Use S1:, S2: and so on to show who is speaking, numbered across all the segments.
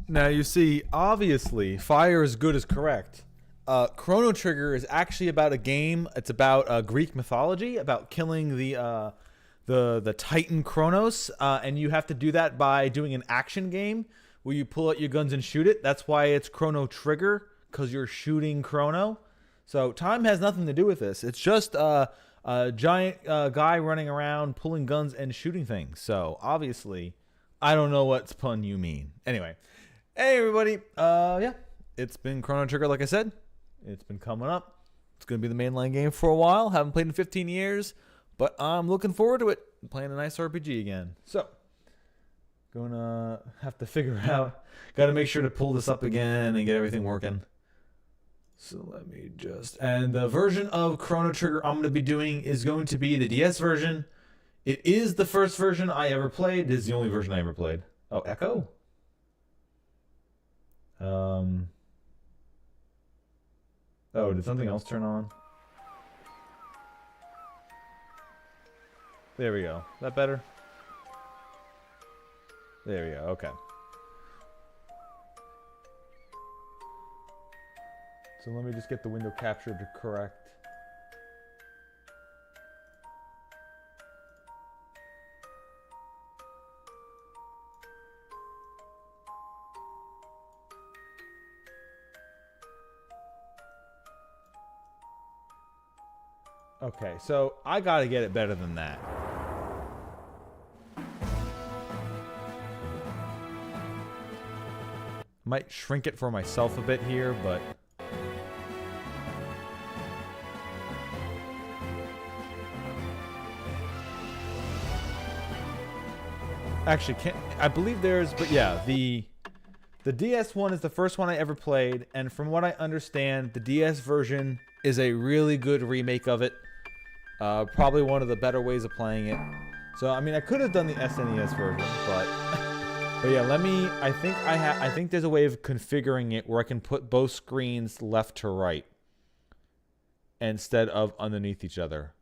S1: Now you see, obviously, fire is good as correct. Chrono Trigger is actually about a game. It's about Greek mythology, about killing the Titan Chronos, and you have to do that by doing an action game where you pull out your guns and shoot it. That's why it's Chrono Trigger, because you're shooting Chrono. So time has nothing to do with this. It's just a giant guy running around pulling guns and shooting things. So obviously, I don't know what pun you mean. Anyway, hey everybody. Yeah, it's been Chrono Trigger, like I said. It's been coming up. It's gonna be the mainline game for a while. Haven't played in 15 years, but I'm looking forward to it. I'm playing a nice RPG again. So, gonna have to figure out. Got to make sure to pull this up again and get everything working. So let me just... And the version of Chrono Trigger I'm going to be doing is going to be the DS version. It is the first version I ever played. It is the only version I ever played. Oh, Echo? Oh, did something else turn on? There we go. Is that better? There we go. Okay. So let me just get the window capture to correct. Okay, so I gotta get it better than that. Might shrink it for myself a bit here, but... Actually, I believe there's... But yeah, the DS one is the first one I ever played, and from what I understand, the DS version is a really good remake of it. Probably one of the better ways of playing it. So, I mean, I could have done the SNES version, but... But yeah, let me... I think there's a way of configuring it where I can put both screens left to right instead of underneath each other.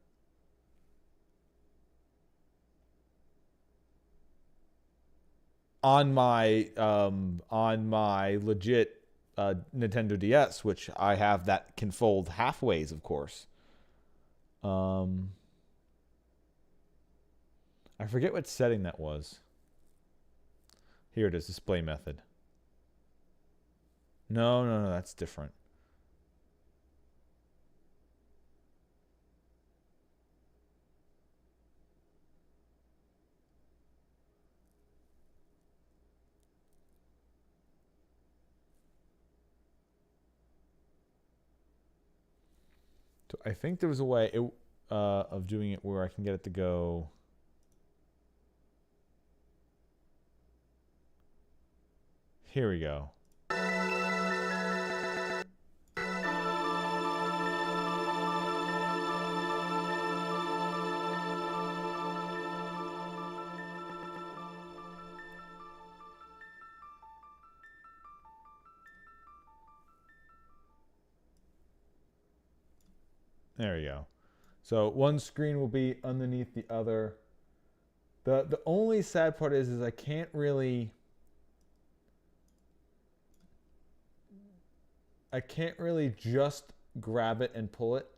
S1: On my legit Nintendo DS, which I have that can fold halfways, of course. I forget what setting that was. Here it is, display method. No, that's different. So I think there was a way of doing it where I can get it to go. Here we go. There we go. So one screen will be underneath the other. The only sad part is I can't really just grab it and pull it.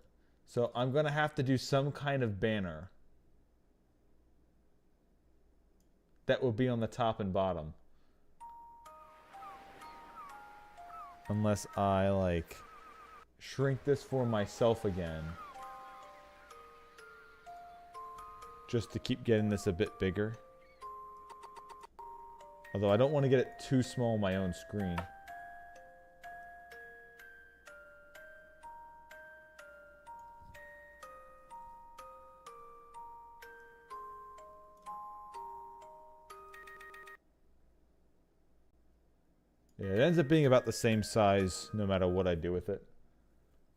S1: So I'm going to have to do some kind of banner that will be on the top and bottom. Unless I like shrink this for myself again. Just to keep getting this a bit bigger. Although I don't want to get it too small on my own screen. Yeah, it ends up being about the same size no matter what I do with it.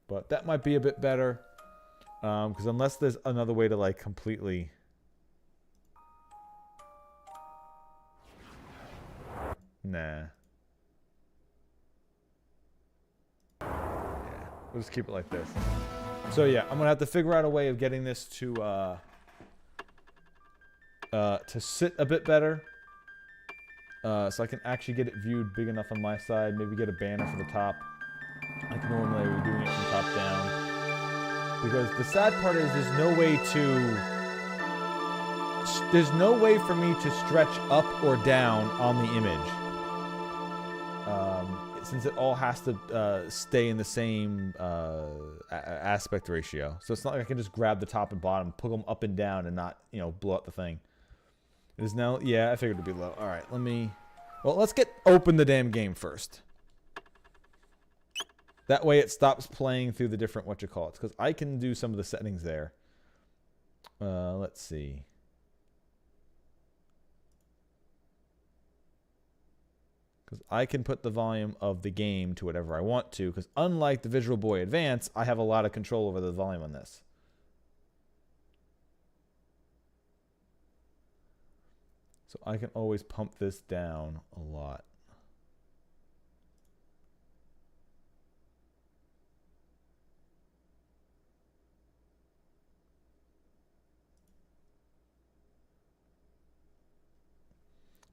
S1: But that might be a bit better. Because unless there's another way to like completely... Nah. Yeah, we'll just keep it like this. So yeah, I'm gonna have to figure out a way of getting this to sit a bit better. So I can actually get it viewed big enough on my side. Maybe get a banner for the top. Like normally I would be doing it from top down. Because the sad part is there's no way for me to stretch up or down on the image. Since it all has to stay in the same aspect ratio. So it's not like I can just grab the top and bottom, pull them up and down and not, blow up the thing. It is now, yeah, I figured it'd be low. All right, let's open the damn game first. That way it stops playing through the different whatchamacallits, because I can do some of the settings there. Let's see. Because I can put the volume of the game to whatever I want to, because unlike the Visual Boy Advance, I have a lot of control over the volume on this. So I can always pump this down a lot.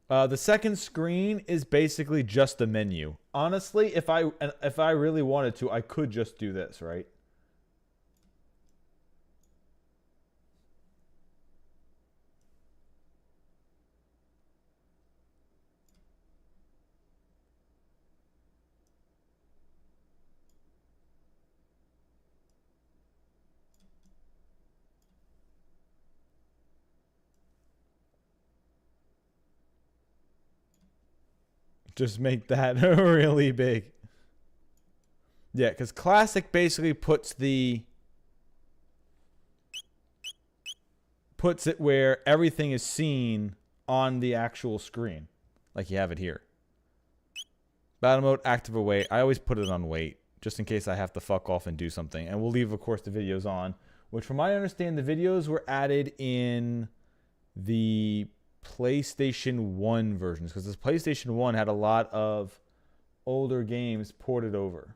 S1: The second screen is basically just the menu. Honestly, if I really wanted to, I could just do this, right? Just make that really big. Yeah, because Classic basically puts it where everything is seen on the actual screen, like you have it here. Battle mode, active or wait. I always put it on wait, just in case I have to fuck off and do something. And we'll leave, of course, the videos on, which from my understanding, the videos were added in the PlayStation 1 versions, because this PlayStation 1 had a lot of older games ported over.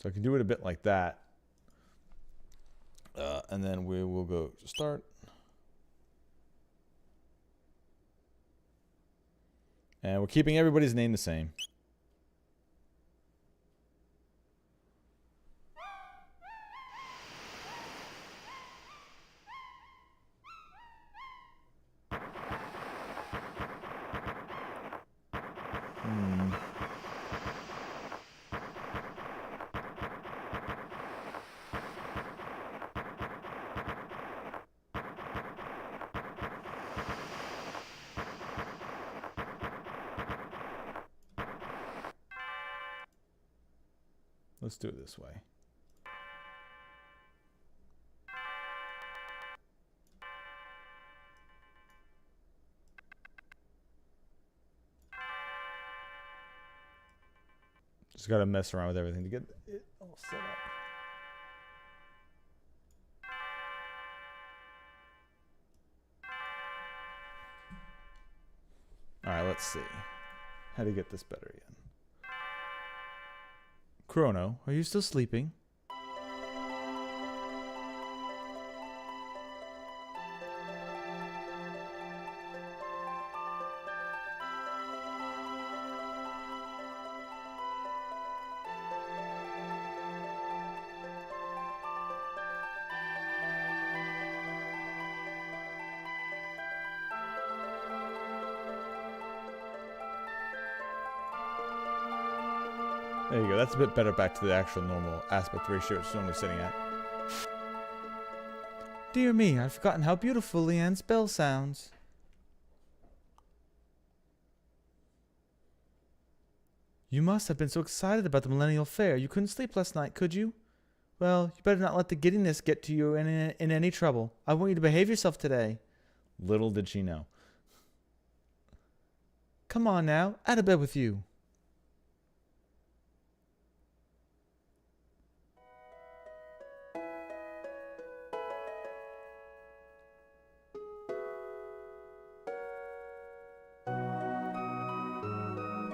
S1: So I can do it a bit like that. And then we will go to start. And we're keeping everybody's name the same. Let's do it this way. Just got to mess around with everything to get it all set up. All right, let's see how to get this better again. Chrono, are you still sleeping? There you go. That's a bit better back to the actual normal aspect ratio it's normally sitting at. Dear me, I've forgotten how beautiful Leanne's bell sounds. You must have been so excited about the Millennial Fair. You couldn't sleep last night, could you? Well, you better not let the giddiness get to you in any trouble. I want you to behave yourself today. Little did she know. Come on now, out of bed with you.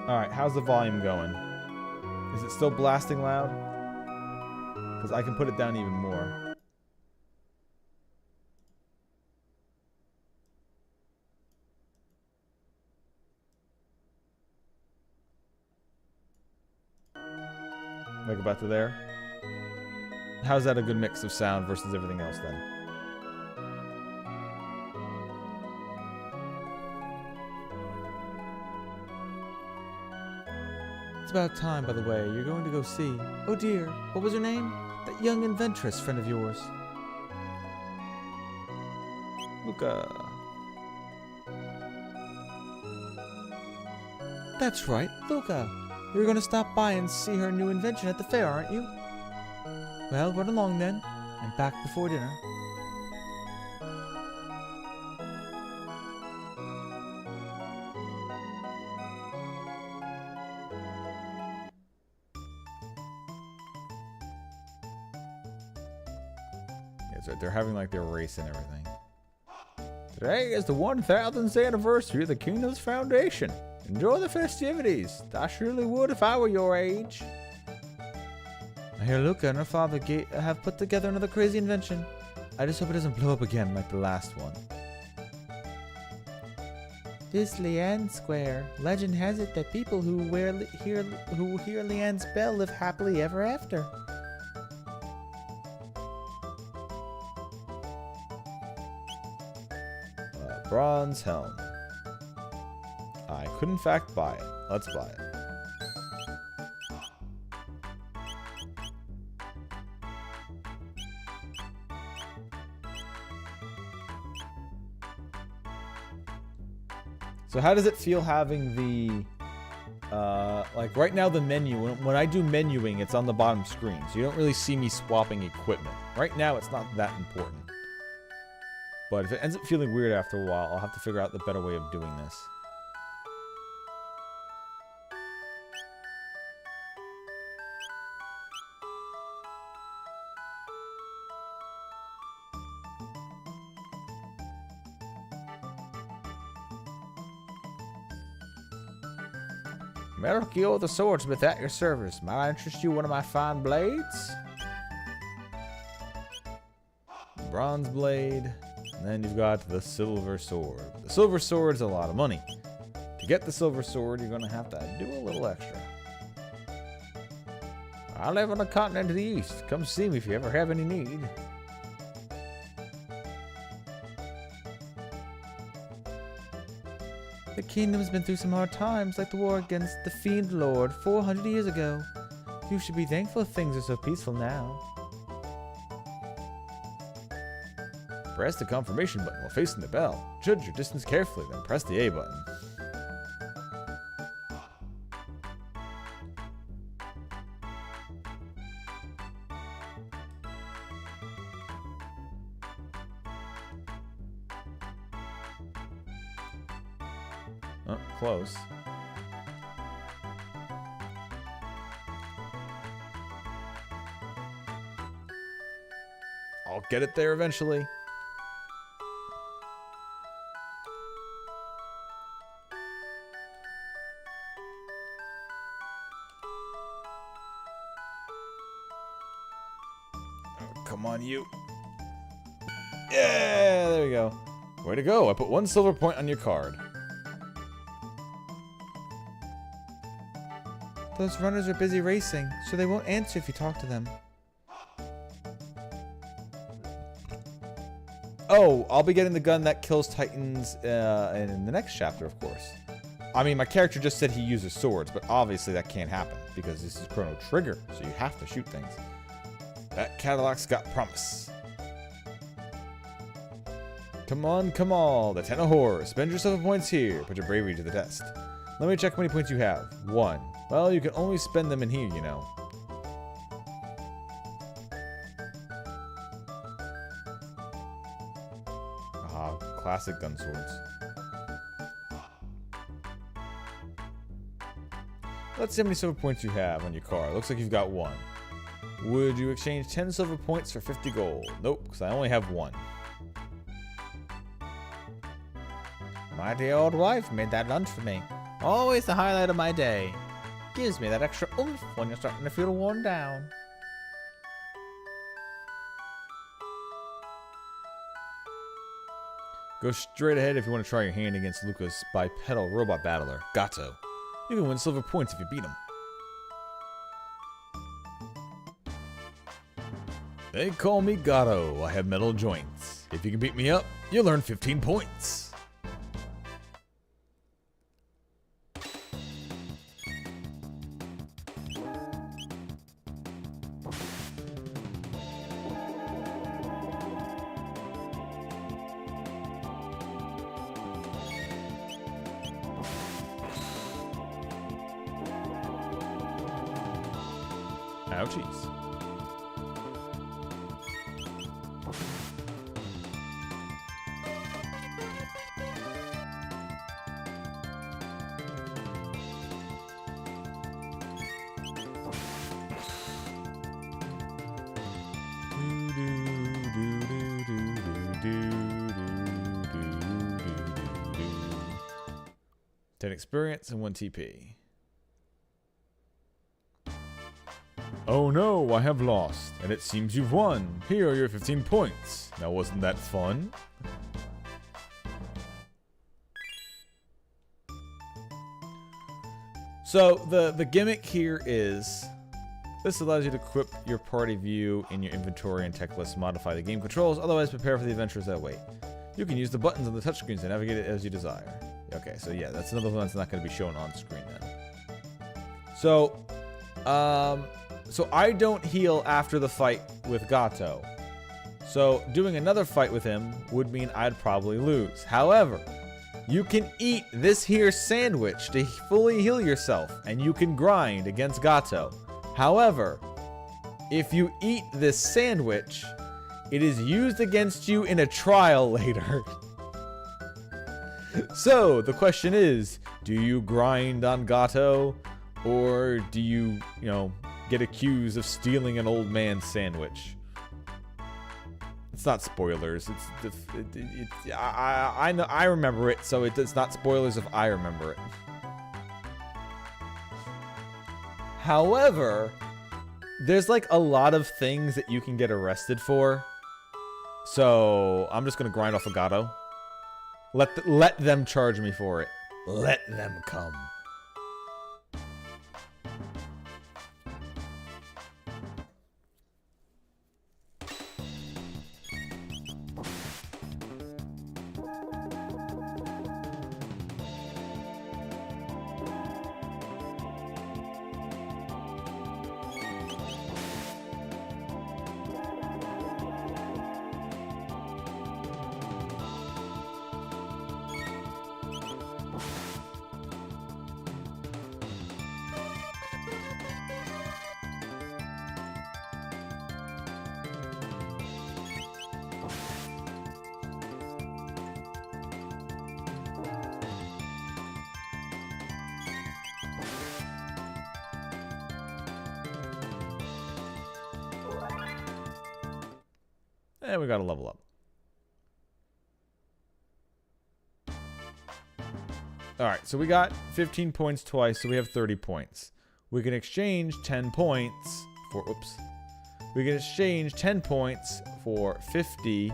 S1: Alright, how's the volume going? Is it still blasting loud? Because I can put it down even more. Like about to there? How's that a good mix of sound versus everything else then? It's about time, by the way. You're going to go see... Oh dear, what was her name? That young inventress friend of yours. Luca. That's right, Luca. You're going to stop by and see her new invention at the fair, aren't you? Well, run along then. I'm back before dinner. That's right, they're having like their race and everything. Today is the 1000th anniversary of the Kingdom's foundation. Enjoy the festivities. I surely would if I were your age. I hear Luca and her father have put together another crazy invention. I just hope it doesn't blow up again like the last one. This Leanne Square. Legend has it that people who hear Leanne's bell live happily ever after. Bronze helm. I could in fact buy it. Let's buy it. So how does it feel having the, like right now the menu, when I do menuing, it's on the bottom screen. So you don't really see me swapping equipment. Right now it's not that important. But if it ends up feeling weird after a while, I'll have to figure out the better way of doing this. Melchior the swordsmith at your service. Might I interest you in one of my fine blades? Bronze blade. And then you've got the silver sword. The silver sword is a lot of money. To get the silver sword, you're going to have to do a little extra. I live on the continent to the east. Come see me if you ever have any need. The kingdom's been through some hard times, like the war against the Fiend Lord 400 years ago. You should be thankful things are so peaceful now. Press the confirmation button while facing the bell. Judge your distance carefully, then press the A button. Oh, close. I'll get it there eventually. Oh, come on, you. Yeah, there we go. Way to go. I put 1 silver point on your card. Those runners are busy racing, so they won't answer if you talk to them. Oh, I'll be getting the gun that kills Titans in the next chapter, of course. I mean, my character just said he uses swords, but obviously that can't happen because this is Chrono Trigger, so you have to shoot things. That Cadillac's got promise. Come on, come on, the 10 of horror. Spend your silver points here. Put your bravery to the test. Let me check how many points you have. 1. Well, you can only spend them in here, you know. Ah, classic gun swords. Let's see how many silver points you have on your card. Looks like you've got 1. Would you exchange 10 silver points for 50 gold? Nope, because I only have 1. My dear old wife made that lunch for me. Always the highlight of my day. Gives me that extra oomph when you're starting to feel worn down. Go straight ahead if you want to try your hand against Lucas bipedal robot battler, Gato. You can win silver points if you beat him. They call me Gato. I have metal joints. If you can beat me up, you'll earn 15 points. Ouchies. Ten experience and 1 TP. Oh no, I have lost, and it seems you've won. Here are your 15 points. Now wasn't that fun? So the gimmick here is this allows you to equip your party view in your inventory and tech list, modify the game controls, otherwise prepare for the adventures that wait. You can use the buttons on the touchscreens to navigate it as you desire. Okay, so yeah, that's another one that's not going to be shown on screen then. So I don't heal after the fight with Gato. So doing another fight with him would mean I'd probably lose. However, you can eat this here sandwich to fully heal yourself, and you can grind against Gato. However, if you eat this sandwich, it is used against you in a trial later. So the question is, do you grind on Gato, or do you get accused of stealing an old man's sandwich? It's not spoilers. I know, I remember it, so it's not spoilers if I remember it. However, there's like a lot of things that you can get arrested for. So I'm just gonna grind off a Gato. Let them charge me for it. Let them come. And we got to level up. Alright, so we got 15 points twice, so we have 30 points. We can exchange 10 points for... Oops. We can exchange 10 points for 50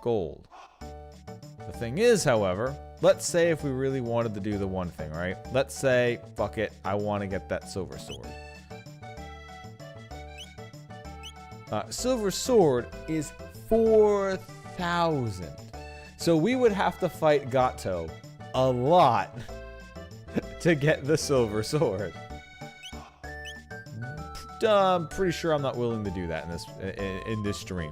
S1: gold. The thing is, however, let's say if we really wanted to do the one thing, right? Let's say, fuck it, I want to get that silver sword. Silver sword is 4,000. So we would have to fight Gato a lot to get the silver sword. I'm pretty sure I'm not willing to do that in this stream.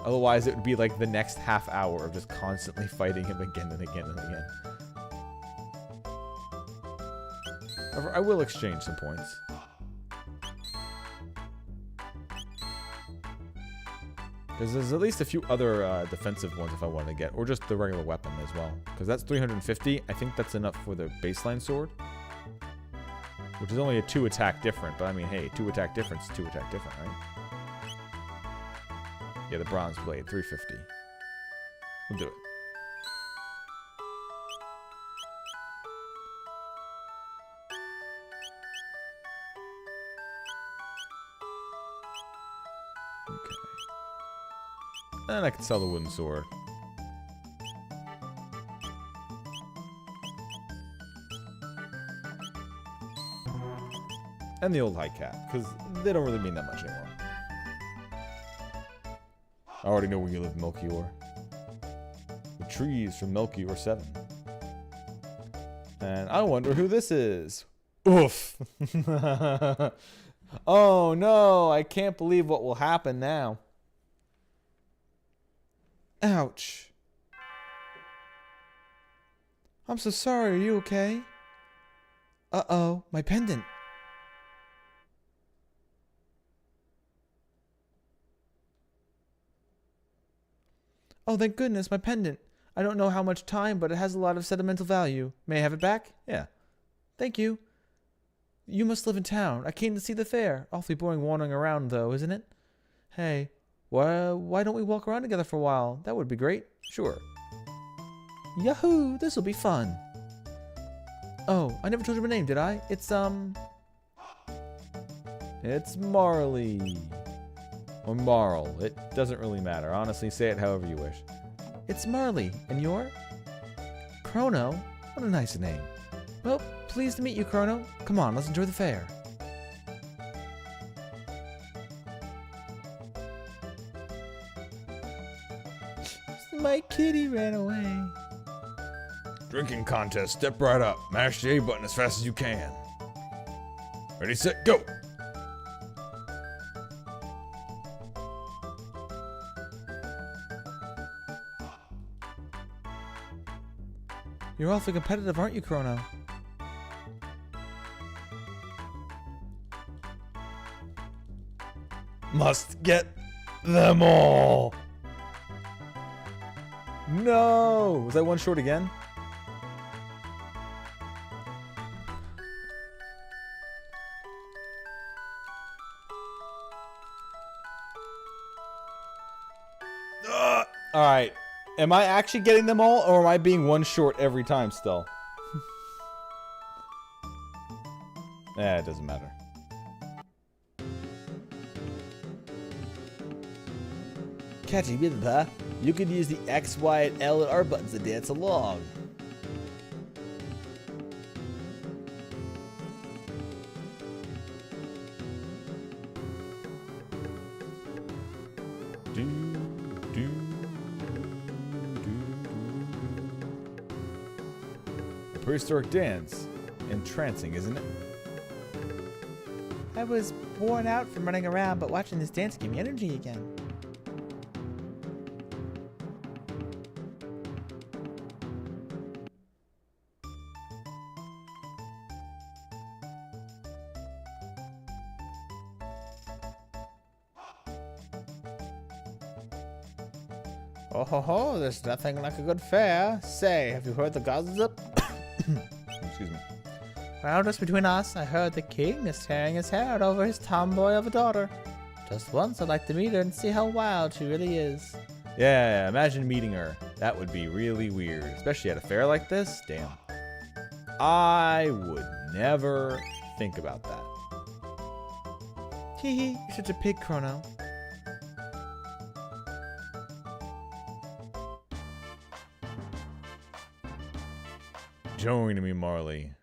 S1: Otherwise, it would be like the next half hour of just constantly fighting him again and again and again. However, I will exchange some points. Because there's at least a few other defensive ones if I want to get, or just the regular weapon as well. Because that's 350. I think that's enough for the baseline sword, which is only a 2 attack different. But I mean, hey, 2 attack difference, 2 attack different, right? Yeah, the bronze blade, 350. We'll do it. And I can sell the wooden sword. And the old high cap, because they don't really mean that much anymore. I already know where you live, Melchior. The trees from Melchior 7. And I wonder who this is. Oof. Oh no, I can't believe what will happen now. Ouch. I'm so sorry, are you okay? Uh-oh, my pendant. Oh, thank goodness, my pendant. I don't know how much time, but it has a lot of sentimental value. May I have it back? Yeah. Thank you. You must live in town. I came to see the fair. Awfully boring wandering around, though, isn't it? Hey, why don't we walk around together for a while? That would be great. Sure. Yahoo! This'll be fun. Oh, I never told you my name, did I? It's Marley. Or Marl. It doesn't really matter. Honestly, say it however you wish. It's Marley. And you're? Chrono? What a nice name. Well, pleased to meet you, Chrono. Come on, let's enjoy the fair. My kitty ran away. Drinking contest. Step right up. Mash the A button as fast as you can. Ready, set, go! You're awfully competitive, aren't you, Chrono? Must get them all. No! Was that one short again? Alright. Am I actually getting them all, or am I being one short every time still? It doesn't matter. Catchy bit, huh? You could use the X, Y, and L and R buttons to dance along. A prehistoric dance. Entrancing, isn't it? I was worn out from running around, but watching this dance gave me energy again. Oh ho ho, there's nothing like a good fair. Say, have you heard the gossip? Excuse me. Well, just between us, I heard the king is tearing his hair out over his tomboy of a daughter. Just once, I'd like to meet her and see how wild she really is. Yeah, imagine meeting her. That would be really weird, especially at a fair like this. Damn. I would never think about that. Hee hee, you're such a pig, Chrono. Join me, Marley.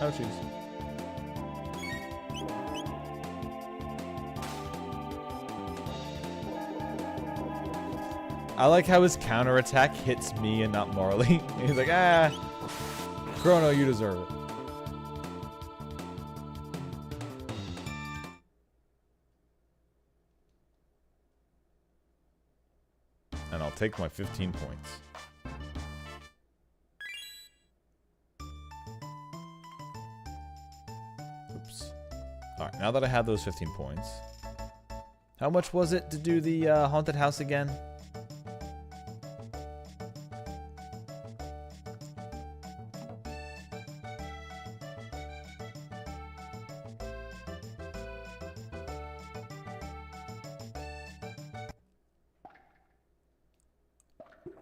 S1: Oh, jeez. I like how his counterattack hits me and not Marley. He's like, ah, Chrono, you deserve it. And I'll take my 15 points. Oops. Alright, now that I have those 15 points. How much was it to do the haunted house again?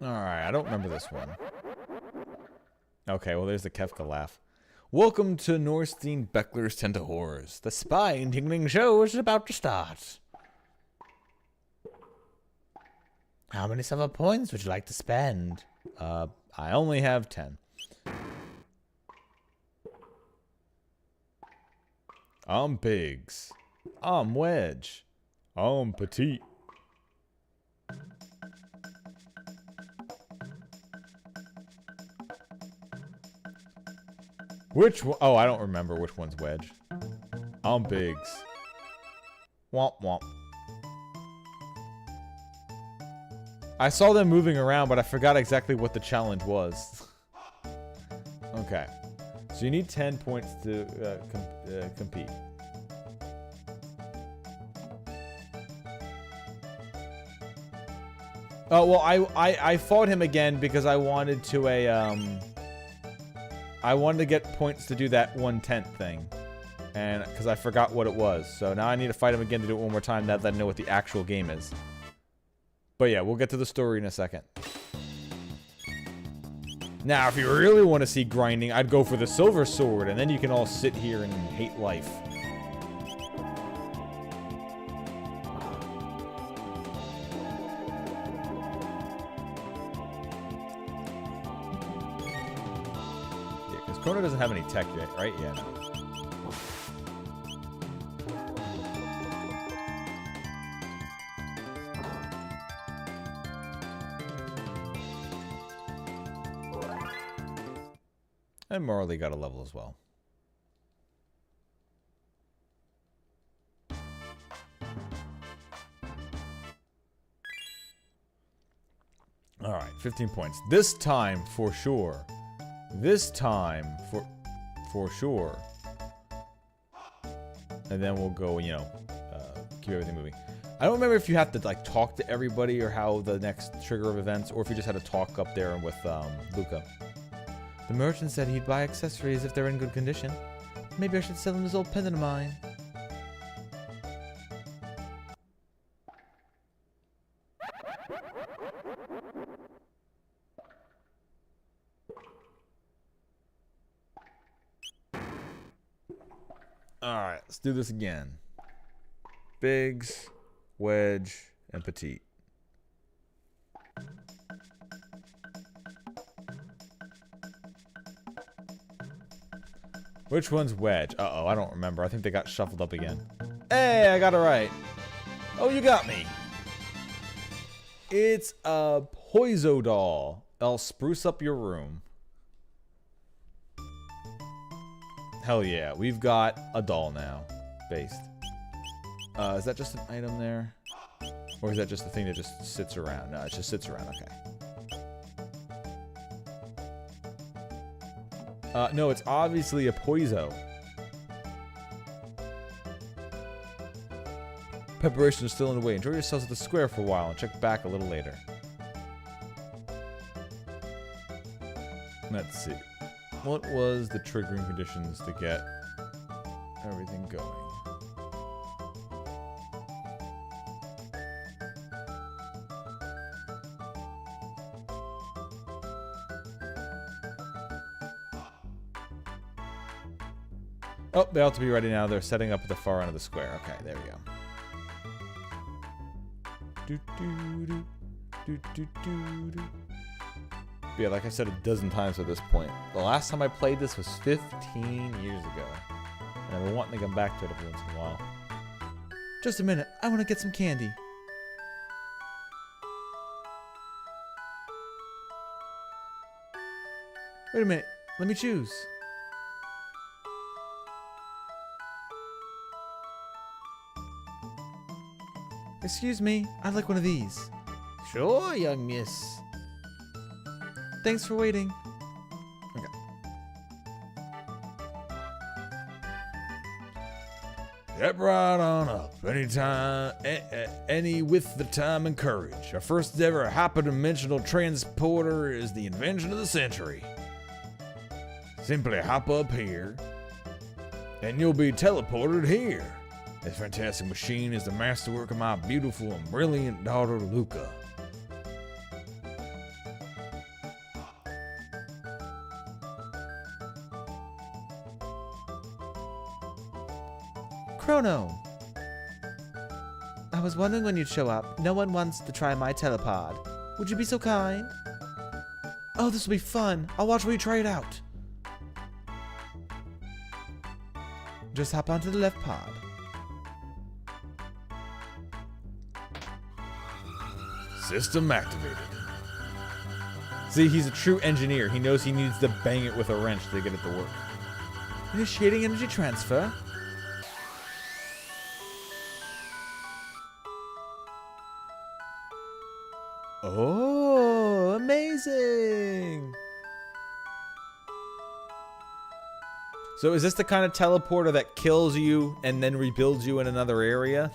S1: Alright, I don't remember this one. Okay, well there's the Kefka laugh. Welcome to Norstein Beckler's Tent of Horrors. The spine-tingling show is about to start. How many silver points would you like to spend? I only have 10. I'm Biggs. I'm Wedge. I'm Petite. Which one? Oh, I don't remember which one's Wedge. I'm Biggs. Womp womp. I saw them moving around, but I forgot exactly what the challenge was. Okay. So you need 10 points to compete. Oh, well, I fought him again because I wanted to I wanted to get points to do that 1/10 thing. And because I forgot what it was. So now I need to fight him again to do it one more time now that I know what the actual game is. But yeah, we'll get to the story in a second. Now, if you really want to see grinding, I'd go for the silver sword, and then you can all sit here and hate life. Yeah, because Chrono doesn't have any tech yet, right? Yeah, no. And Marley got a level as well. Alright, 15 points. This time, for sure. This time, for sure. And then we'll go, you know, keep everything moving. I don't remember if you have to, like, talk to everybody or how the next trigger of events, or if you just had to talk up there with, Luca. The merchant said he'd buy accessories if they're in good condition. Maybe I should sell him this old pendant of mine. Alright, let's do this again. Biggs, Wedge, and Petite. Which one's Wedge? Uh-oh, I don't remember. I think they got shuffled up again. Hey, I got it right. Oh, you got me. It's a Poiso doll. I'll spruce up your room. Hell yeah, we've got a doll now. Based. Is that just an item there? Or is that just the thing that just sits around? No, it just sits around, okay. No, it's obviously a Poiso. Preparations are still underway. Enjoy yourselves at the square for a while and check back a little later. Let's see. What was the triggering conditions to get everything going? Oh, they ought to be ready now. They're setting up at the far end of the square. Okay, there we go. But yeah, like I said a dozen times at this point, the last time I played this was 15 years ago. And I've been wanting to come back to it every once in a while. Just a minute. I want to get some candy. Wait a minute. Let me choose. Excuse me, I'd like one of these. Sure, young miss. Thanks for waiting. Okay. Step right on up. Anytime, any with the time and courage. Our first ever hyperdimensional transporter is the invention of the century. Simply hop up here, and you'll be teleported here. This fantastic machine is the masterwork of my beautiful and brilliant daughter, Luca. Chrono! I was wondering when you'd show up. No one wants to try my telepod. Would you be so kind? Oh, this will be fun. I'll watch while you try it out. Just hop onto the left pod.
S2: System activated.
S1: See, he's a true engineer. He knows he needs to bang it with a wrench to get it to work. Initiating energy transfer. Oh, amazing! So is this the kind of teleporter that kills you and then rebuilds you in another area?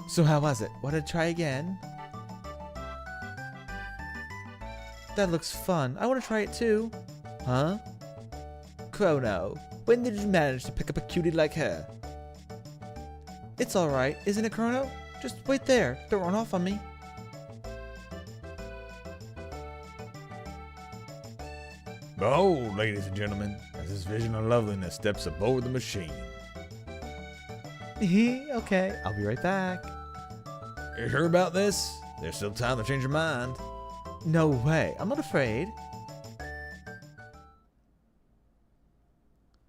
S1: So how was it? Want to try again? That looks fun. I want to try it too. Huh? Chrono, when did you manage to pick up a cutie like her? It's alright, isn't it, Chrono? Just wait there. Don't run off on me.
S2: Behold, ladies and gentlemen, as this vision of loveliness steps aboard the machine.
S1: Okay, I'll be right back.
S2: You sure about this? There's still time to change your mind.
S1: No way. I'm not afraid.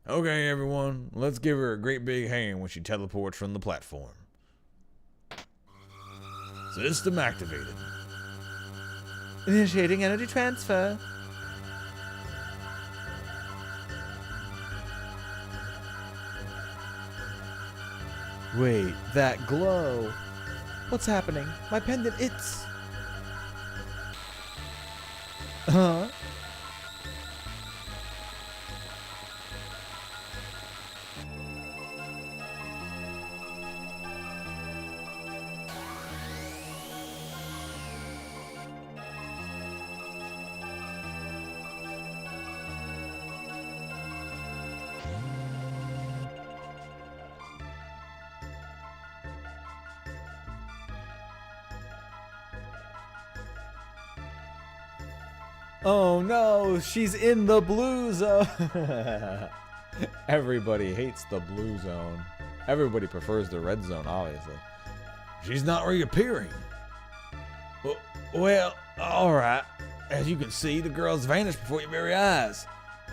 S2: Okay, everyone, let's give her a great big hand when she teleports from the platform. System activated.
S1: Initiating energy transfer. Wait, that glow. What's happening? My pendant, it's... Huh? Oh no, she's in the blue zone. Everybody hates the blue zone. Everybody prefers the red zone, obviously.
S2: She's not reappearing. Well, alright. As you can see, the girl's vanished before your very eyes.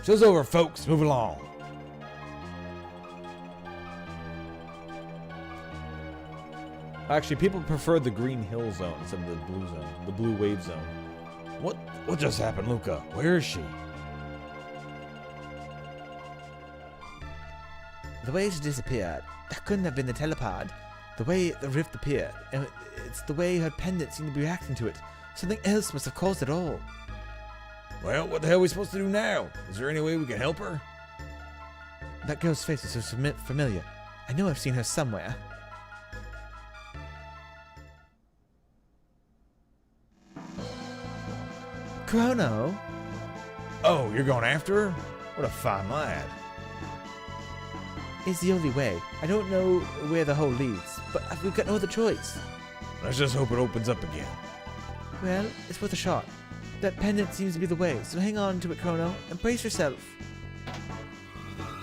S2: Show's over, folks. Move along.
S1: Actually, people prefer the green hill zone instead of the blue zone, the blue wave zone.
S2: What just happened, Luca? Where is she?
S1: The way she disappeared, that couldn't have been the telepod. The way the rift appeared, and it's the way her pendant seemed to be reacting to it. Something else must have caused it all.
S2: Well, what the hell are we supposed to do now? Is there any way we can help her?
S1: That girl's face is so familiar. I know I've seen her somewhere. Chrono?
S2: Oh, you're going after her? What a fine lad.
S1: It's the only way. I don't know where the hole leads, but we've got no other choice.
S2: Let's just hope it opens up again.
S1: Well, it's worth a shot. That pendant seems to be the way, so hang on to it, Chrono, and brace yourself.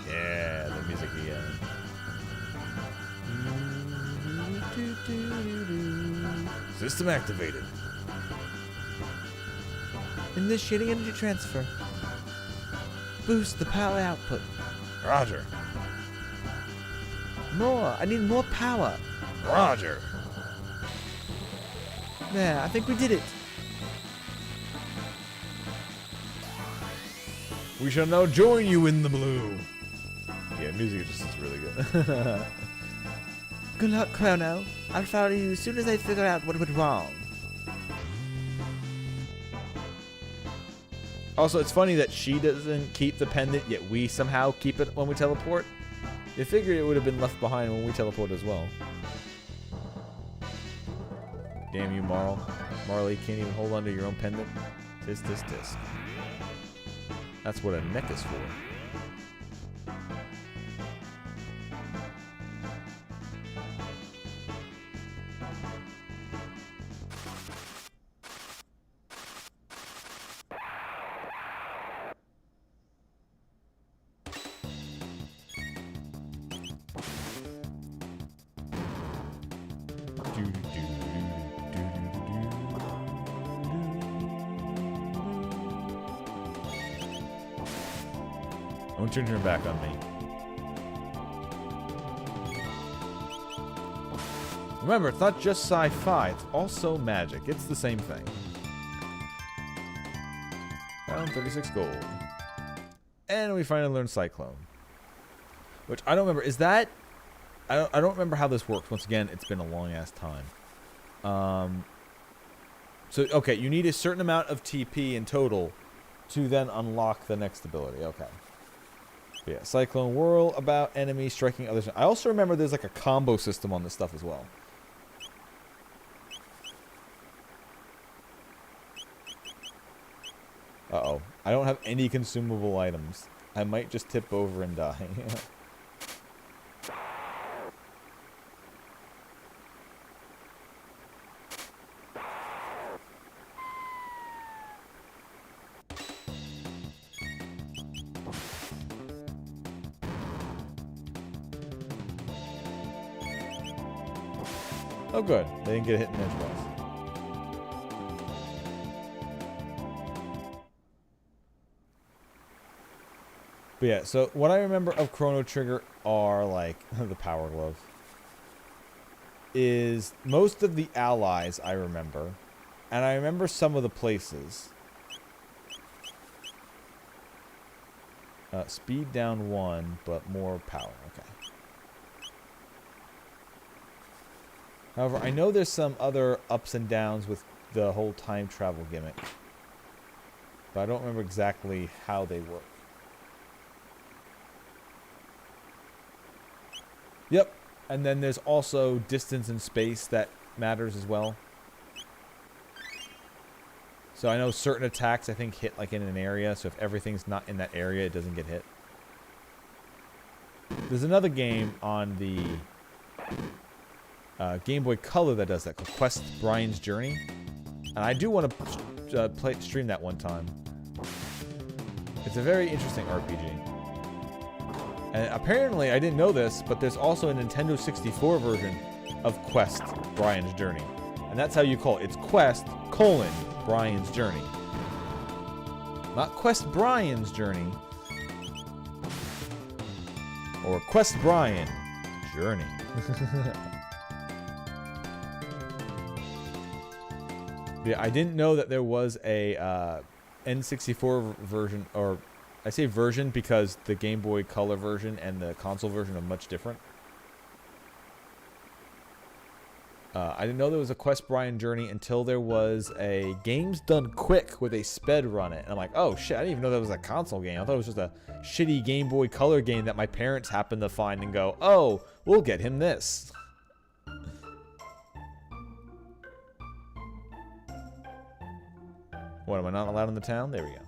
S2: Yeah, the music again. System activated.
S1: Initiating energy transfer. Boost the power output.
S2: Roger.
S1: More. I need more power.
S2: Roger.
S1: There, I think we did it.
S2: We shall now join you in the blue. Yeah, music just is really good.
S1: Good luck, Chrono. I'll follow you as soon as I figure out what went wrong. Also, it's funny that she doesn't keep the pendant, yet we somehow keep it when we teleport. You figured it would have been left behind when we teleport as well. Damn you, Marl. Marley can't even hold onto your own pendant. Tisk, tisk, tisk. That's what a neck is for. Don't turn your back on me. Remember, it's not just sci-fi, it's also magic. It's the same thing. Found 36 gold. And we finally learned Cyclone. Which I don't remember. Is that... I don't remember how this works. Once again, it's been a long-ass time. So, okay, you need a certain amount of TP in total to then unlock the next ability. Okay. But yeah, Cyclone Whirl, about enemies striking others. I also remember there's like a combo system on this stuff as well. Uh-oh. I don't have any consumable items. I might just tip over and die. Oh good. They didn't get hit in edgewise. But yeah, so what I remember of Chrono Trigger are like the Power Glove. Is most of the allies I remember. And I remember some of the places. Speed down 1, but more power. Okay. However, I know there's some other ups and downs with the whole time travel gimmick. But I don't remember exactly how they work. Yep. And then there's also distance and space that matters as well. So I know certain attacks I think hit like in an area. So if everything's not in that area, it doesn't get hit. There's another game on the Game Boy Color that does that called Quest Brian's Journey. And I do want to stream that one time. It's a very interesting RPG. And apparently, I didn't know this, but there's also a Nintendo 64 version of Quest Brian's Journey. And that's how you call it. It's Quest, Brian's Journey. Not Quest Brian's Journey. Or Quest Brian Journey. Yeah, I didn't know that there was a N64 version, or I say version because the Game Boy Color version and the console version are much different. I didn't know there was a Quest Brian Journey until there was a Games Done Quick where they sped run it. And I'm like, oh shit, I didn't even know that was a console game. I thought it was just a shitty Game Boy Color game that my parents happened to find and go, oh, we'll get him this. What, am I not allowed in the town? There we go.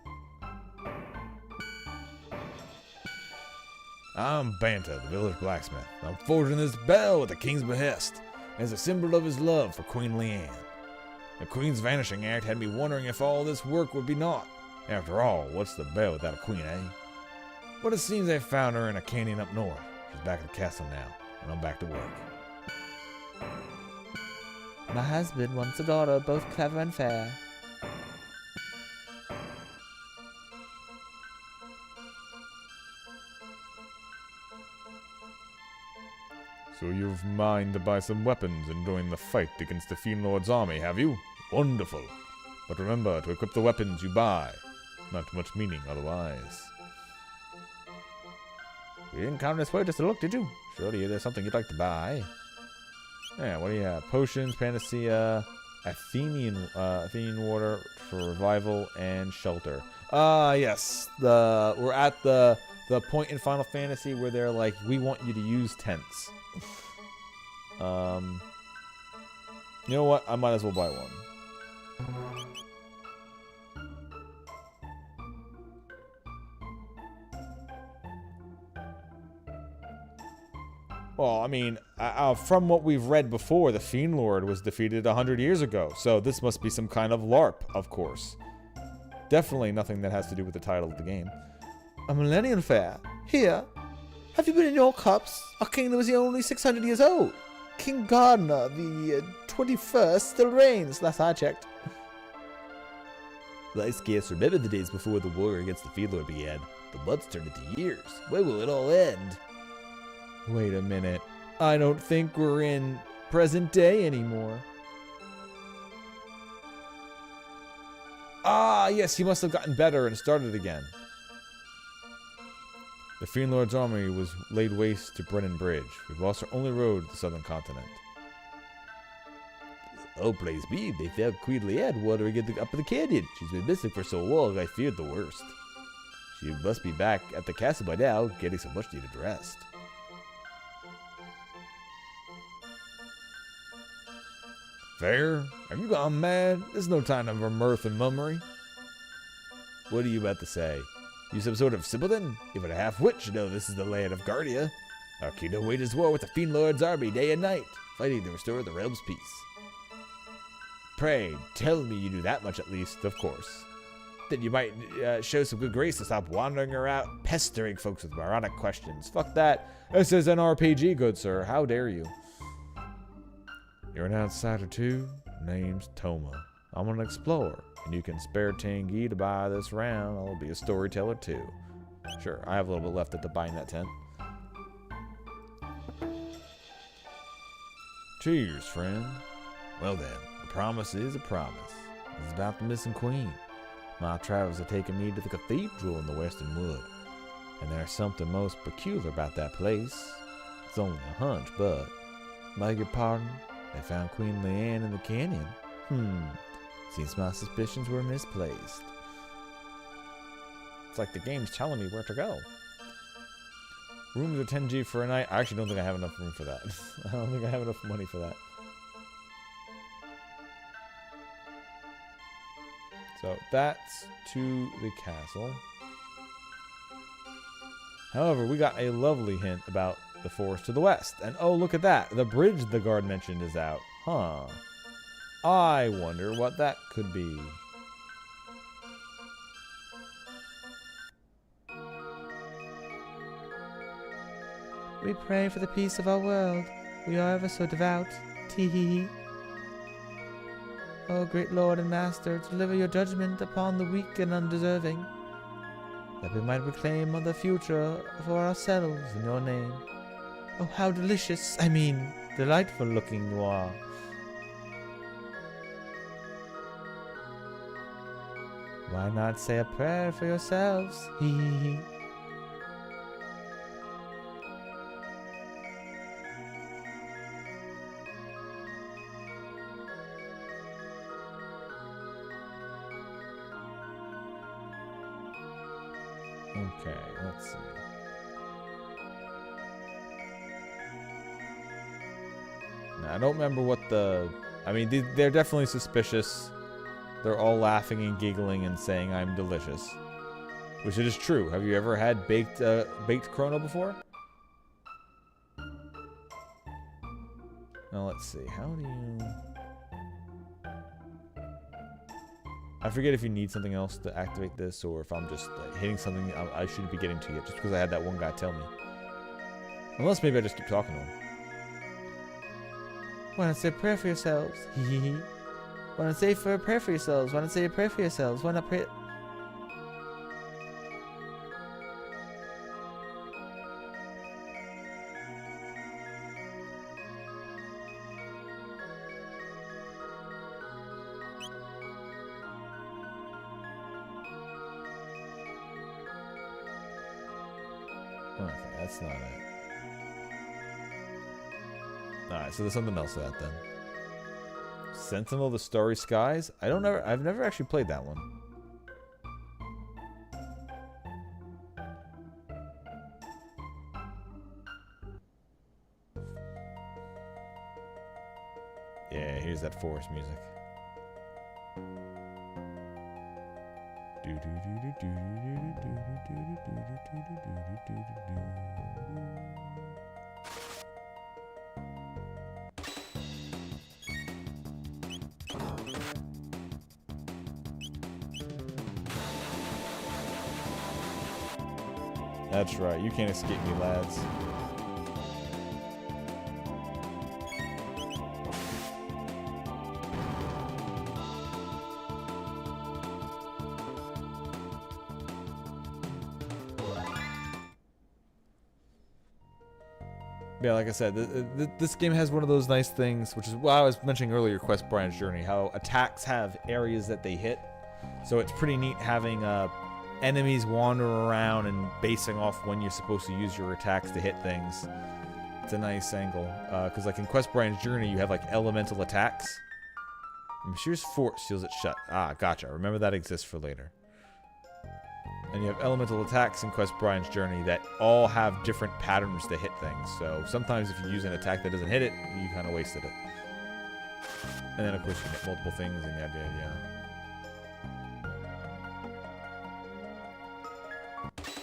S2: I'm Banta, the village blacksmith. I'm forging this bell at the king's behest as a symbol of his love for Queen Leanne. The queen's vanishing act had me wondering if all this work would be naught. After all, what's the bell without a queen, eh? But it seems they found her in a canyon up north. She's back at the castle now, and I'm back to work.
S3: My husband wants a daughter, both clever and fair.
S2: So you've mind to buy some weapons and join the fight against the Fiend Lord's army, have you? Wonderful. But remember to equip the weapons you buy. Not much meaning otherwise.
S3: You didn't come this way just to look, did you? Surely there's something you'd like to buy.
S1: Yeah, what do you have? Potions, Panacea, Athenian water for revival, and shelter. Yes. We're at the point in Final Fantasy where they're like, we want you to use tents. You know what? I might as well buy one. Well, I mean, from what we've read before, the Fiend Lord was defeated 100 years ago, so this must be some kind of LARP, of course. Definitely nothing that has to do with the title of the game.
S3: A millennium fair? Here? Have you been in your cups? Our kingdom is only 600 years old. King Gardner, the 21st, still reigns, last I checked.
S2: Well, I scarce remember the days before the war against the Fiend Lord began. The months turned into years. When will it all end?
S1: Wait a minute. I don't think we're in present day anymore. Ah, yes, he must have gotten better and started again. The Fiend Lord's army was laid waste to Brennan Bridge. We've lost our only road to the southern continent.
S2: Oh, praise be, they found Queen Leanne wandering up in the canyon. She's been missing for so long, I feared the worst. She must be back at the castle by now, getting some much needed rest.
S1: Fair? Have you gone mad? There's no time for mirth and mummery.
S2: What are you about to say? You some sort of simpleton? Even a half-wit should know this is the land of Guardia. Our kingdom wages war with the Fiend Lord's army day and night, fighting to restore the realm's peace. Pray, tell me you do that much at least, of course. Then you might show some good grace to stop wandering around pestering folks with moronic questions.
S1: Fuck that. This is an RPG, good sir. How dare you?
S3: You're an outsider too? Name's Toma. I'm an explorer, and you can spare Tangi to buy this round. I'll be a storyteller too.
S1: Sure, I have a little bit left at the buying that tent.
S3: Cheers, friend. Well then, a promise is a promise. It's about the missing queen. My travels have taken me to the cathedral in the Western Wood, and there's something most peculiar about that place. It's only a hunch, but, beg your pardon, they found Queen Leanne in the canyon. Seems my suspicions were misplaced.
S1: It's like the game's telling me where to go. Rooms are 10G for a night. I actually don't think I have enough room for that. I don't think I have enough money for that. So that's to the castle. However, we got a lovely hint about the forest to the west. And oh, look at that. The bridge the guard mentioned is out. Huh. I wonder what that could be.
S3: We pray for the peace of our world. We are ever so devout. Tee-hee-hee. O great Lord and Master, deliver your judgment upon the weak and undeserving, that we might reclaim the future for ourselves in your name. Oh, how delicious, delightful looking you are. Why not say a prayer for yourselves? Hee hee hee.
S1: Okay, let's see. Now, I don't remember what the... they're definitely suspicious. They're all laughing and giggling and saying I'm delicious. Which it is true. Have you ever had baked Chrono before? Now, let's see. How do you... I forget if you need something else to activate this, or if I'm just hitting something I shouldn't be getting to yet, just because I had that one guy tell me. Unless maybe I just keep talking to him.
S3: Why not say a prayer for yourselves? Hee hee hee. Why not say a prayer for yourselves? Why not say a prayer for yourselves? Why not pray?
S1: Okay, that's not it. Alright, so there's something else to that then. Sentinel of the Starry Skies? I've never actually played that one. Yeah, here's that forest music. That's right, you can't escape me, lads. Yeah, like I said, this game has one of those nice things, which is what I was mentioning earlier, Quest Brian's Journey, how attacks have areas that they hit. So it's pretty neat having enemies wander around and basing off when you're supposed to use your attacks to hit things. It's a nice angle. Because like in Quest Brian's Journey, you have like elemental attacks. Sheer's Fort seals it shut. Ah, gotcha. Remember that exists for later. And you have elemental attacks in Quest Brian's Journey that all have different patterns to hit things. So sometimes if you use an attack that doesn't hit it, you kind of wasted it. And then of course you can hit multiple things and yada yada.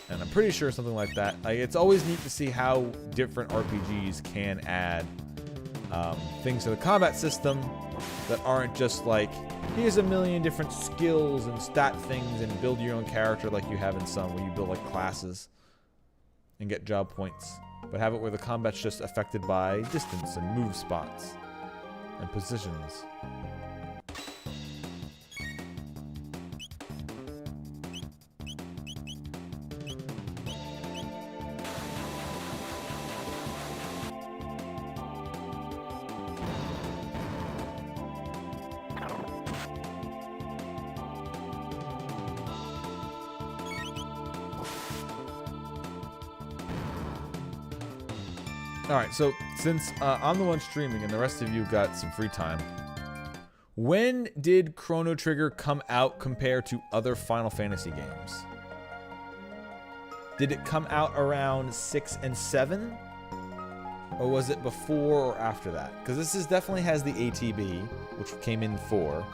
S1: And I'm pretty sure something like that. Like, it's always neat to see how different RPGs can add things to the combat system that aren't just like, here's a million different skills and stat things and build your own character like you have in some, where you build like classes and get job points. But have it where the combat's just affected by distance and move spots and positions. Alright, so since I'm the one streaming and the rest of you got some free time, when did Chrono Trigger come out compared to other Final Fantasy games? Did it come out around 6 and 7? Or was it before or after that? Because this is definitely has the ATB, which came in 4.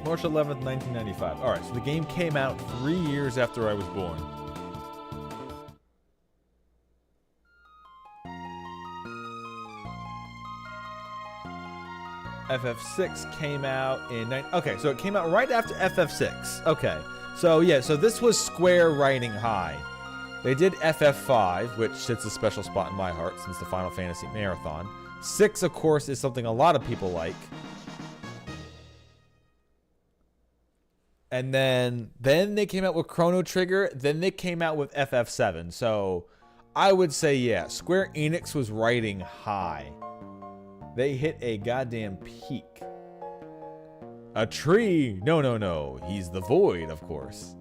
S1: March 11th, 1995. Alright, so the game came out 3 years after I was born. FF6 came out in... Okay, so it came out right after FF6. Okay. So, yeah, so this was Square riding high. They did FF5, which sits a special spot in my heart since the Final Fantasy Marathon. 6, of course, is something a lot of people like. And then they came out with Chrono Trigger. Then they came out with FF7. So I would say, yeah, Square Enix was riding high. They hit a goddamn peak. A tree? No, no, no. He's the Void, of course.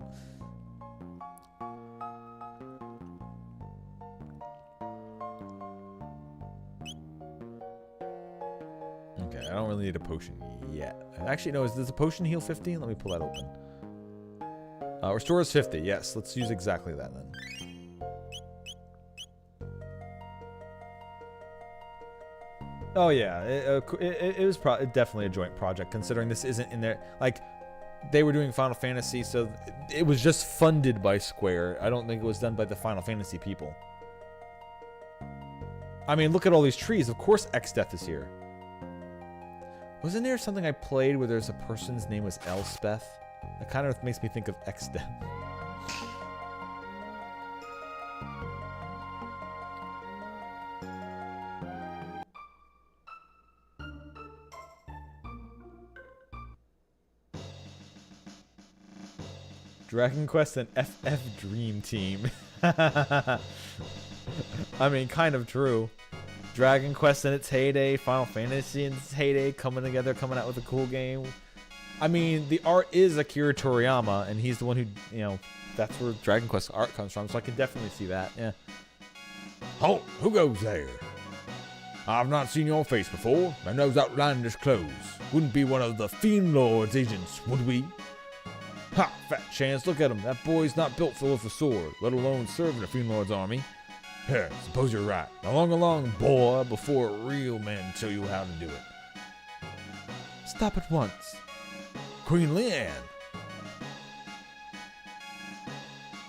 S1: Okay, I don't really need a potion yet. Actually, no, does the potion heal 50? Let me pull that open. Restores 50. Yes, let's use exactly that then. Oh yeah, it was definitely a joint project, considering this isn't in there. Like, they were doing Final Fantasy, so it was just funded by Square. I don't think it was done by the Final Fantasy people. I mean, look at all these trees. Of course X-Death is here. Wasn't there something I played where there's a person's name was Elspeth? That kind of makes me think of X-Death. Dragon Quest and FF Dream Team. I mean, kind of true. Dragon Quest in its heyday, Final Fantasy in its heyday, coming together, coming out with a cool game. I mean, the art is Akira Toriyama, and he's the one who, you know, that's where Dragon Quest art comes from, so I can definitely see that, yeah.
S2: Halt! Who goes there? I've not seen your face before, and those outlandish clothes. Wouldn't be one of the Fiend Lord's agents, would we?
S1: Ha! Fat chance, look at him. That boy's not built for with a sword, let alone serving the Fiend Lord's army.
S2: Here, suppose you're right. Now along, boy, before real men show you how to do it.
S1: Stop at once.
S2: Queen Leanne.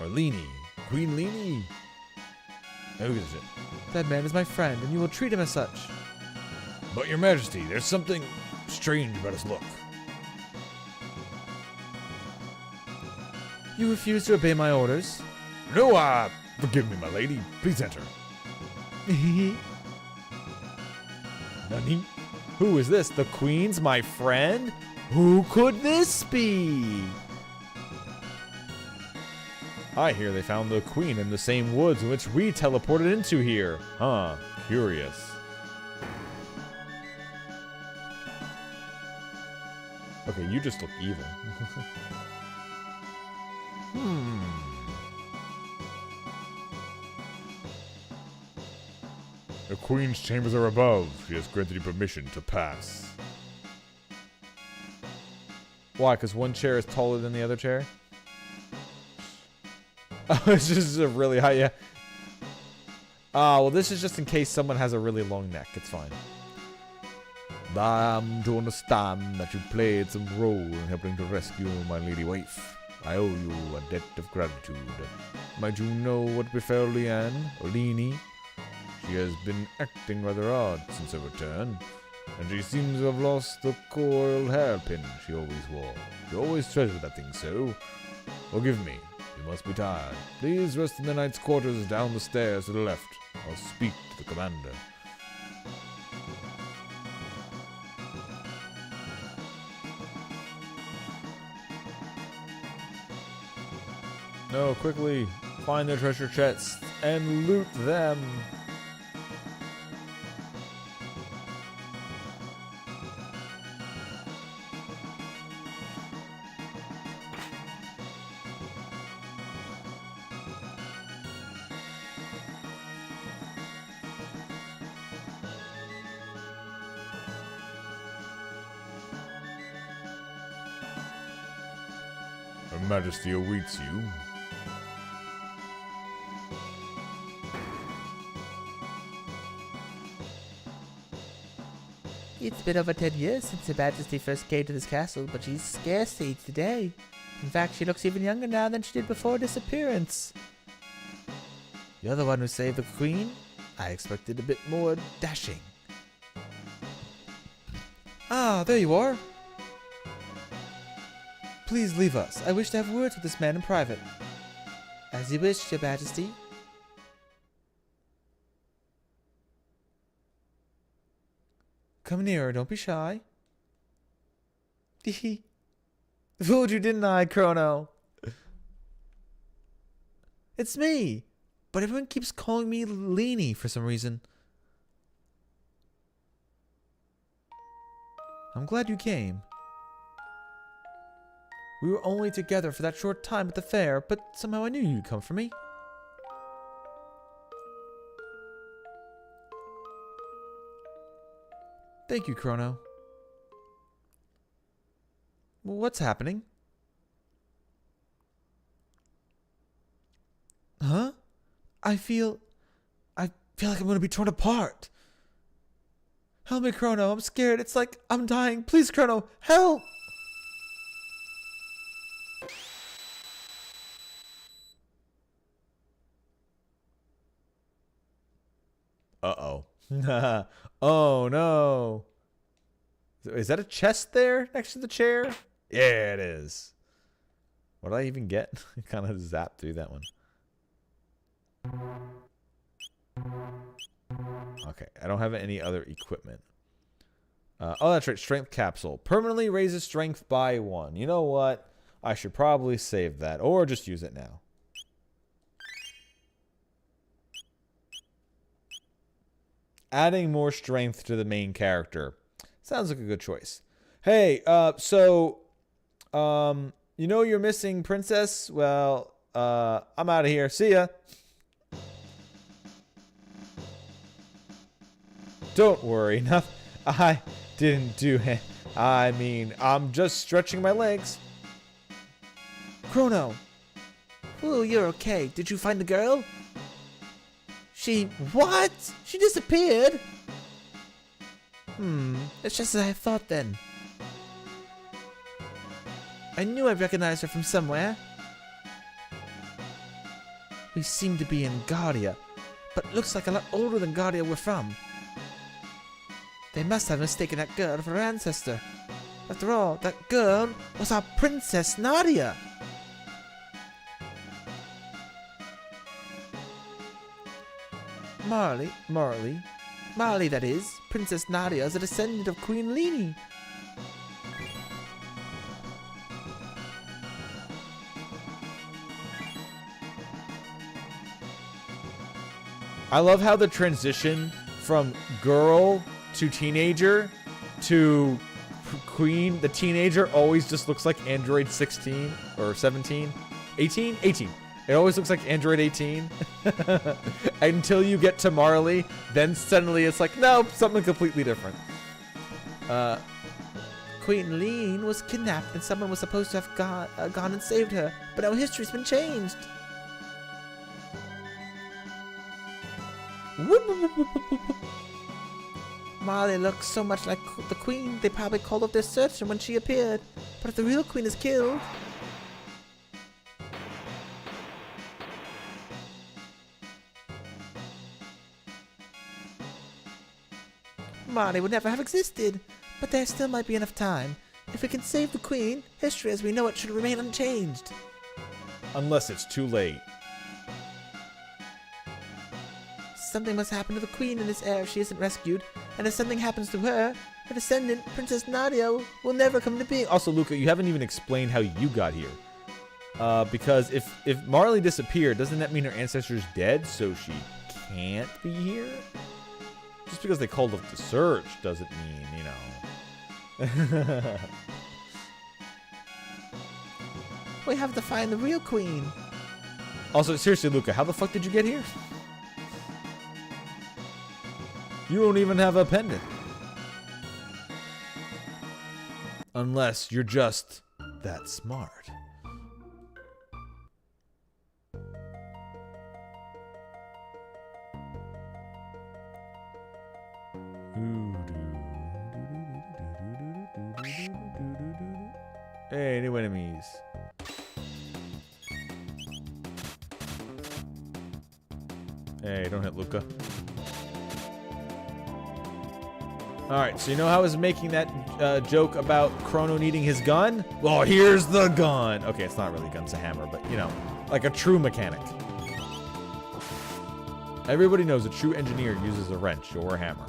S2: Or Leanie. Queen Leanie. Who is it?
S1: That man is my friend, and you will treat him as such.
S2: But your majesty, there's something strange about his look.
S1: You refuse to obey my orders?
S2: No, forgive me, my lady. Please enter. Nani?
S1: Who is this? The Queen's my friend? Who could this be? I hear they found the Queen in the same woods in which we teleported into here. Huh, curious. Okay, you just look evil.
S2: The Queen's chambers are above. She has granted you permission to pass.
S1: Why? Because one chair is taller than the other chair? Oh, it's just a really high, yeah. Well, this is just in case someone has a really long neck. It's fine.
S2: I'm to understand that you played some role in helping to rescue my lady wife. I owe you a debt of gratitude. Might you know what befell Leanne, or Leanie? She has been acting rather odd since her return, and she seems to have lost the coiled hairpin she always wore. She always treasured that thing so. Forgive me, you must be tired. Please rest in the knight's quarters down the stairs to the left. I'll speak to the commander.
S1: No, quickly, find their treasure chests and loot them.
S2: Her Majesty awaits you.
S4: It's been over 10 years since Her Majesty first came to this castle, but she's scarcely aged today. In fact, she looks even younger now than she did before her disappearance. You're the one who saved the Queen? I expected a bit more dashing.
S1: Ah, there you are. Please leave us. I wish to have words with this man in private.
S4: As you wish, Your Majesty.
S1: Come nearer, don't be shy. Fooled you, didn't I, Chrono? It's me. But everyone keeps calling me Leanie for some reason. I'm glad you came. We were only together for that short time at the fair, but somehow I knew you'd come for me. Thank you, Chrono. What's happening? Huh? I feel like I'm gonna be torn apart. Help me, Chrono. I'm scared. It's like I'm dying. Please, Chrono, help! Uh-oh. Oh, no. Is that a chest there next to the chair? Yeah, it is. What did I even get? I kind of zapped through that one. Okay, I don't have any other equipment. Oh, that's right. Strength capsule. Permanently raises strength by 1. You know what? I should probably save that. Or just use it now. Adding more strength to the main character. Sounds like a good choice. Hey, you know you're missing Princess? Well, I'm out of here. See ya. Don't worry. I didn't do it. I mean, I'm just stretching my legs.
S4: Chrono! Ooh, you're okay. Did you find the girl? What? She disappeared? It's just as I thought then. I knew I recognized her from somewhere. We seem to be in Guardia, but looks like a lot older than Guardia we're from. They must have mistaken that girl for her ancestor. After all, that girl was our Princess Nadia. Marley, that is. Princess Nadia is a descendant of Queen Leenie.
S1: I love how the transition from girl to teenager to queen, the teenager always just looks like Android 16 or 17, 18, 18. It always looks like Android 18 until you get to Marley. Then suddenly it's like, nope, something completely different.
S4: Queen Lean was kidnapped and someone was supposed to have gone and saved her, but now history's been changed. Marley looks so much like the queen, they probably called up their search when she appeared. But if the real queen is killed... Marley would never have existed, but there still might be enough time. If we can save the queen, history as we know it should remain unchanged.
S1: Unless it's too late.
S4: Something must happen to the queen in this air if she isn't rescued, and if something happens to her, her descendant, Princess Nadia, will never come to being.
S1: Also, Luca, you haven't even explained how you got here. Because if Marley disappeared, doesn't that mean her ancestor's dead, so she can't be here? Just because they called up the search doesn't mean, you know.
S4: We have to find the real queen.
S1: Also, seriously, Luca, how the fuck did you get here? You don't even have a pendant. Unless you're just that smart. Hey, new enemies. Hey, don't hit Luca. Alright, so you know how I was making that joke about Chrono needing his gun? Well, here's the gun! Okay, it's not really a gun, it's a hammer, but, you know, like a true mechanic. Everybody knows a true engineer uses a wrench or a hammer.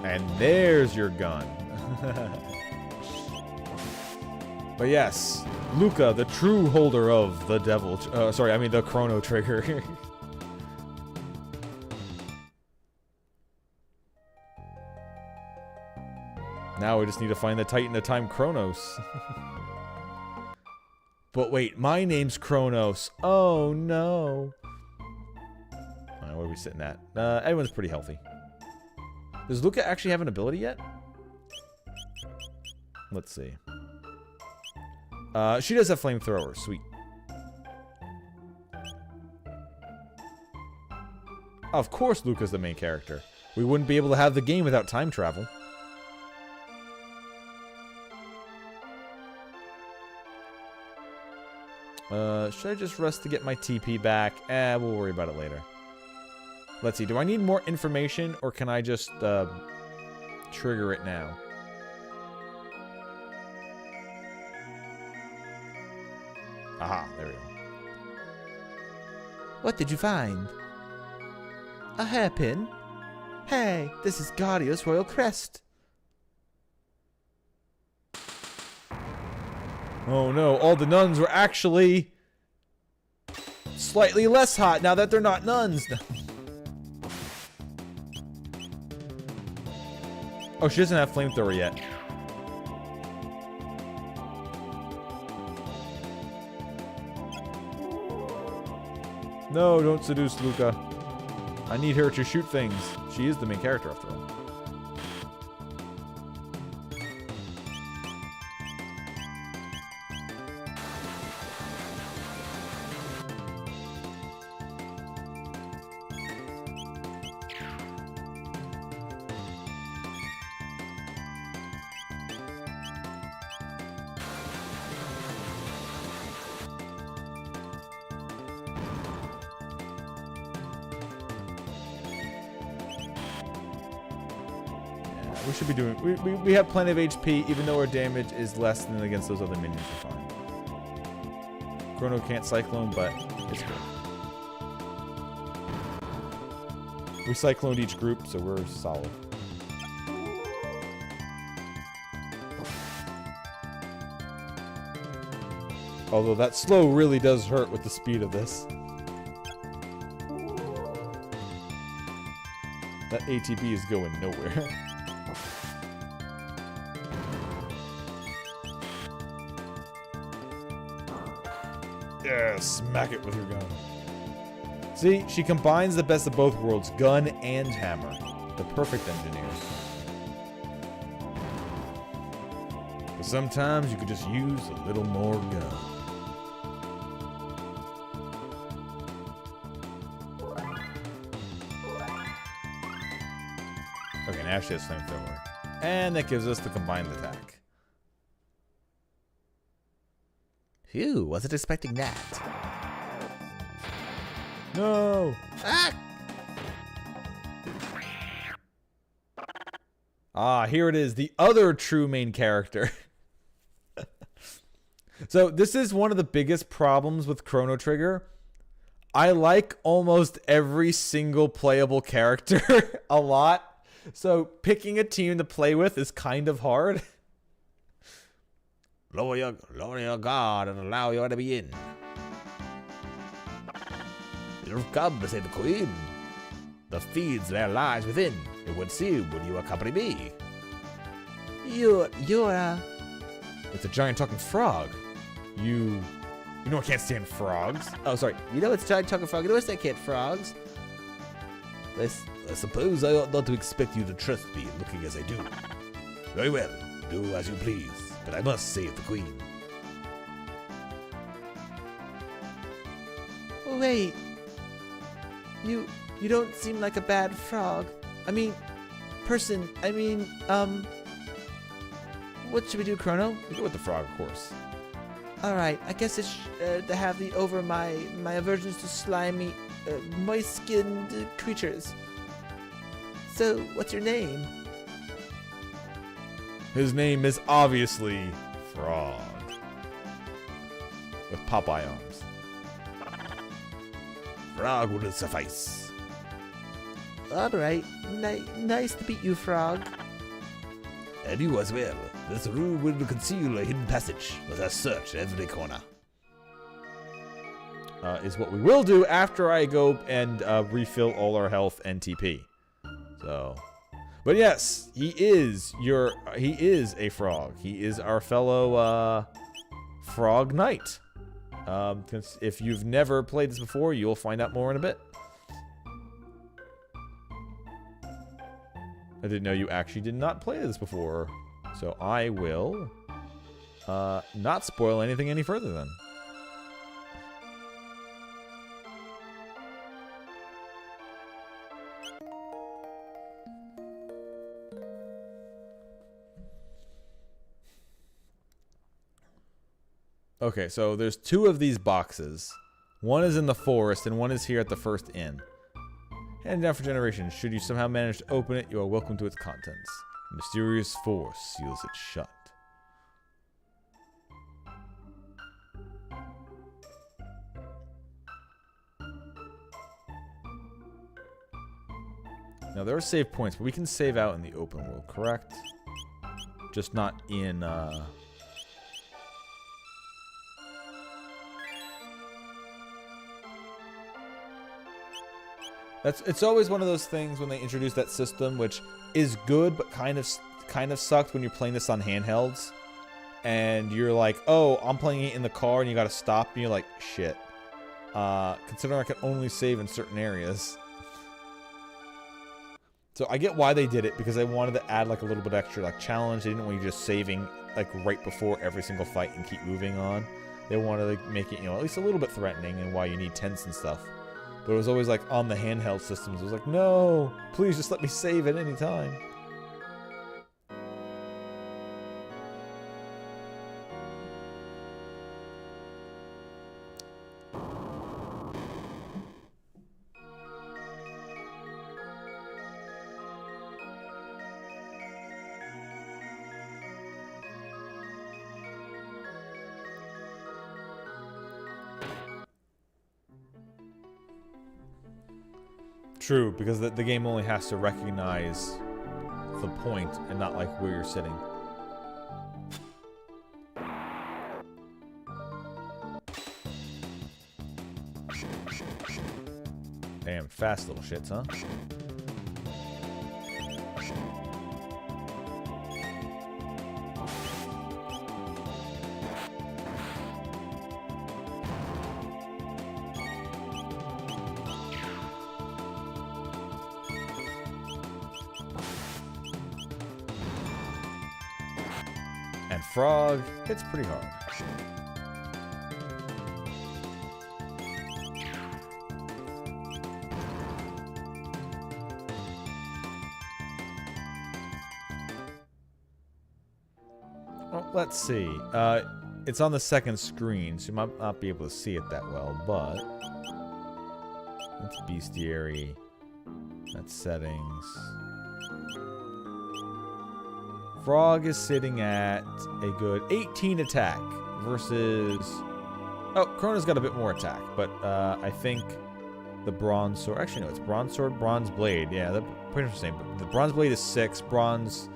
S1: And there's your gun. But yes, Luca, the true holder of the devil... the Chrono Trigger. Now we just need to find the Titan of Time, Chronos. But wait, my name's Chronos. Oh no. Alright, where are we sitting at? Everyone's pretty healthy. Does Luca actually have an ability yet? Let's see. She does have flamethrower. Sweet. Of course Luca's the main character. We wouldn't be able to have the game without time travel. Should I just rest to get my TP back? We'll worry about it later. Let's see, do I need more information, or can I just, trigger it now? Aha, there we go.
S4: What did you find? A hairpin? Hey, this is Guardio's royal crest.
S1: Oh no, all the nuns were actually slightly less hot now that they're not nuns. Oh, she doesn't have flamethrower yet. No, don't seduce Luca. I need her to shoot things. She is the main character after all. We should be doing... We have plenty of HP, even though our damage is less than against those other minions. We're fine. Chrono can't Cyclone, but it's good. We Cycloned each group, so we're solid. Although that slow really does hurt with the speed of this. That ATB is going nowhere. Yeah, smack it with your gun. See, she combines the best of both worlds, gun and hammer. The perfect engineer. But sometimes you could just use a little more gun. Okay, now she has flamethrower. And that gives us the combined attack.
S4: Phew, wasn't expecting that.
S1: No! Ah, here it is, the other true main character. So this is one of the biggest problems with Chrono Trigger. I like almost every single playable character a lot. So picking a team to play with is kind of hard.
S2: Lower your guard and allow your enemy in. You've come to save the Queen. The feeds there lies within. It would seem will you accompany me.
S4: You're
S1: It's a giant talking frog. You know I can't stand frogs. Oh, sorry.
S4: You know it's giant talking frog. You know it's that kid frogs.
S2: I suppose I ought not to expect you to trust me looking as I do. Very well, do as you please, but I must save the Queen.
S4: Wait. You don't seem like a bad frog. I mean, person. I mean, what should we do, Chrono?
S1: You go with the frog, of course.
S4: All right. I guess it's to have the over my aversions to slimy, moist-skinned creatures. So, what's your name?
S1: His name is obviously Frog. With Popeye arms.
S2: Frog will suffice.
S4: All right. Nice to meet you, Frog.
S2: And you as well. This room will conceal a hidden passage, but I search every corner.
S1: Is what we will do after I go and refill all our health and TP. So, but yes, he is a frog. He is our fellow frog knight. If you've never played this before, you'll find out more in a bit. I didn't know you actually did not play this before, so I will not spoil anything any further then. Okay, so there's two of these boxes. One is in the forest, and one is here at the first inn. Handed down for generations. Should you somehow manage to open it, you are welcome to its contents. A mysterious force seals it shut. Now, there are save points, but we can save out in the open world, correct? Just not in, It's always one of those things when they introduce that system, which is good, but kind of sucked when you're playing this on handhelds, and you're like, oh, I'm playing it in the car, and you gotta stop, and you're like, shit. Considering I can only save in certain areas. So I get why they did it, because they wanted to add like a little bit extra like challenge. They didn't want you just saving like right before every single fight and keep moving on. They wanted to make it, you know, at least a little bit threatening, and why you need tents and stuff. But it was always like on the handheld systems. It was like, no, please just let me save at any time. True, because the game only has to recognize the point and not like where you're sitting. Damn, fast little shits, huh? And Frog hits pretty hard. Well, let's see. It's on the second screen, so you might not be able to see it that well, but that's bestiary. That's settings. Frog is sitting at a good 18 attack versus... Oh, Chrono's got a bit more attack, but I think the bronze sword... Actually, no, it's bronze sword, bronze blade. Yeah, they're pretty much the same. But the bronze blade is 6, bronze...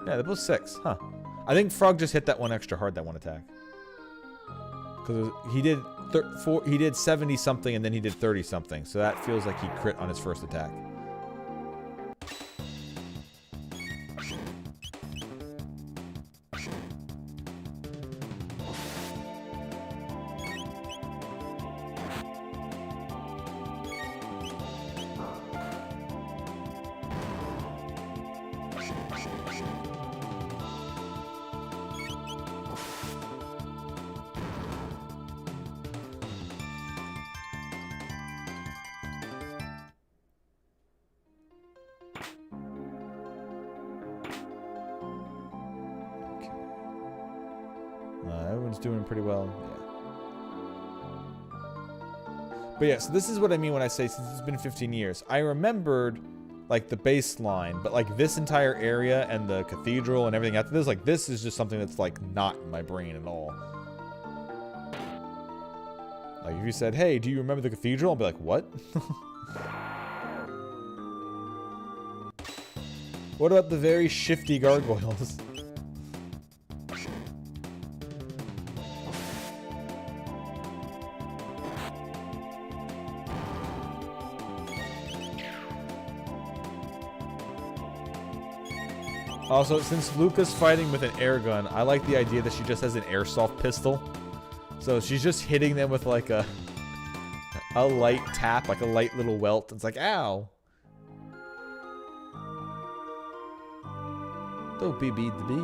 S1: Yeah, they're both 6, huh? I think Frog just hit that one extra hard, that one attack. Because he did 70 something and then he did 30 something, so that feels like he crit on his first attack. Everyone's doing pretty well. Yeah. But yeah, so this is what I mean when I say since it's been 15 years. I remembered, like, the baseline, but, like, this entire area and the cathedral and everything after this, like, this is just something that's, like, not in my brain at all. Like, if you said, hey, do you remember the cathedral? I'll be like, what? What about the very shifty gargoyles? Also, since Luca's fighting with an air gun, I like the idea that she just has an airsoft pistol. So she's just hitting them with like a light tap, like a light little welt. It's like, ow. Don't be beat the bee.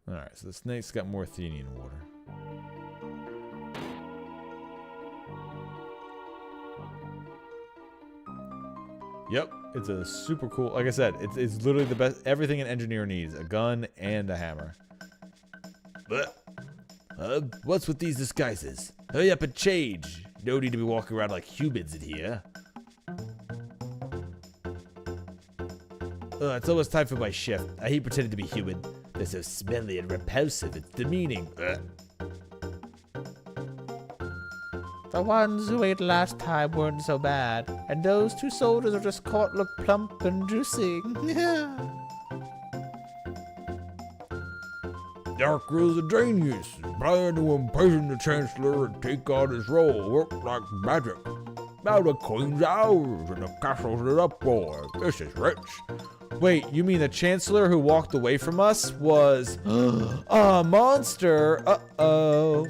S1: Alright, so the snake's got more Athenian water. Yep, it's a super cool... Like I said, it's literally the best... Everything an engineer needs. A gun and a hammer.
S2: What's with these disguises? Hurry up and change. No need to be walking around like humans in here. It's almost time for my shift. I hate pretending to be human. They're so smelly and repulsive, it's demeaning.
S4: The ones who ate last time weren't so bad, and those 2 soldiers are just caught look plump and juicy.
S2: Dark rules of genius. Plan to imprison the Chancellor and take on his role. Work like magic. Now the Queen's ours and the castle's in uproar. This is rich.
S1: Wait, you mean the Chancellor who walked away from us was a monster? Uh-oh.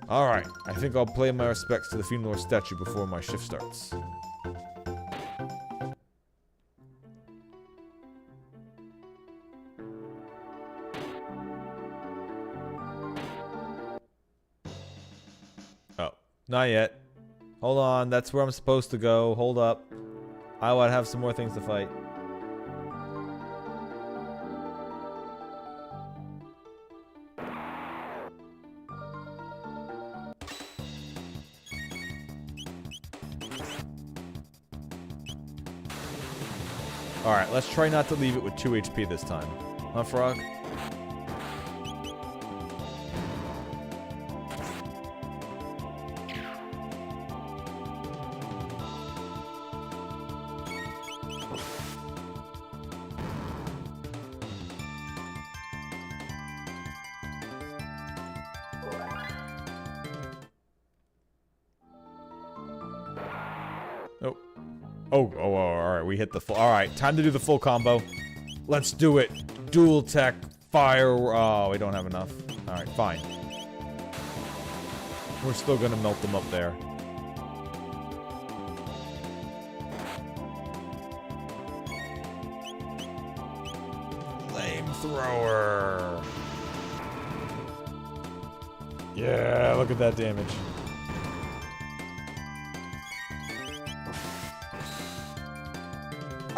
S1: Alright, I think I'll pay my respects to the funeral statue before my shift starts. Oh, not yet. Hold on, that's where I'm supposed to go. Hold up. I would have some more things to fight. Alright, let's try not to leave it with 2 HP this time. Huh, Frog? Oh, alright, we hit the full. Alright, time to do the full combo. Let's do it. Dual tech, fire. Oh, we don't have enough. Alright, fine. We're still gonna melt them up there. Flamethrower. Yeah, look at that damage.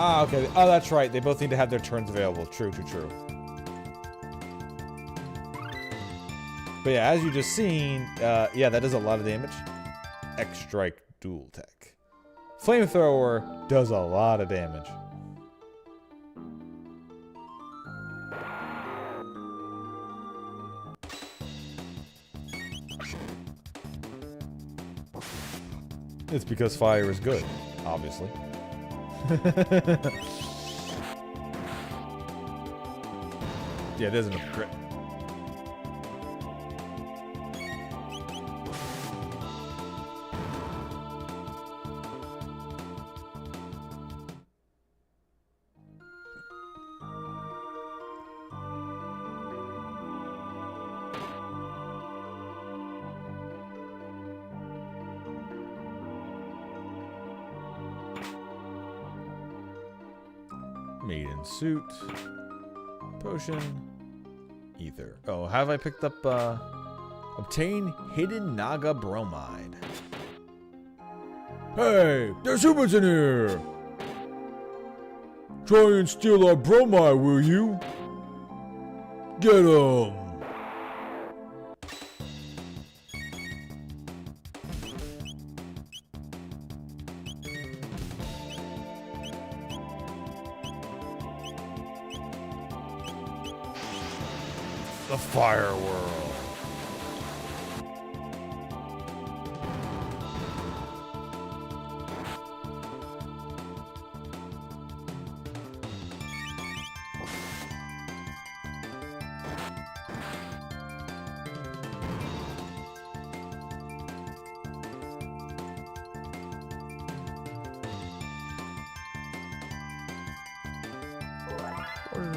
S1: Ah, okay. Oh, that's right. They both need to have their turns available. True, true, true. But yeah, as you just seen, yeah, that does a lot of damage. X-Strike Dual Tech. Flamethrower does a lot of damage. It's because fire is good, obviously. Yeah, it isn't a crit. Maiden suit, potion, ether. Oh, have I picked up, obtain hidden Naga bromide. Hey, there's humans in here! Try and steal our bromide, will you? Get 'em! The fire world.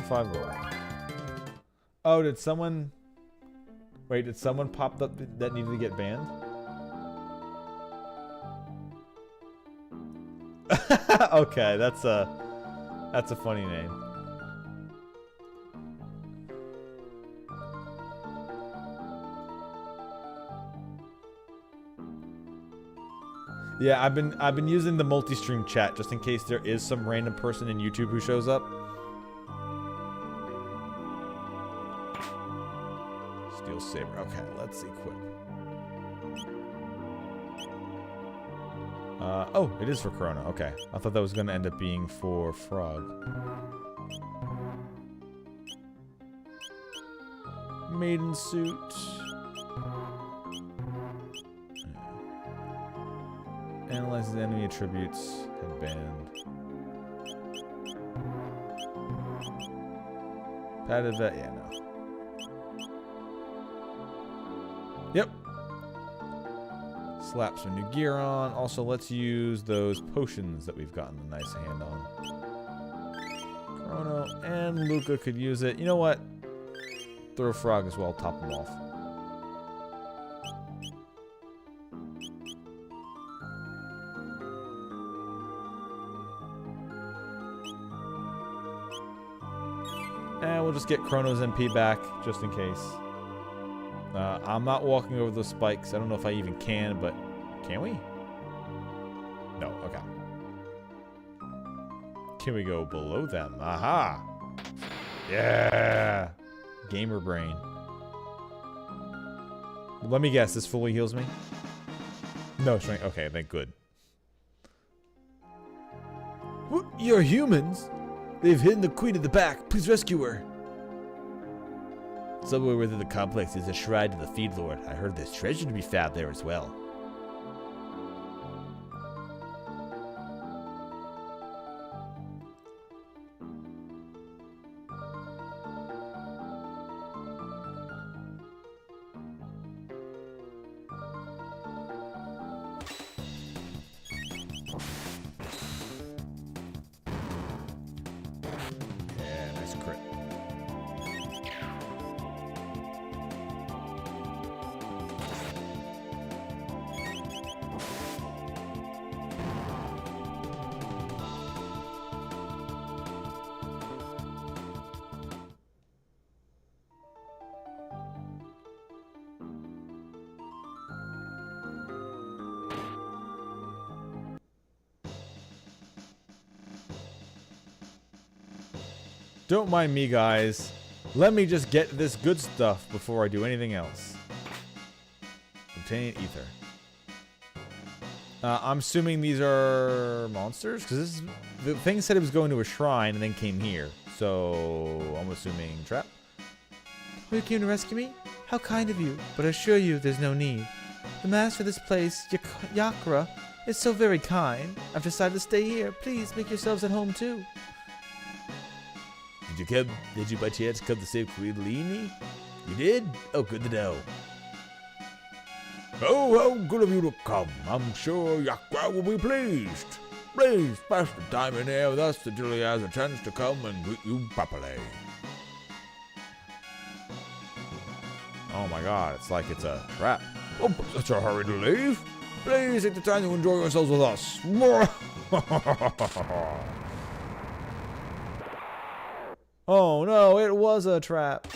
S1: $405 gold. Oh, did someone... Wait, did someone pop up that needed to get banned? Okay, that's a funny name. Yeah, I've been using the multi-stream chat just in case there is some random person in YouTube who shows up. Steel saber. Okay, let's equip. Oh, it is for Chrono. Okay, I thought that was going to end up being for Frog. Maiden suit. Analyzes enemy attributes. Headband. Padded vet. Yeah, no. Yep. Slap some new gear on. Also, let's use those potions that we've gotten a nice hand on. Chrono and Luca could use it. You know what? Throw Frog as well. Top them off. And we'll just get Chrono's MP back, just in case. I'm not walking over those spikes. I don't know if I even can, but can we? No, okay.
S3: Can we go below them? Aha! Yeah! Gamer brain. Let me guess, this fully heals me? No strength. Okay, then good. What? You're humans? They've hidden the queen at the back. Please rescue her. Somewhere within the complex is a shrine to the Feed Lord. I heard there's treasure to be found there as well. Yeah, nice crit. Don't mind me, guys. Let me just get this good stuff before I do anything else. Obtain ether. I'm assuming these are monsters? Because this is, the thing said it was going to a shrine and then came here. So I'm assuming trap.
S4: Oh, you came to rescue me? How kind of you, but I assure you there's no need. The master of this place, Yakra, is so very kind. I've decided to stay here. Please make yourselves at home too.
S3: Did you by chance come to save Queen Leanie? You did? Oh, good to know. Oh, how good of you to come. I'm sure Yakra will be pleased. Please pass the time in here with us until he has a chance to come and greet you properly.
S1: Oh my god, it's like it's a trap.
S3: Oh, such a hurry to leave. Please take the time to enjoy yourselves with us.
S1: Oh no, it was a trap.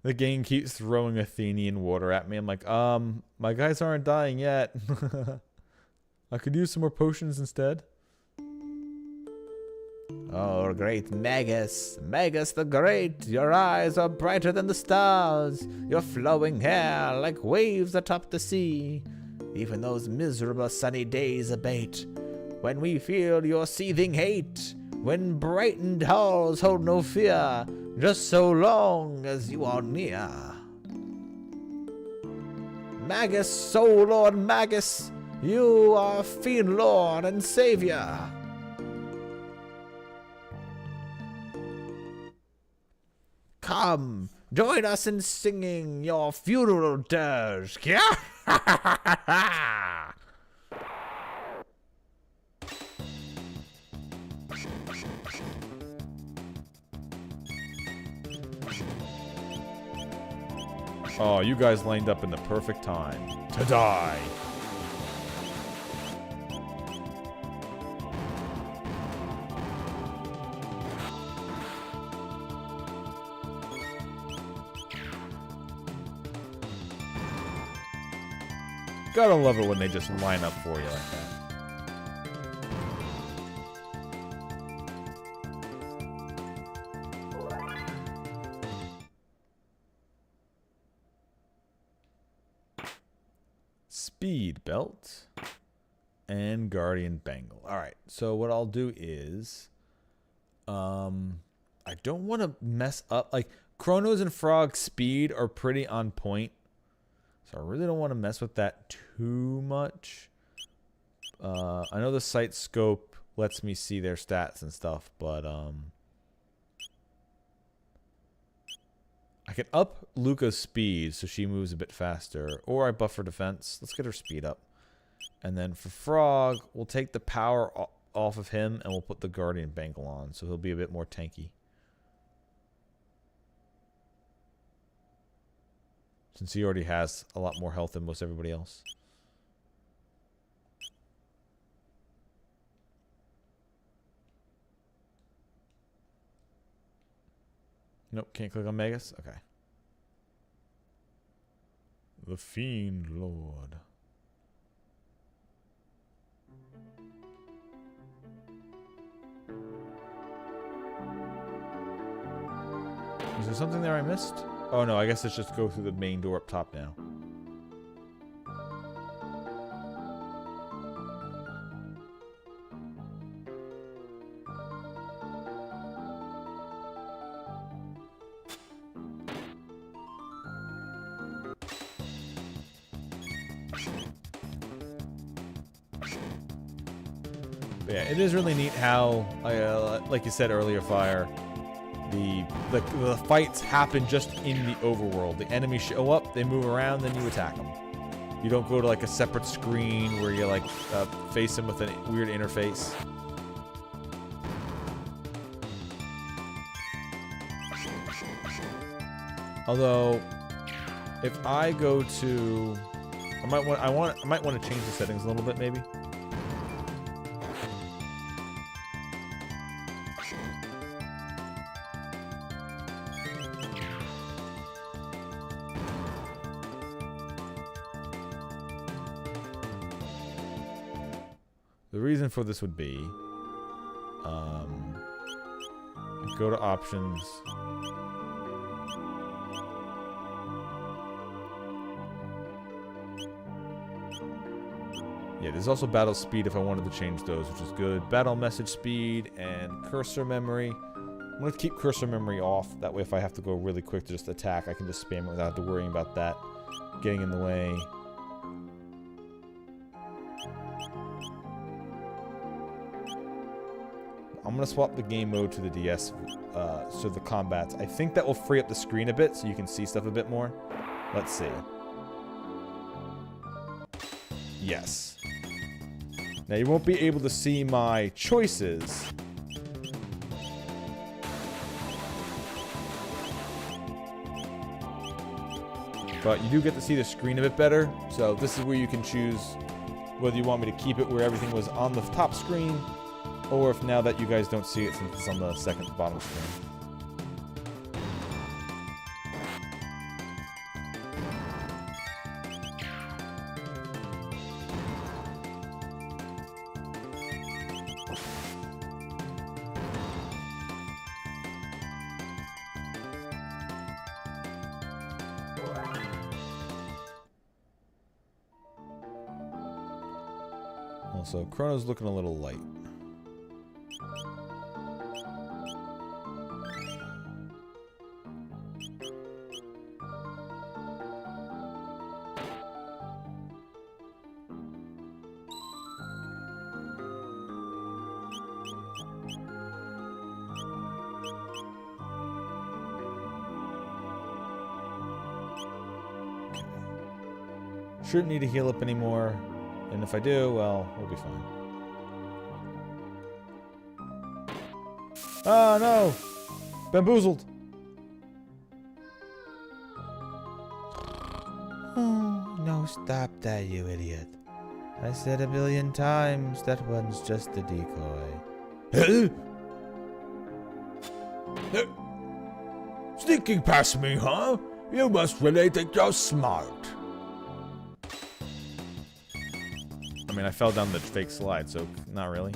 S1: The game keeps throwing Athenian water at me. I'm like, my guys aren't dying yet. I could use some more potions instead.
S4: Oh, great Magus, Magus the Great, your eyes are brighter than the stars, your flowing hair like waves atop the sea. Even those miserable sunny days abate, when we feel your seething hate, when brightened halls hold no fear, just so long as you are near. Magus, soul Lord Magus, you are Fiend Lord and Savior. Come, join us in singing your funeral dirge.
S1: Oh, you guys lined up in the perfect time to die. Gotta love it when they just line up for you like that. Speed belt and guardian bangle. All right, so what I'll do is I don't want to mess up, like Chronos and Frog's speed are pretty on point, so I really don't want to mess with that too much. I know the sight scope lets me see their stats and stuff, but I can up Luca's speed so she moves a bit faster. Or I buff her defense. Let's get her speed up. And then for Frog, we'll take the power off of him and we'll put the Guardian Bangle on. So he'll be a bit more tanky. Since he already has a lot more health than most everybody else. Nope, can't click on Magus? Okay. The Fiend Lord. Is there something there I missed? Oh no, I guess let's just go through the main door up top now. But yeah, it is really neat how, like you said earlier, Fire, the fights happen just in the overworld. The enemies show up, they move around, then you attack them. You don't go to like a separate screen where you like face them with a weird interface. Although, if I go to, I might want to change the settings a little bit, maybe. The reason for this would be, go to options. Yeah, there's also battle speed if I wanted to change those, which is good. Battle message speed and cursor memory. I'm going to keep cursor memory off. That way if I have to go really quick to just attack, I can just spam it without worrying about that getting in the way. I'm going to swap the game mode to the DS, so the combats. I think that will free up the screen a bit so you can see stuff a bit more. Let's see. Yes. Now you won't be able to see my choices. But you do get to see the screen a bit better. So this is where you can choose whether you want me to keep it where everything was on the top screen, or if now that you guys don't see it since it's on the second bottom screen. Also, Chrono's looking a little light. Shouldn't need to heal up anymore. And if I do, well, we'll be fine. Oh, no! Bamboozled!
S4: Oh, no, stop that, you idiot. I said 1,000,000 times that one's just a decoy.
S2: Sneaking past me, huh? You must really think you're smart.
S1: I mean, I fell down the fake slide, so not really.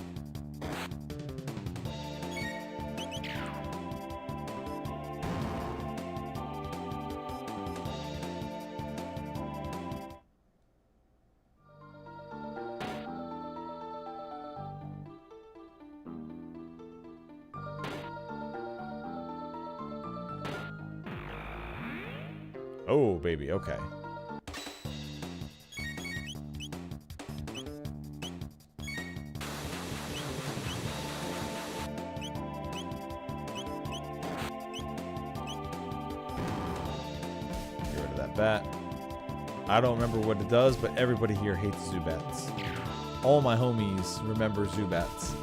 S1: Oh, baby, okay. Zubat. I don't remember what it does, but everybody here hates Zubats. All my homies remember Zubats.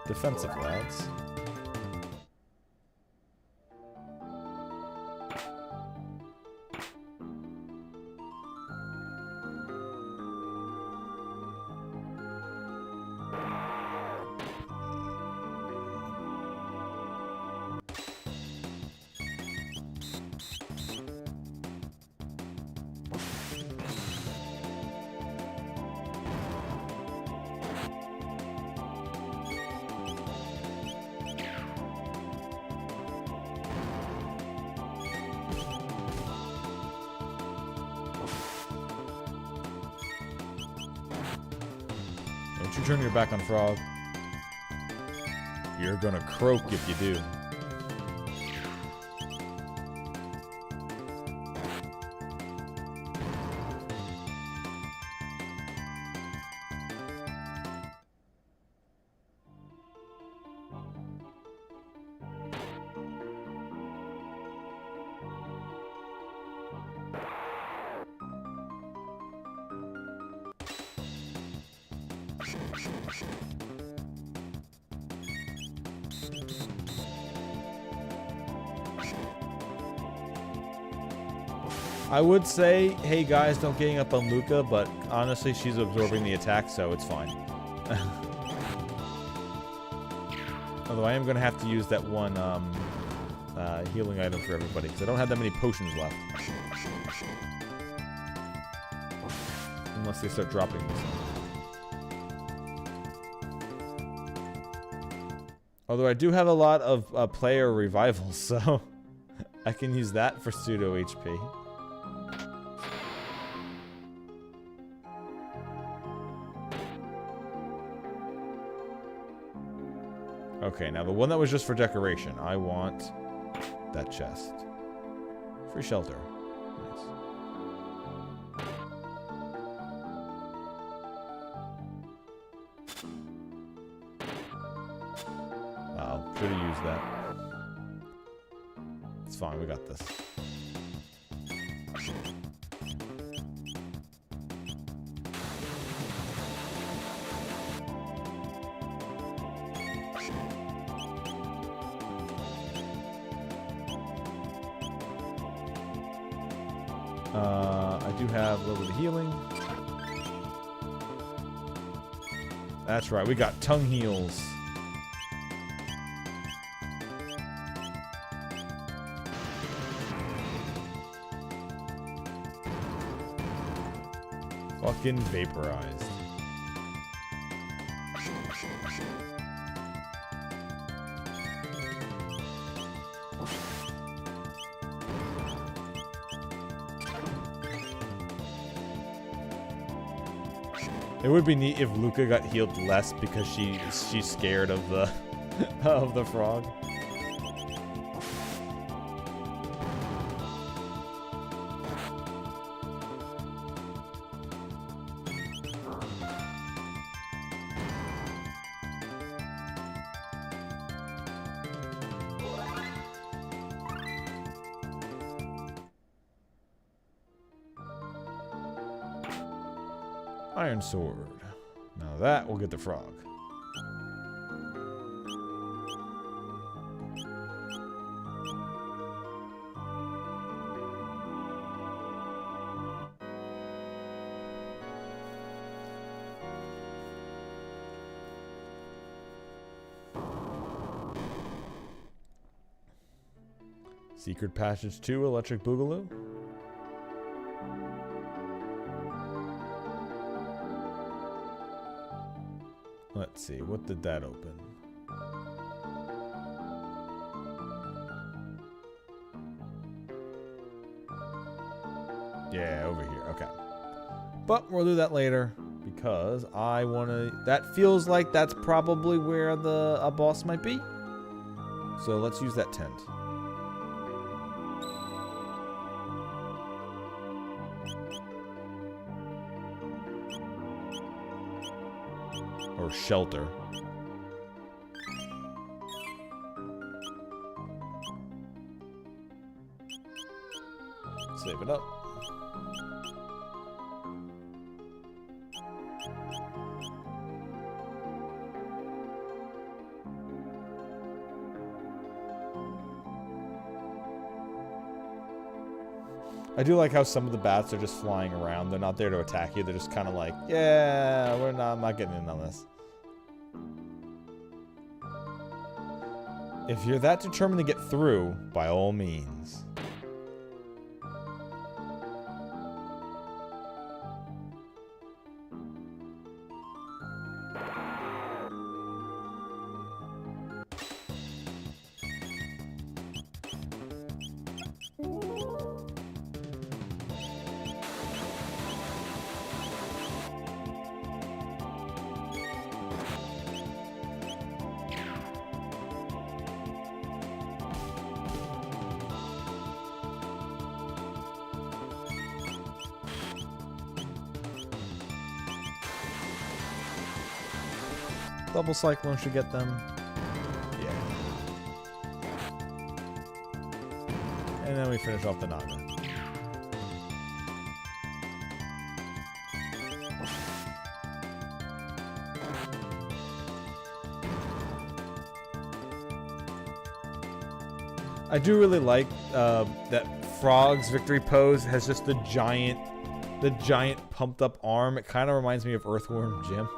S1: Defensive lads. Don't you turn your back on Frog. You're gonna croak if you do. I would say, hey guys, don't gang up on Luca, but honestly, she's absorbing the attack, so it's fine. Although I am going to have to use that one healing item for everybody, because I don't have that many potions left. Unless they start dropping this. Although I do have a lot of player revivals, so I can use that for pseudo HP. Okay, now the one that was just for decoration. I want that chest. Free shelter. Nice. Wow, should have used that. It's fine, we got this. I do have a little bit of healing. That's right, we got tongue heals. Fucking vaporized. It would be neat if Luca got healed less because she's scared of the of the frog. Iron sword. Now that will get the frog. Secret Passage 2, Electric Boogaloo. Let's see, what did that open? Yeah, over here, okay. But we'll do that later, because I want to. That feels like that's probably where a boss might be. So let's use that tent. Or shelter. Save it up. I do like how some of the bats are just flying around. They're not there to attack you. They're just kind of like, yeah, I'm not getting in on this. If you're that determined to get through, by all means. Double Cyclone should get them. Yeah. And then we finish off the Naga. I do really like that Frog's victory pose has just the giant pumped up arm. It kind of reminds me of Earthworm Jim.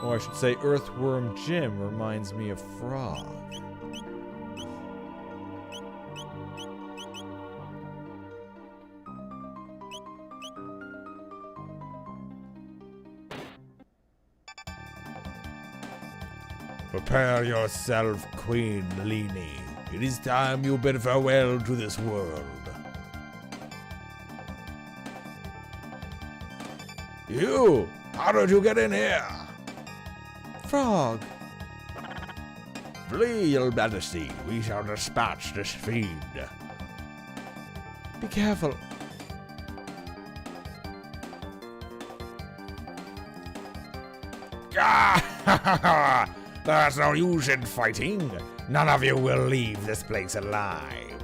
S1: Or I should say, Earthworm Jim reminds me of Frog.
S2: Prepare yourself, Queen Leanie. It is time you bid farewell to this world. You! How did you get in here?
S1: Frog!
S2: Flee, your majesty. We shall dispatch this fiend.
S1: Be careful.
S2: There's no use in fighting. None of you will leave this place alive.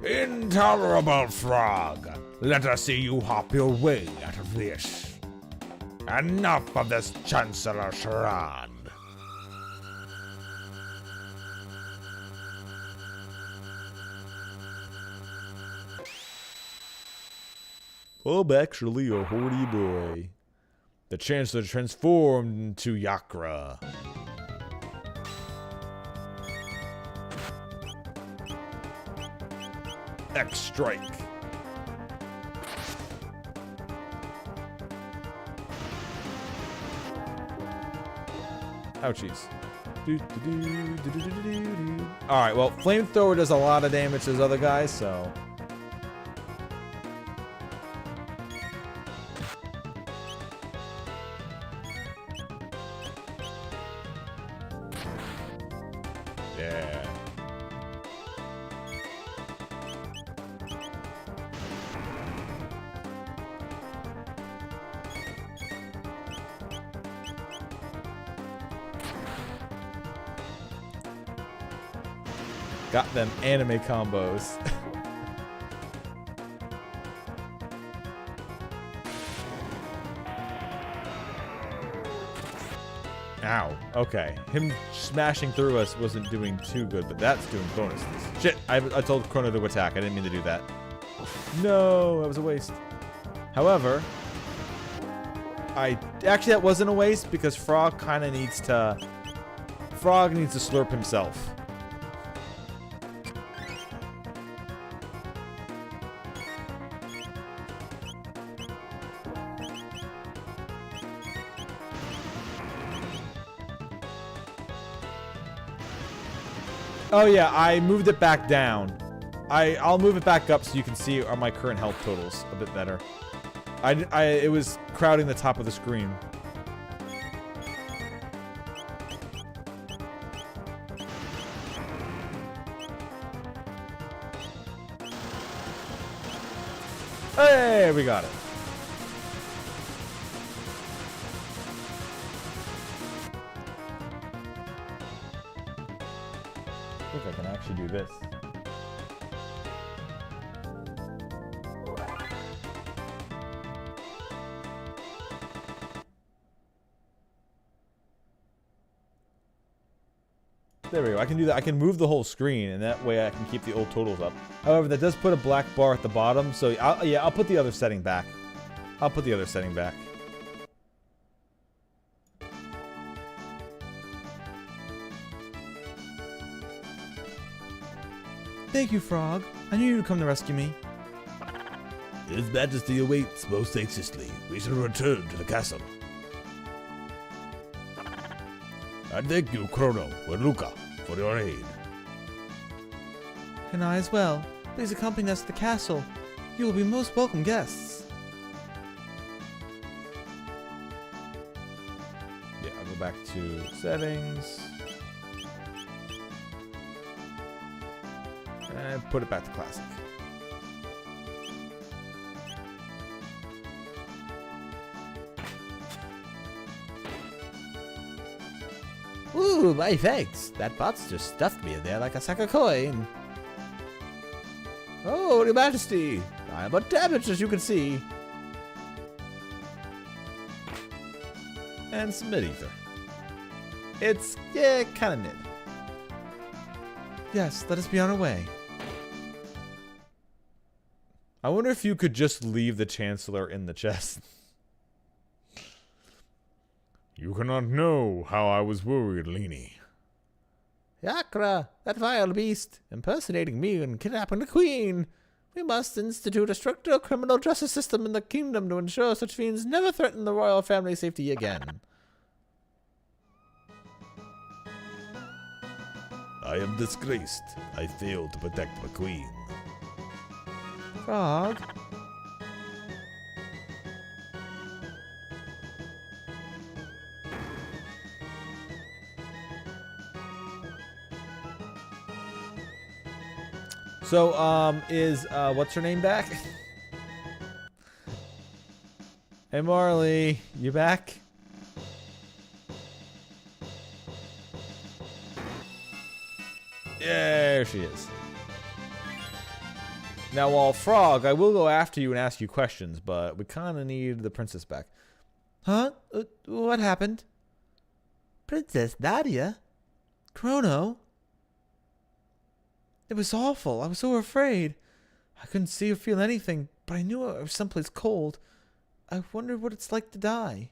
S2: Intolerable Frog. Let us see you hop your way out of this. Enough of this Chancellor charade.
S1: I'm actually a horny boy. The Chancellor transformed into Yakra. X-Strike. Ouchies. Alright, well, Flamethrower does a lot of damage to those other guys, so... yeah. Got them anime combos. Ow. Okay. Him smashing through us wasn't doing too good, but that's doing bonuses. Shit! I told Chrono to attack. I didn't mean to do that. No, that was a waste. However, actually that wasn't a waste because Frog kind of needs to... Frog needs to slurp himself. Oh yeah, I moved it back down. I'll move it back up so you can see my current health totals a bit better. It was crowding the top of the screen. Hey, we got it. I think I can actually do this. There we go. I can do that. I can move the whole screen, and that way I can keep the old totals up. However, that does put a black bar at the bottom, so I'll put the other setting back. I'll put the other setting back. Thank you, Frog. I knew you'd come to rescue me.
S2: His Majesty awaits most anxiously. We shall return to the castle. And thank you, Chrono and Luca, for your aid.
S4: And I as well. Please accompany us to the castle. You will be most welcome guests.
S1: Yeah, I'll go back to settings. And put it back to classic.
S4: Ooh, my thanks. That bot's just stuffed me in there like a sack of coin. Oh, Your Majesty. I am undamaged, as you can see.
S1: And some mid-ether. It's, yeah, kind of mid.
S4: Yes, let us be on our way.
S1: I wonder if you could just leave the Chancellor in the chest.
S2: You cannot know how I was worried, Leanie.
S4: Yakra, that vile beast, impersonating me and kidnapping the queen. We must institute a stricter criminal justice system in the kingdom to ensure such fiends never threaten the royal family's safety again.
S2: I am disgraced. I failed to protect my queen.
S4: Frog?
S1: So, is, what's her name back? Hey, Marley, you back? There she is. Now, while Frog, I will go after you and ask you questions, but we kind of need the princess back.
S4: Huh? What happened? Princess Nadia? Chrono? It was awful. I was so afraid. I couldn't see or feel anything, but I knew I was someplace cold. I wondered what it's like to die.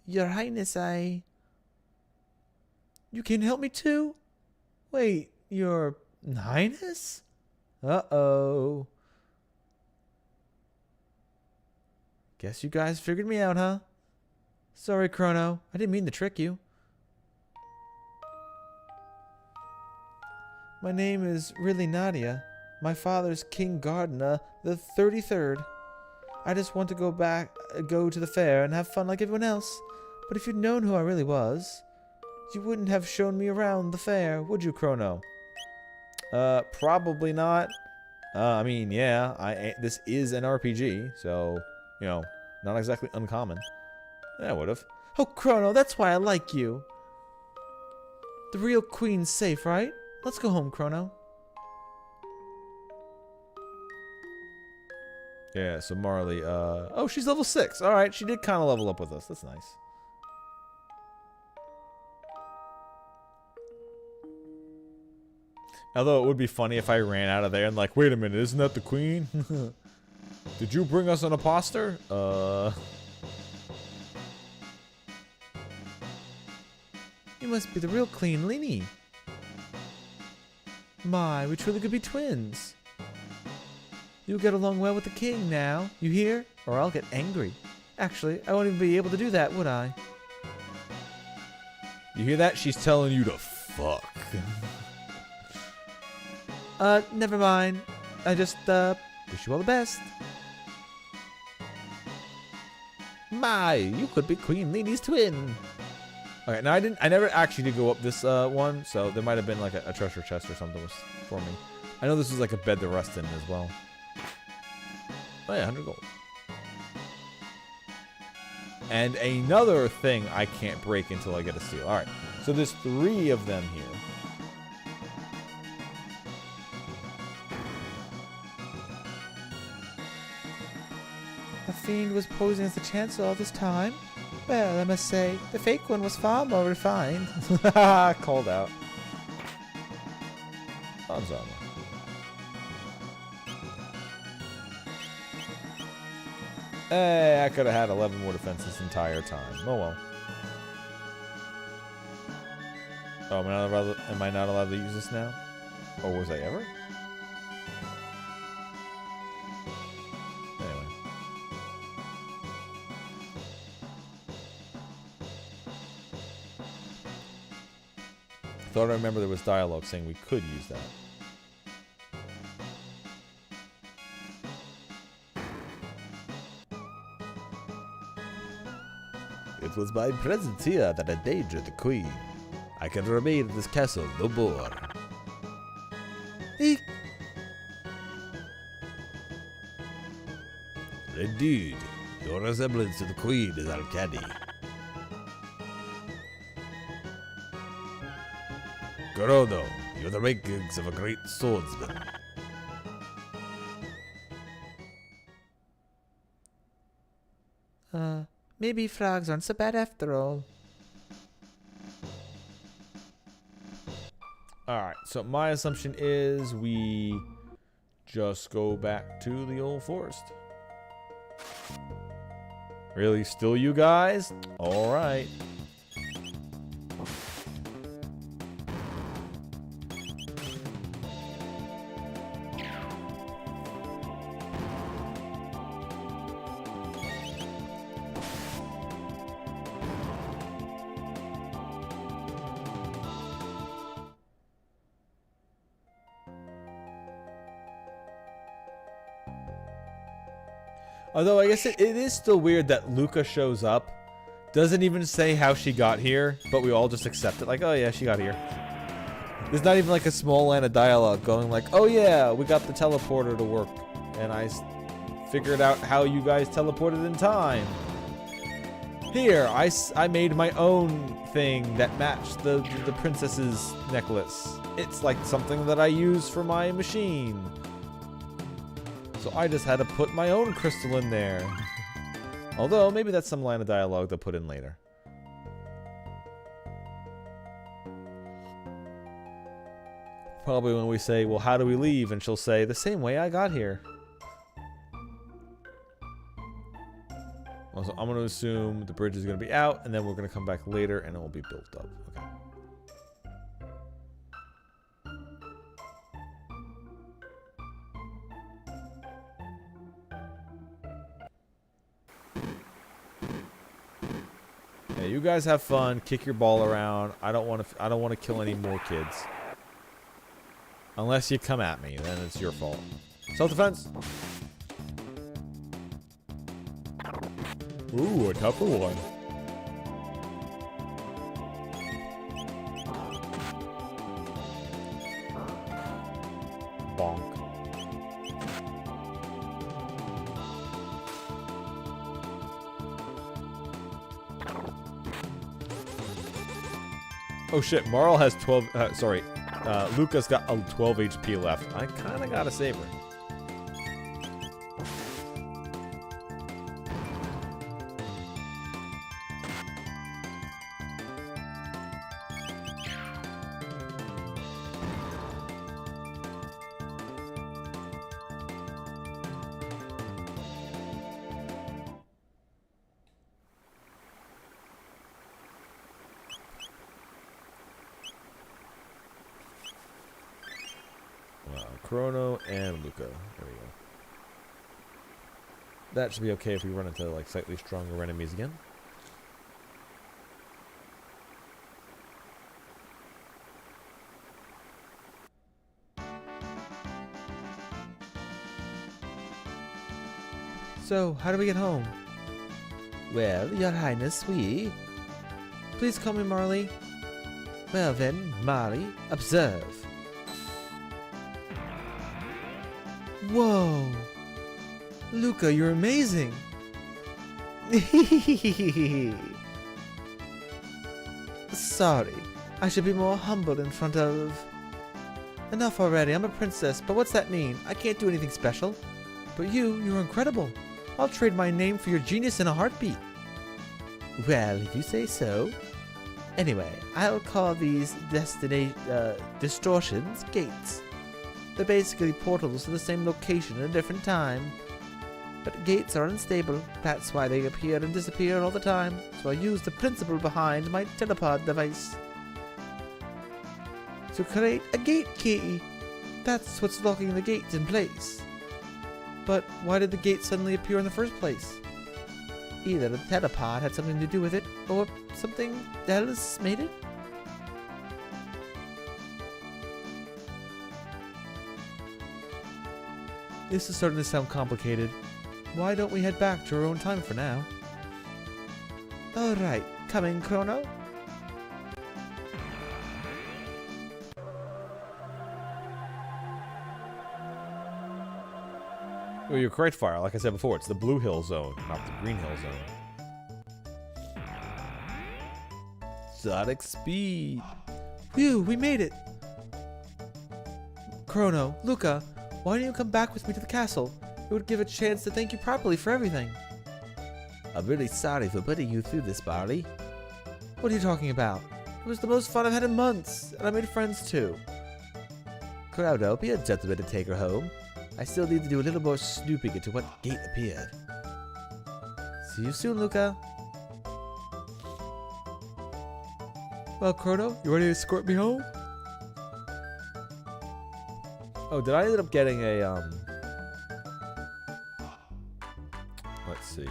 S4: Your Highness, You can help me too? Wait, Your Highness? Uh-oh. Guess you guys figured me out, huh? Sorry, Chrono. I didn't mean to trick you. My name is really Nadia. My father's King Gardener, the 33rd. I just want to go to the fair and have fun like everyone else. But if you'd known who I really was, you wouldn't have shown me around the fair, would you, Chrono? Probably not. I mean, yeah, this is an RPG, so, you know, not exactly uncommon. Yeah, I would've. Oh, Chrono, that's why I like you. The real queen's safe, right? Let's go home, Chrono.
S1: Yeah, so Marley, oh, she's level 6. Alright, she did kind of level up with us. That's nice. Although it would be funny if I ran out of there and like, wait a minute, isn't that the queen? Did you bring us an imposter?
S4: You must be the real Clean Leanie. My, we truly could be twins. You'll get along well with the king now, you hear? Or I'll get angry. Actually, I won't even be able to do that, would I?
S1: You hear that? She's telling you to fuck.
S4: Never mind. I just, wish you all the best.
S3: My, you could be Queen Lady's twin.
S1: Okay, now I never actually did go up this one, so there might have been like a treasure chest or something was for me. I know this was like a bed to rest in as well.
S3: Oh yeah, 100 gold.
S1: And another thing I can't break until I get a seal. All right, so there's 3 of them here.
S4: The fiend was posing as the Chancellor all this time. Well, I must say, the fake one was far more refined.
S1: Called out.
S3: Odds on.
S1: Hey, I could have had 11 more defense this entire time. Oh well. Oh, am I not allowed to use this now? Or was I ever? Anyway. Thought I remember there was dialogue saying we could use that.
S3: It was my presence here that endangered the Queen. I can remain in this castle no more.
S4: Eek.
S3: Indeed, your resemblance to the Queen is uncanny. Chrono, you're the makings of a great swordsman.
S4: Maybe frogs aren't so bad after all.
S1: Alright, so my assumption is we just go back to the old forest. Really? Still you guys? Alright. Although I guess it is still weird that Luca shows up, doesn't even say how she got here, but we all just accept it like, oh yeah, she got here. There's not even like a small line of dialogue going like, oh yeah, we got the teleporter to work, and I figured out how you guys teleported in time. Here, I made my own thing that matched the princess's necklace. It's like something that I use for my machine. So I just had to put my own crystal in there. Although, maybe that's some line of dialogue they'll put in later. Probably when we say, well, how do we leave? And she'll say, the same way I got here. Also, I'm going to assume the bridge is going to be out, and then we're going to come back later, and it will be built up. Okay. Yeah, you guys have fun. Kick your ball around. I don't want to kill any more kids. Unless you come at me, then it's your fault. Self-defense. Ooh, a tougher one. Bonk. Oh shit, Marl has 12, Luca's got 12 HP left. I kinda gotta save her. Chrono and Luca. There we go. That should be okay if we run into like slightly stronger enemies again. So, how do we get home?
S4: Well, Your Highness, we...
S1: Please call me Marley.
S4: Well then, Marley, observe.
S1: Whoa! Luca, you're amazing!
S4: Sorry, I should be more humble in front of...
S1: Enough already, I'm a princess, but what's that mean? I can't do anything special. But you're incredible. I'll trade my name for your genius in a heartbeat.
S4: Well, if you say so. Anyway, I'll call these distortions gates. They're basically portals to the same location at a different time. But gates are unstable, that's why they appear and disappear all the time. So I use the principle behind my telepod device to create a gate key. That's what's locking the gates in place.
S1: But why did the gate suddenly appear in the first place?
S4: Either the telepod had something to do with it, or something else made it.
S1: This is starting to sound complicated. Why don't we head back to our own time for now?
S4: Alright, coming, Chrono.
S3: Well, you're correct, Fire. Like I said before, it's the Blue Hill Zone, not the Green Hill Zone.
S1: Sonic speed. Phew, we made it. Chrono, Luca, why don't you come back with me to the castle? It would give a chance to thank you properly for everything.
S4: I'm really sorry for putting you through this, Barley.
S1: What are you talking about? It was the most fun I've had in months, and I made friends too.
S4: Chrono, be a gentleman to take her home. I still need to do a little more snooping into what gate appeared. See you soon, Luca.
S1: Well, Chrono, you ready to escort me home?
S3: Oh, did I end up getting a, let's see.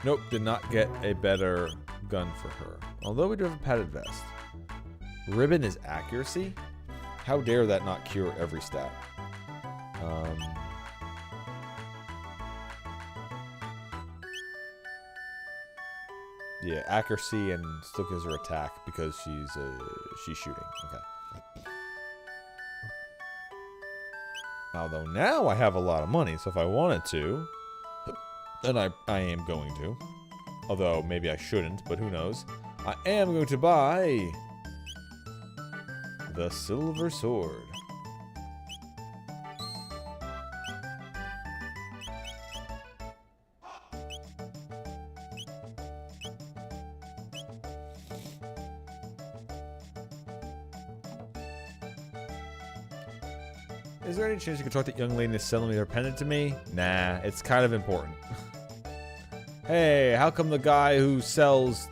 S3: Nope, did not get a better gun for her. Although we do have a padded vest. Ribbon is accuracy? How dare that not cure every stat? Yeah, accuracy and still gives her attack because she's shooting. Okay. Although now I have a lot of money, so if I wanted to, then I am going to. Although maybe I shouldn't, but who knows? I am going to buy the Silver Sword. Is there any chance you could talk that young lady into selling me her pendant to me? Nah, it's kind of important. Hey, how come the guy who sells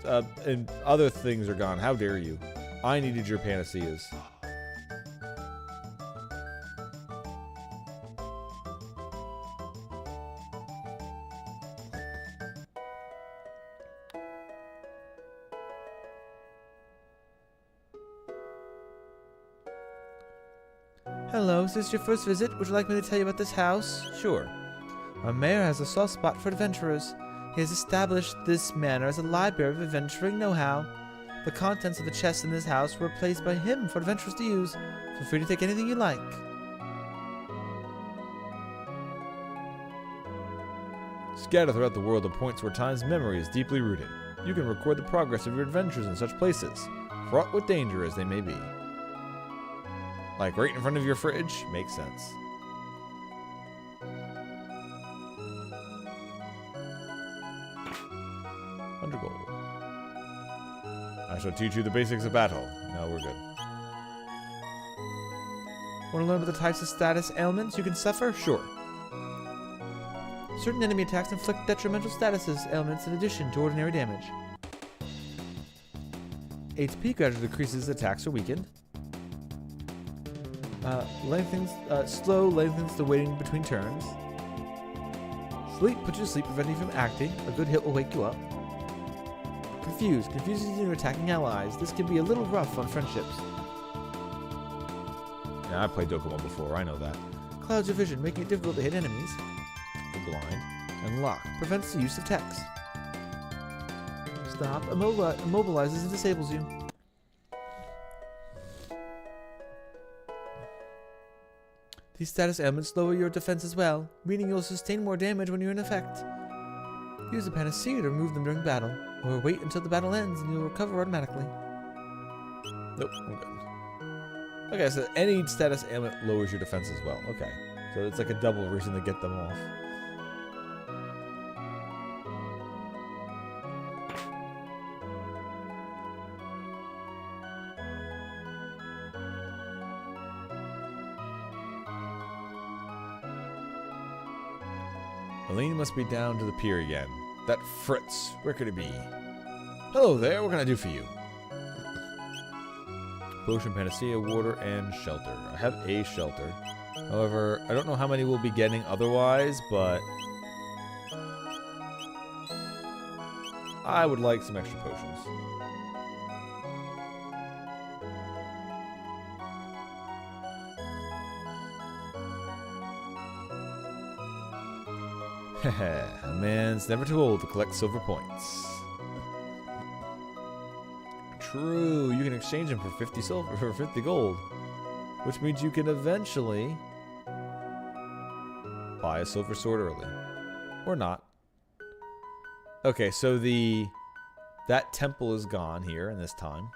S3: and other things are gone? How dare you? I needed your panaceas.
S1: Hello, is this your first visit? Would you like me to tell you about this house?
S3: Sure.
S1: Our mayor has a soft spot for adventurers. He has established this manor as a library of adventuring know-how. The contents of the chests in this house were placed by him for adventurers to use. Feel free to take anything you like.
S3: Scattered throughout the world are points where time's memory is deeply rooted. You can record the progress of your adventures in such places, fraught with danger as they may be. Like right in front of your fridge? Makes sense. Gold. I shall teach you the basics of battle. No, we're good.
S1: Want to learn about the types of status ailments you can suffer?
S3: Sure.
S1: Certain enemy attacks inflict detrimental statuses ailments in addition to ordinary damage. HP gradually decreases, attacks are weakened. Slow lengthens the waiting between turns. Sleep puts you to sleep, preventing you from acting. A good hit will wake you up. Confuse. Confuses you into attacking allies. This can be a little rough on friendships.
S3: Yeah, I played Dokkan before, I know that.
S4: Clouds your vision, making it difficult to hit enemies.
S3: The blind.
S4: And lock prevents the use of text. Stop immobilizes and disables you. These status ailments lower your defense as well, meaning you'll sustain more damage when you're in effect. Use a panacea to remove them during battle, or wait until the battle ends and you'll recover automatically.
S3: Nope, I'm good. Okay, so any status ailment lowers your defense as well. Okay. So it's like a double reason to get them off. Aline must be down to the pier again. That Fritz, where could it be? Hello there, what can I do for you? Potion, panacea, water, and shelter. I have a shelter. However, I don't know how many we'll be getting otherwise, but I would like some extra potions. A man's never too old to collect silver points. True, you can exchange them for 50 silver for 50 gold, which means you can eventually buy a silver sword early, or not. Okay, so that temple is gone here in this time.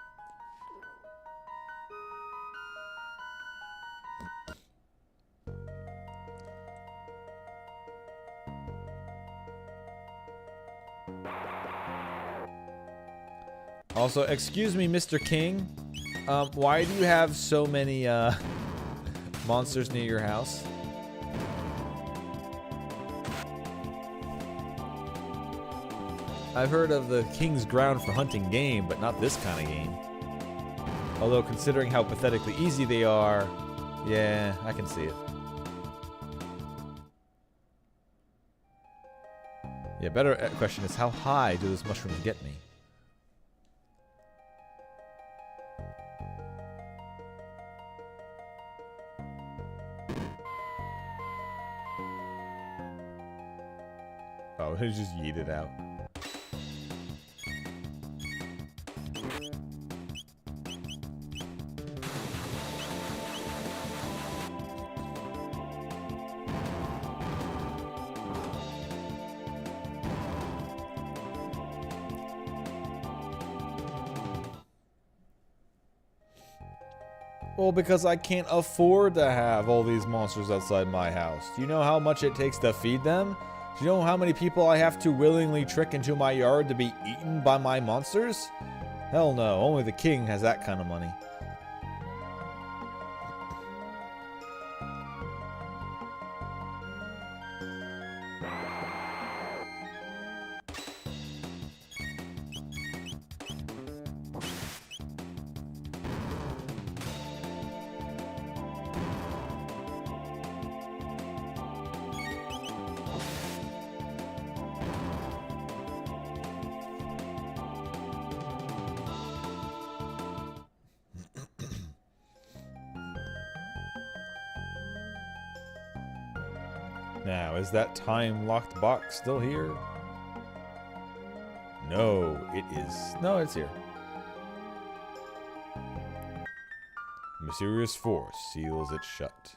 S3: Also, excuse me, Mr. King. Why do you have so many monsters near your house? I've heard of the king's ground for hunting game, but not this kind of game. Although, considering how pathetically easy they are, yeah, I can see it. Yeah, better question is, how high do those mushrooms get me? Oh, he just yeeted out. Well, because I can't afford to have all these monsters outside my house. Do you know how much it takes to feed them? Do you know how many people I have to willingly trick into my yard to be eaten by my monsters? Hell no, only the king has that kind of money. Now, is that time-locked box still here? No, it is. No, it's here. Mysterious force seals it shut.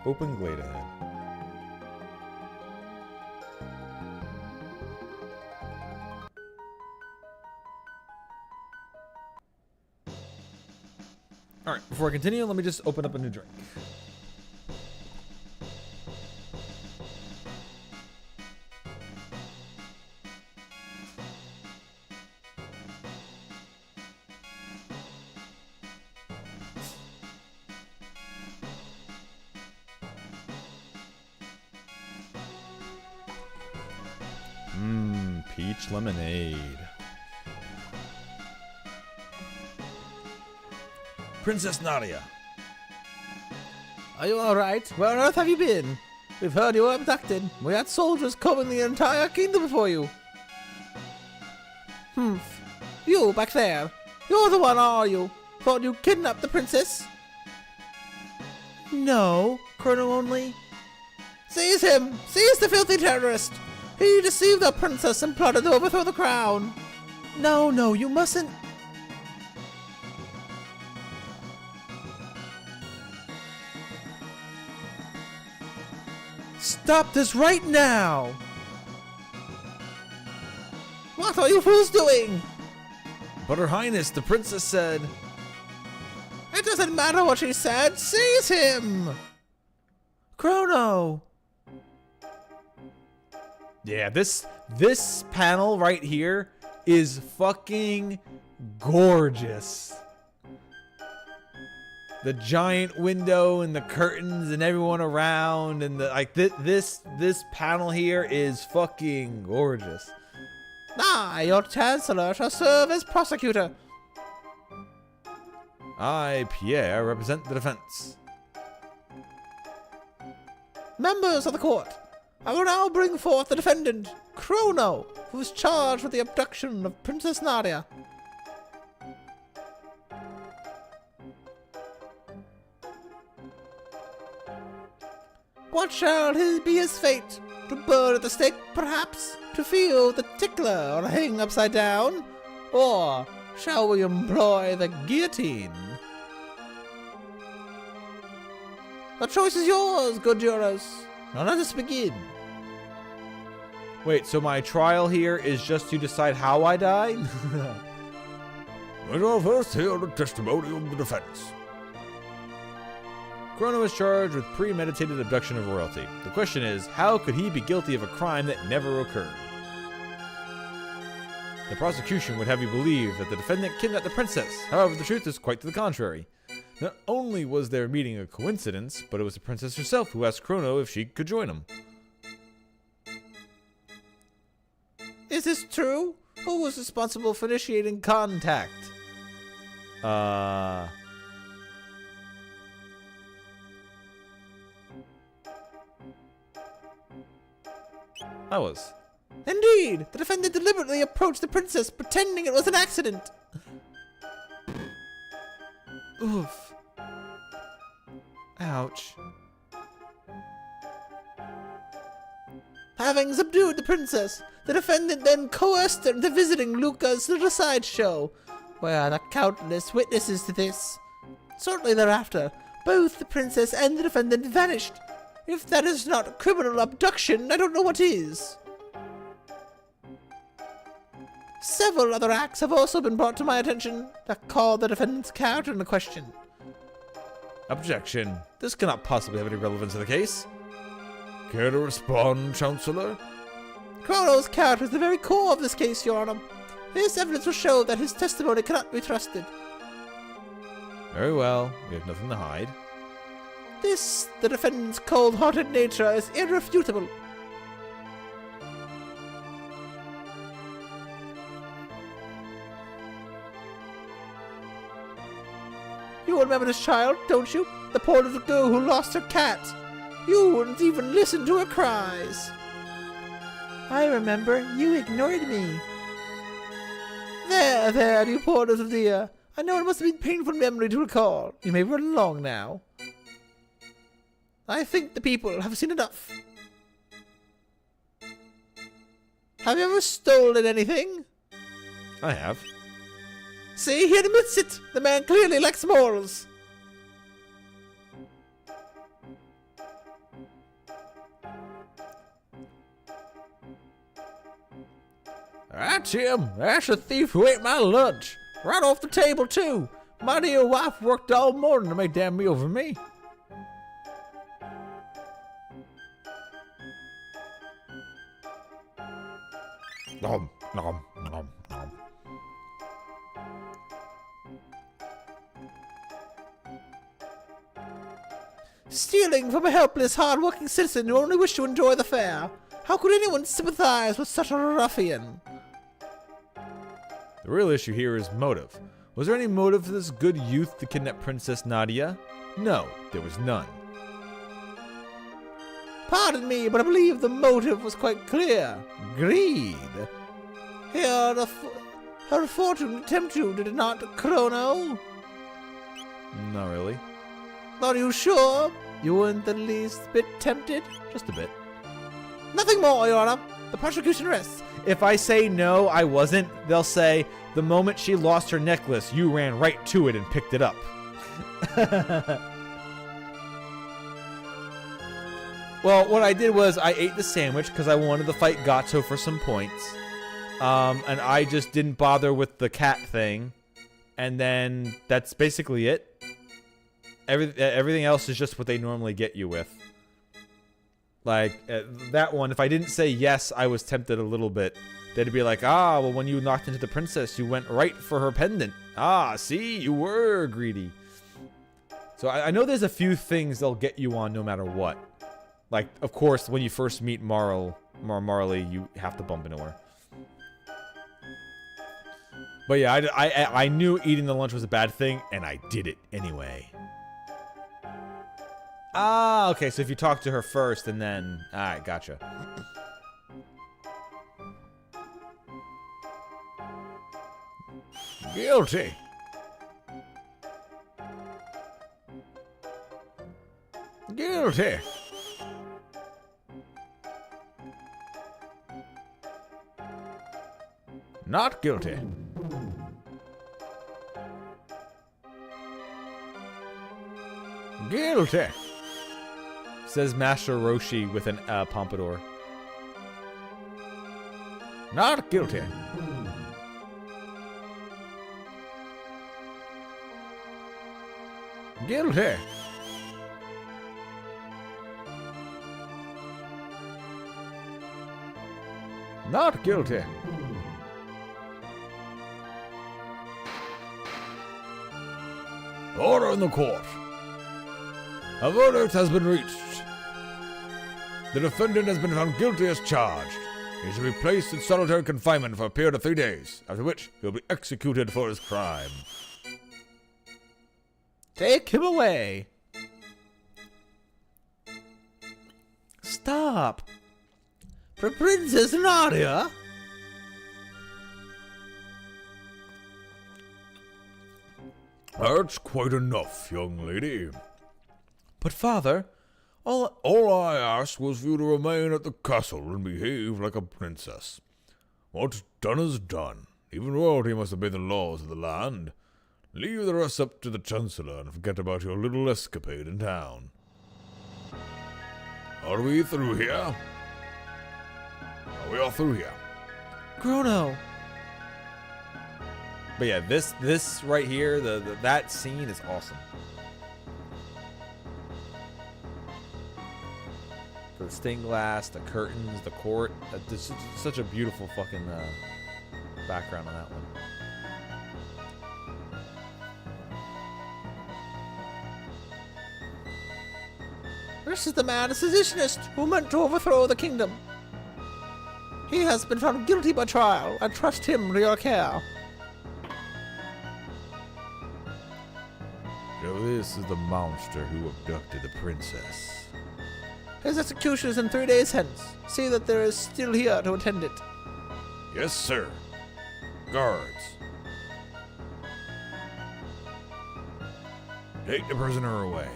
S3: Open glade ahead. Alright, before I continue, let me just open up a new drink. Peach lemonade. Princess Nadia.
S4: Are you alright? Where on earth have you been? We've heard you were abducted. We had soldiers combing the entire kingdom for you. Humph. You back there. You're the one, are you? Thought you kidnapped the princess? No, Chrono only. Seize him! Seize the filthy terrorist! He deceived the princess and plotted to overthrow the crown. No, you mustn't. Stop this right now! What are you fools doing?
S2: But Her Highness, the princess said...
S4: It doesn't matter what she said. Seize him! Chrono!
S1: Yeah, this panel right here is fucking gorgeous. The giant window and the curtains and everyone around and the like. This panel here is fucking gorgeous.
S4: Your chancellor shall serve as prosecutor.
S2: I, Pierre, represent the defense.
S4: Members of the court, I will now bring forth the defendant, Chrono, who is charged with the abduction of Princess Nadia. What shall be his fate? To burn at the stake, perhaps? To feel the tickler or hang upside down? Or shall we employ the guillotine? The choice is yours, good jurors. Now let us begin.
S1: Wait, so my trial here is just to decide how I died?
S2: We shall first hear the testimony of the defense.
S1: Chrono is charged with premeditated abduction of royalty. The question is, how could he be guilty of a crime that never occurred? The prosecution would have you believe that the defendant kidnapped the princess. However, the truth is quite to the contrary. Not only was their meeting a coincidence, but it was the princess herself who asked Chrono if she could join him.
S4: Is this true? Who was responsible for initiating contact?
S1: I was.
S4: Indeed, the defendant deliberately approached the princess, pretending it was an accident. Oof. Ouch. Having subdued the princess, the defendant then coerced her into visiting Luca's little sideshow, where there are countless witnesses to this. Shortly thereafter, both the princess and the defendant vanished. If that is not criminal abduction, I don't know what is. Several other acts have also been brought to my attention that call the defendant's character into question.
S1: Objection. This cannot possibly have any relevance to the case.
S2: Care to respond, Chancellor?
S4: Chrono's character is the very core of this case, Your Honor. This evidence will show that his testimony cannot be trusted.
S1: Very well. We have nothing to hide.
S4: This, the defendant's cold-hearted nature, is irrefutable. You remember this child, don't you? The poor little girl who lost her cat. You wouldn't even listen to her cries. I remember. You ignored me. There, you poor little dear. I know it must have been a painful memory to recall. You may run along now. I think the people have seen enough. Have you ever stolen anything?
S1: I have.
S4: See, he admits it. The man clearly lacks morals. That's him. That's the thief who ate my lunch. Right off the table, too. My dear wife worked all morning to make that meal for me.
S2: Nom, nom, nom, nom.
S4: Stealing from a helpless, hard-working citizen who only wished to enjoy the fare. How could anyone sympathize with such a ruffian?
S1: The real issue here is motive. Was there any motive for this good youth to kidnap Princess Nadia? No, there was none.
S4: Pardon me, but I believe the motive was quite clear. Greed. Here, Her fortune tempt you, did it not, Chrono?
S1: Not really.
S4: Are you sure? You weren't the least bit tempted?
S1: Just a bit.
S4: Nothing more, Your Honor. The prosecution rests.
S1: If I say no, I wasn't, they'll say, the moment she lost her necklace, you ran right to it and picked it up. Well, what I did was I ate the sandwich because I wanted to fight Gato for some points. And I just didn't bother with the cat thing. And then that's basically it. Everything else is just what they normally get you with. Like, that one, if I didn't say yes, I was tempted a little bit. They'd be like, ah, well, when you knocked into the princess, you went right for her pendant. Ah, see, you were greedy. So I know there's a few things they'll get you on no matter what. Like, of course, when you first meet Marley, you have to bump into her. But yeah, I knew eating the lunch was a bad thing, and I did it anyway. Ah, okay, so if you talk to her first and then... Alright, gotcha.
S2: Guilty. Guilty. Not guilty. Guilty.
S1: Says Master Roshi with an pompadour.
S2: Not guilty. Guilty. Not guilty. Order in the court. A verdict has been reached. The defendant has been found guilty as charged. He shall be placed in solitary confinement for a period of 3 days, after which he will be executed for his crime.
S4: Take him away. Stop. Princess Nadia?
S2: That's quite enough, young lady.
S1: But father,
S2: All I asked was for you to remain at the castle and behave like a princess. What's done is done. Even royalty must obey the laws of the land. Leave the rest up to the Chancellor and forget about your little escapade in town. Are we through here? Are we all through here?
S4: Chrono.
S1: but yeah, this right here, that scene is awesome. The stained glass, the curtains, the court. This is such a beautiful fucking background on that one.
S4: This is the man, a seditionist, who meant to overthrow the kingdom. He has been found guilty by trial. I trust him to your care.
S2: So this is the monster who abducted the princess.
S4: His execution is in 3 days hence. See that there is still here to attend it.
S2: Yes, sir. Guards. Take the prisoner away.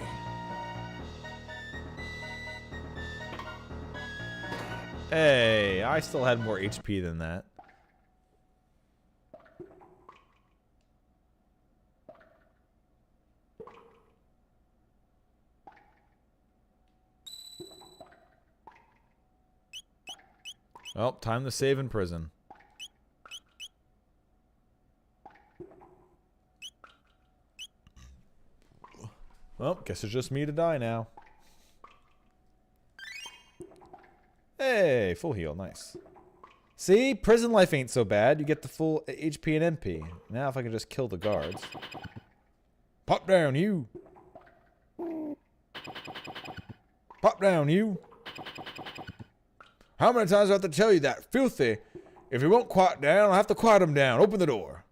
S1: Hey, I still had more HP than that. Well, time to save in prison. Well, guess it's just me to die now. Hey, full heal, nice. See, prison life ain't so bad. You get the full HP and MP. Now if I can just kill the guards. Pop down, you. Pop down, you.
S2: How many times do I have to tell you that? Filthy. If he won't quiet down, I'll have to quiet him down. Open the door.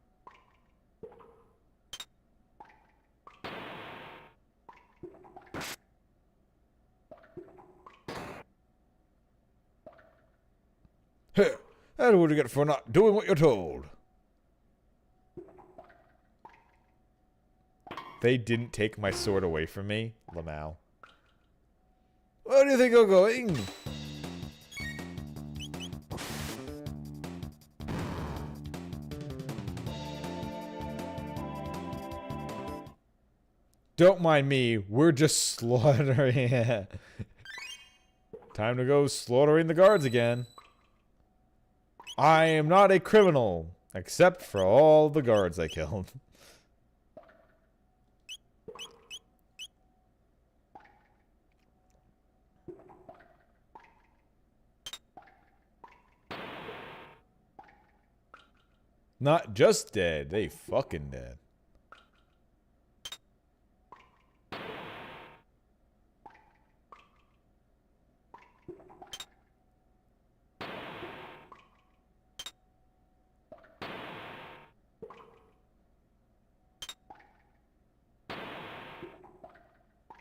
S2: Here, that's what you get for not doing what you're told.
S1: They didn't take my sword away from me, Lamau. Where do you think I'm going? Don't mind me, we're just slaughtering. Time to go slaughtering the guards again. I am not a criminal, except for all the guards I killed. Not just dead, they fucking dead.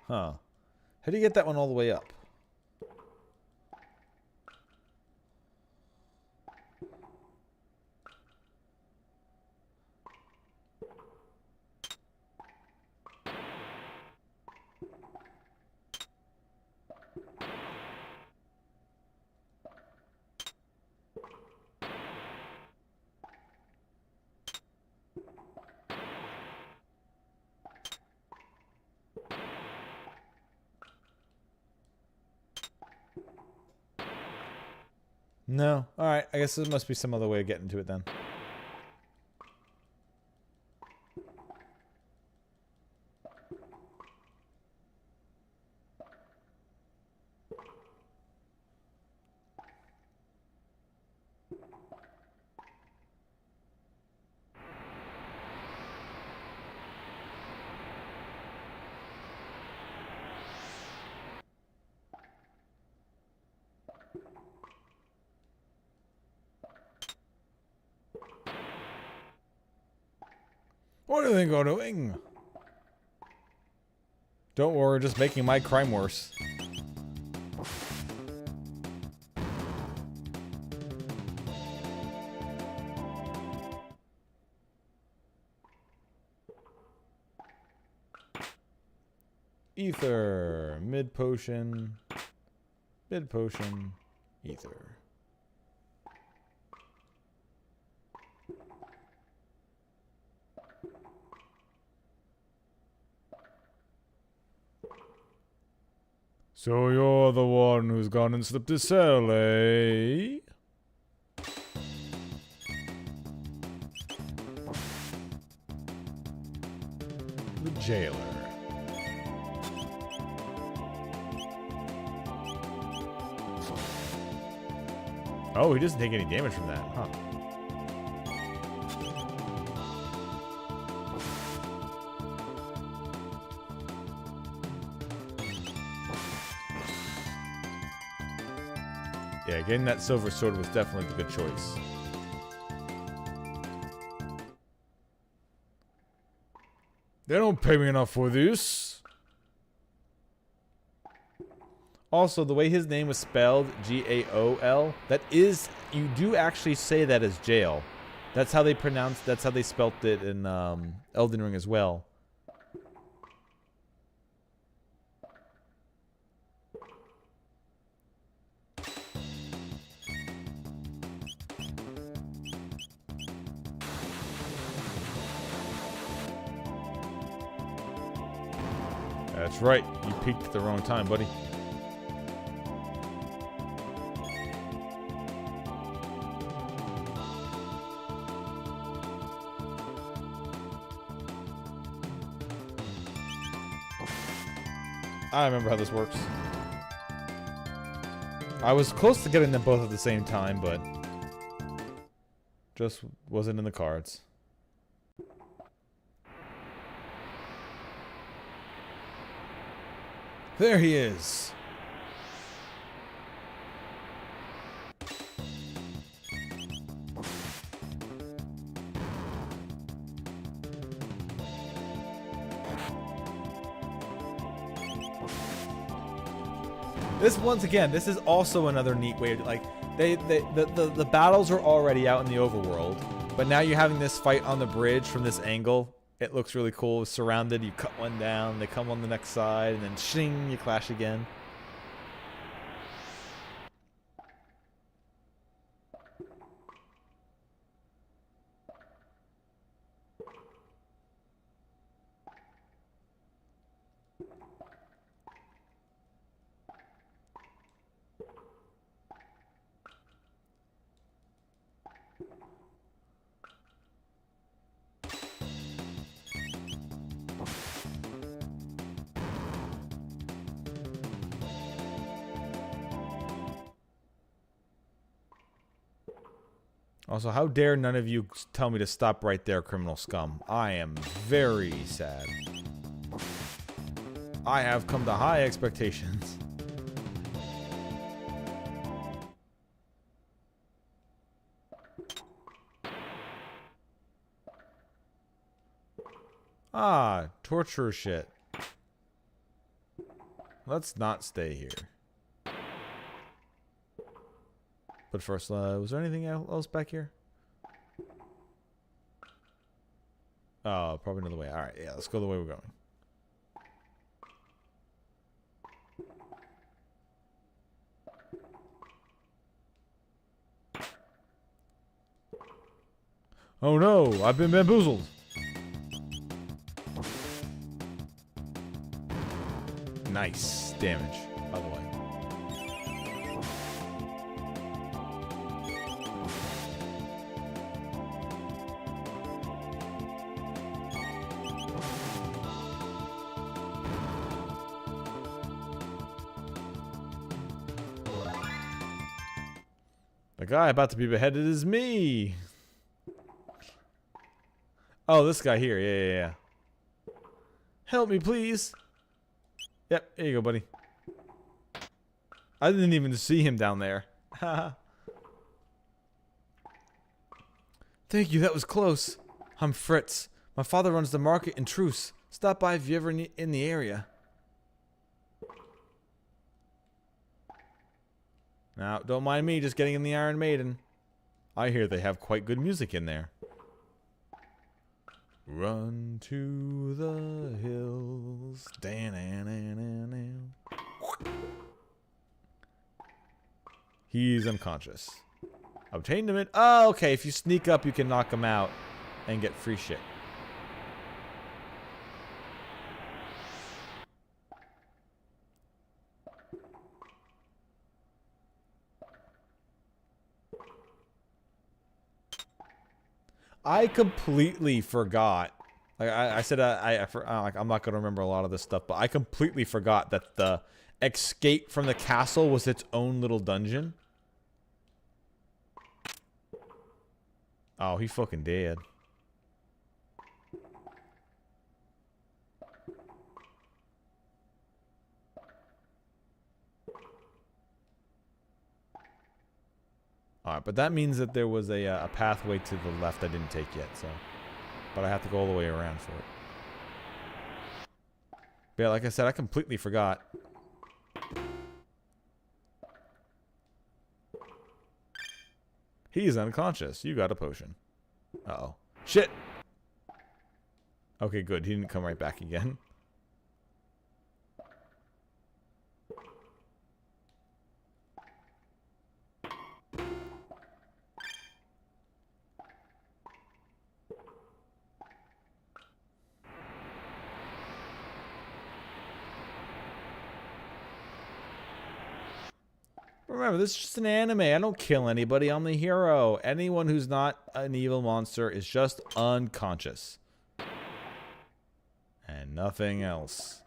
S1: Huh. How do you get that one all the way up? No. Alright, I guess there must be some other way of getting to it then. What do you think I'm doing? Don't worry, just making my crime worse. Ether, mid potion, ether. So you're the one who's gone and slipped a cell, eh? The jailer. Oh, he doesn't take any damage from that, huh? Yeah, getting that silver sword was definitely the good choice. They don't pay me enough for this. Also, the way his name was spelled, G-A-O-L, that is, you do actually say that as jail. That's how they pronounced, that's how they spelt it in Elden Ring as well. That's right, you peaked at the wrong time, buddy. I remember how this works. I was close to getting them both at the same time, but just wasn't in the cards. There he is. This, once again, this is also another neat way to, like, the battles are already out in the overworld, but now you're having this fight on the bridge from this angle. It looks really cool. It's surrounded. You cut one down. They come on the next side, and then shing, you clash again. Also, how dare none of you tell me to stop right there, criminal scum. I am very sad. I have come to high expectations. Ah, torture shit. Let's not stay here. But first, was there anything else back here? Oh, probably another way. Alright, yeah, let's go the way we're going. Oh no, I've been bamboozled. Nice damage, by the way. The guy about to be beheaded is me. Oh, this guy here. Yeah. Help me, please. Yep, here you go, buddy. I didn't even see him down there. Thank you, that was close. I'm Fritz. My father runs the market in Truce. Stop by if you're ever in the area. Now, don't mind me just getting in the Iron Maiden. I hear they have quite good music in there. Run to the hills. He's unconscious. Obtain him. Oh, okay. If you sneak up, you can knock him out and get free shit. I completely forgot. Like I said, like I'm not gonna remember a lot of this stuff, but I completely forgot that the escape from the castle was its own little dungeon. Oh, he fucking dead. Alright, but that means that there was a pathway to the left I didn't take yet, so... But I have to go all the way around for it. But yeah, like I said, I completely forgot. He's unconscious. You got a potion. Uh-oh. Shit! Okay, good. He didn't come right back again. Remember, this is just an anime. I don't kill anybody. I'm the hero. Anyone who's not an evil monster is just unconscious. And nothing else.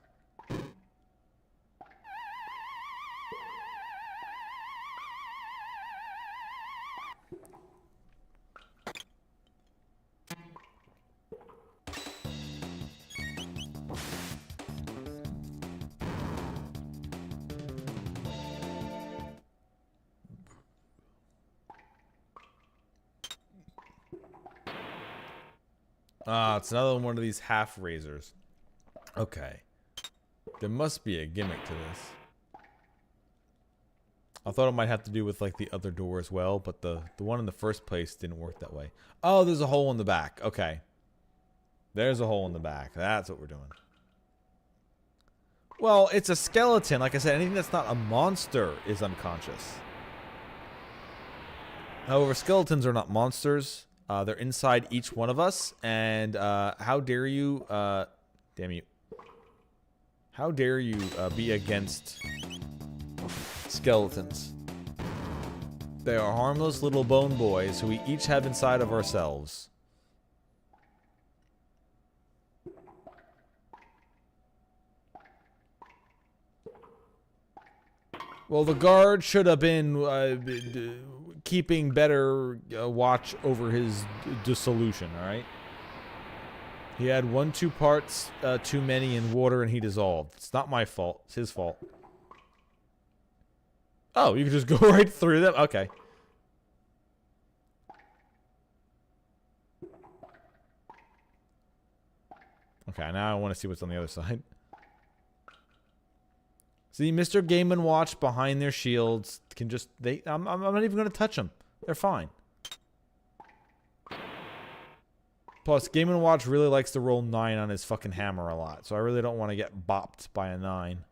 S1: Ah, it's another one of these half razors. Okay. There must be a gimmick to this. I thought it might have to do with like the other door as well, but the one in the first place didn't work that way. Oh, there's a hole in the back. Okay. There's a hole in the back. That's what we're doing. Well, it's a skeleton. Like I said, anything that's not a monster is unconscious. However, skeletons are not monsters. They're inside each one of us. And how dare you... damn you. How dare you be against skeletons? They are harmless little bone boys who we each have inside of ourselves. Well, the guard should have been keeping better watch over his dissolution, alright? He had 2 parts too many in water and he dissolved. It's not my fault. It's his fault. Oh, you can just go right through them? Okay. Okay, now I want to see what's on the other side. See, Mr. Game & Watch behind their shields can just... I'm not even going to touch them. They're fine. Plus, Game & Watch really likes to roll 9 on his fucking hammer a lot. So I really don't want to get bopped by a 9.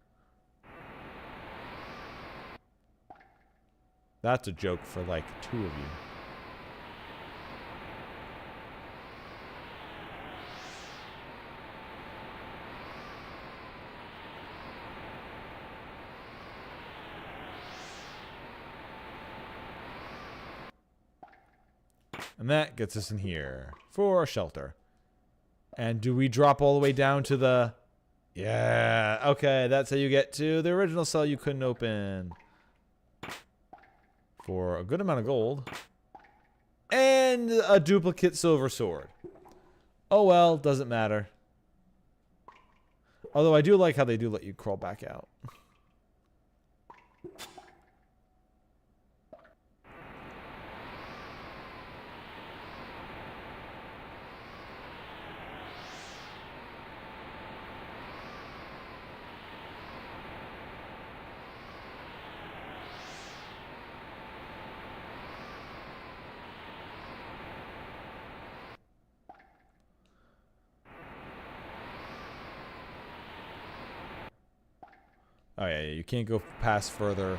S1: That's a joke for like 2 of you. And that gets us in here for a shelter. And do we drop all the way down to the... Yeah, okay, that's how you get to the original cell you couldn't open. For a good amount of gold. And a duplicate silver sword. Oh well, doesn't matter. Although I do like how they do let you crawl back out. Oh yeah, you can't go past further.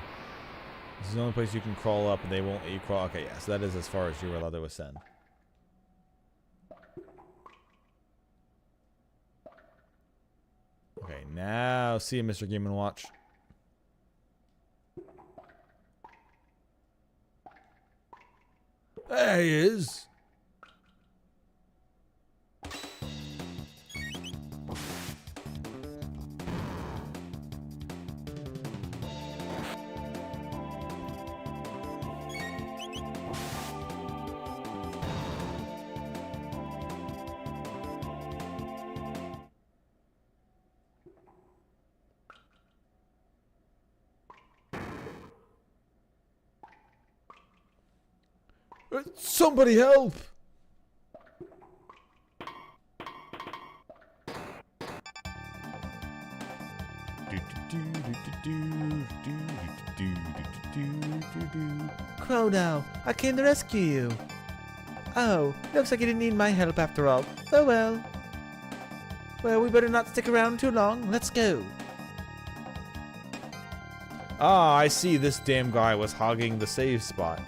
S1: This is the only place you can crawl up and they won't let you crawl. Okay, yeah, so that is as far as you're allowed to ascend. Okay, now see you, Mr. Game & Watch. There he is. Somebody help!
S4: Chrono, I came to rescue you. Oh, looks like you didn't need my help after all. Oh well. Well, we better not stick around too long. Let's go.
S1: Ah, I see. This damn guy was hogging the save spot.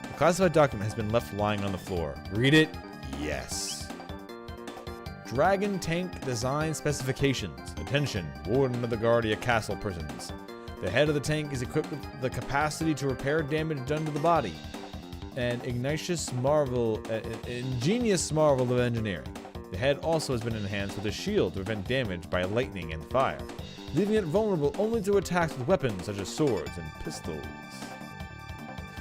S1: A classified document has been left lying on the floor. Read it? Yes. Dragon tank design specifications. Attention, Warden of the Guardia Castle prisons. The head of the tank is equipped with the capacity to repair damage done to the body. An ingenious marvel of engineering. The head also has been enhanced with a shield to prevent damage by lightning and fire, leaving it vulnerable only to attacks with weapons such as swords and pistols.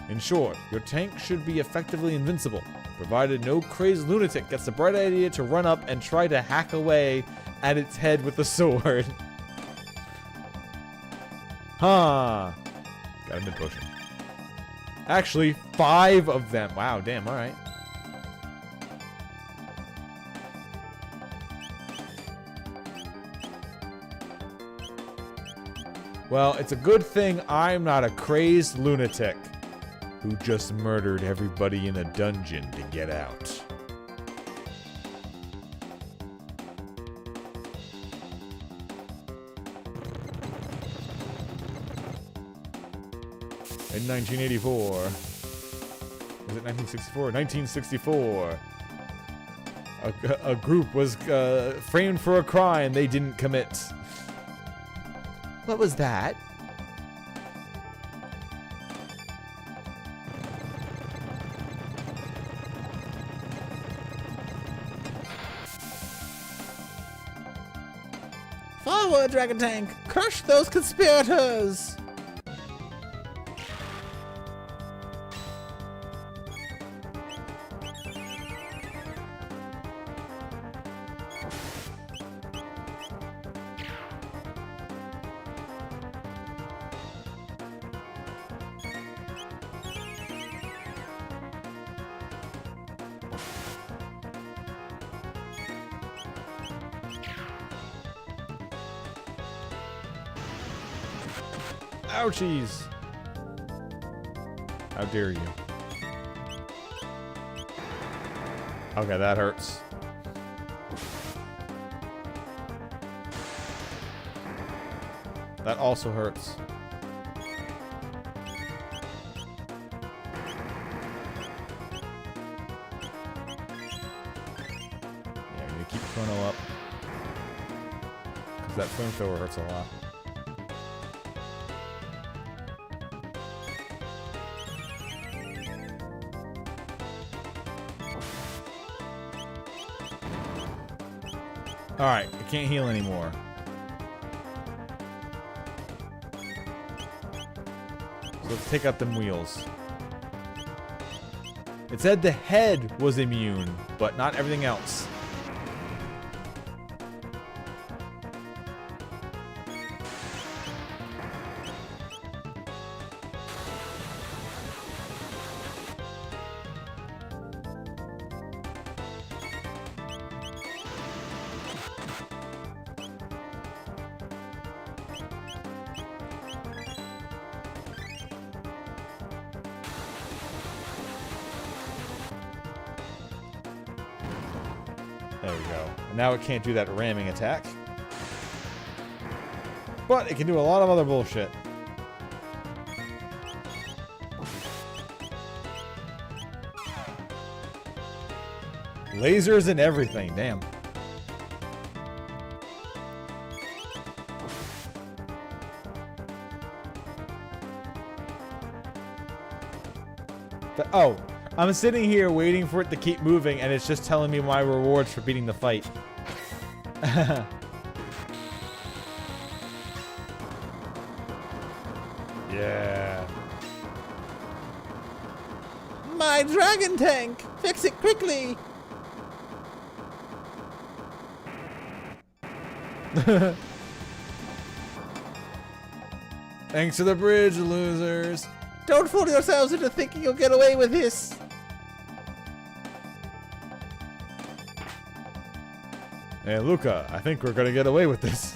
S1: In short, your tank should be effectively invincible, provided no crazed lunatic gets the bright idea to run up and try to hack away at its head with a sword. Huh. Got a mid potion. Actually, 5 of them. Wow, damn, alright. Well, it's a good thing I'm not a crazed lunatic who just murdered everybody in a dungeon to get out.
S2: In 1984. Was it 1964? 1964. A group was framed for a crime they didn't commit.
S4: What was that? Forward, Dragon Tank! Crush those conspirators!
S2: Ouchies! How dare you? Okay, that hurts. That also hurts. Yeah, I'm gonna keep Chrono up. Because that flamethrower hurts a lot. Alright, I can't heal anymore. So let's take out them wheels. It said the head was immune, but not everything else. There we go. And now it can't do that ramming attack. But it can do a lot of other bullshit. Lasers and everything, damn. Oh, I'm sitting here waiting for it to keep moving, and it's just telling me my rewards for beating the fight. Yeah.
S4: My Dragon Tank! Fix it quickly!
S2: Thanks to the bridge, losers.
S4: Don't fool yourselves into thinking you'll get away with this!
S2: Hey, Luca, I think we're gonna get away with this.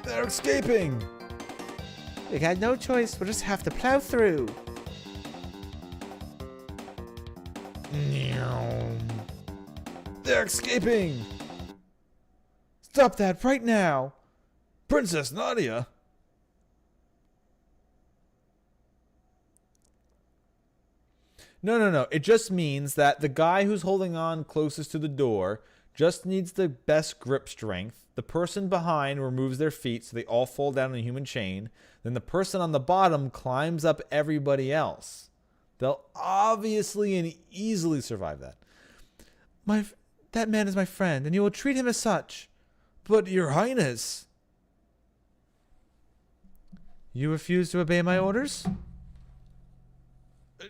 S2: They're escaping!
S4: We got no choice, we'll just have to plow through.
S2: They're escaping! Stop that right now! Princess Nadia!
S1: No. It just means that the guy who's holding on closest to the door just needs the best grip strength. The person behind removes their feet so they all fall down in a human chain. Then the person on the bottom climbs up everybody else. They'll obviously and easily survive that. That man is my friend, and you will treat him as such.
S2: But, Your Highness...
S1: You refuse to obey my orders?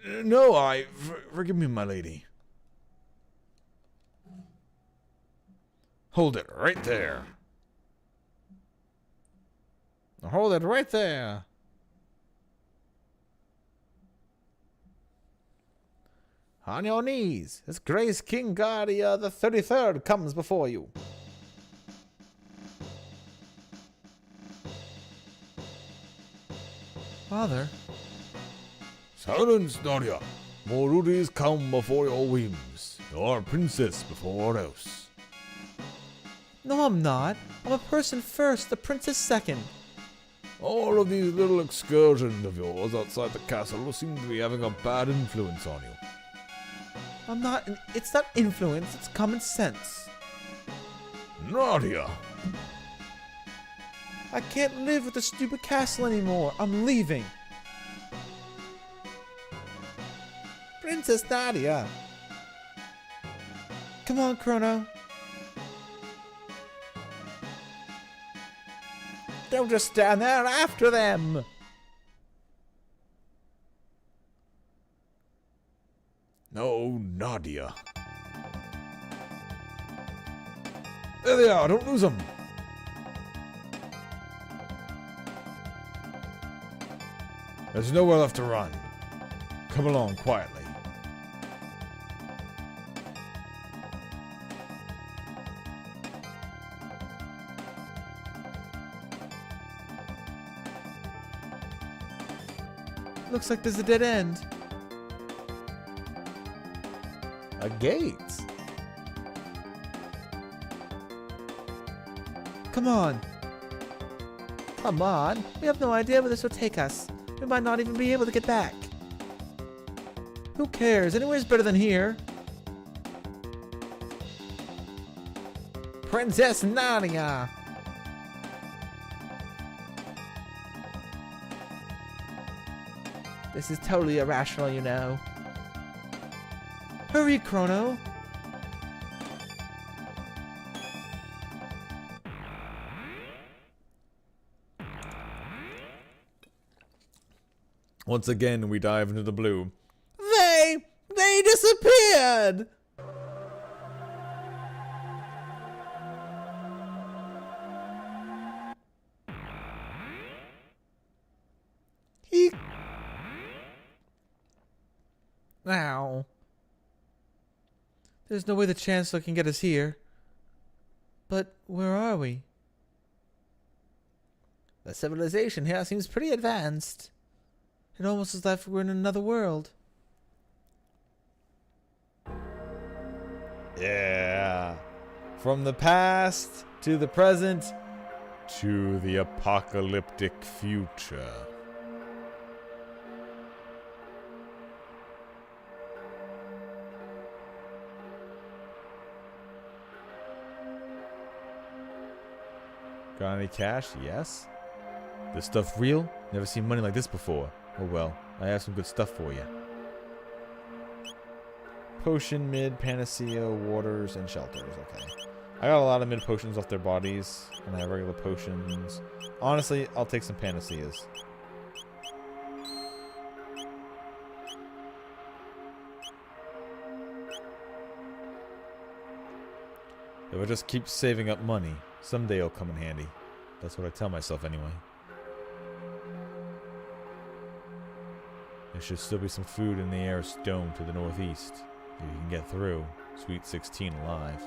S2: No, forgive me, my lady. Hold it right there.
S1: Hold it right there. On your knees, as Grace King Guardia the 33rd comes before you. Father?
S2: Silence, Nadia. More duties come before your whims. You are a princess before else.
S1: No, I'm not. I'm a person first, a princess second.
S2: All of these little excursions of yours outside the castle seem to be having a bad influence on you.
S1: I'm not. It's not influence, it's common sense.
S2: Nadia!
S1: I can't live with the stupid castle anymore. I'm leaving. Princess Nadia. Come on, Chrono. Don't just stand there after them.
S2: No, Nadia. There they are, don't lose them. There's nowhere left to run. Come along quietly.
S1: Looks like there's a dead end.
S3: A gate.
S1: Come on.
S4: Come on. We have no idea where this will take us. We might not even be able to get back.
S1: Who cares? Anywhere's better than here.
S4: Princess Nadia. This is totally irrational, you know.
S1: Hurry, Chrono.
S2: Once again, we dive into the blue.
S4: They disappeared! Ow.
S1: There's no way the Chancellor can get us here. But where are we?
S4: The civilization here seems pretty advanced.
S1: It almost is like we're in another world.
S2: Yeah. From the past to the present to the apocalyptic future.
S3: Got any cash? Yes. This stuff real? Never seen money like this before. Oh well, I have some good stuff for you. Potion, mid, panacea, waters, and shelters. Okay. I got a lot of mid potions off their bodies, and I have regular potions. Honestly, I'll take some panaceas. If I just keep saving up money, someday it'll come in handy. That's what I tell myself anyway. There should still be some food in the Aris Dome to the northeast. If you can get through, Sweet 16 alive.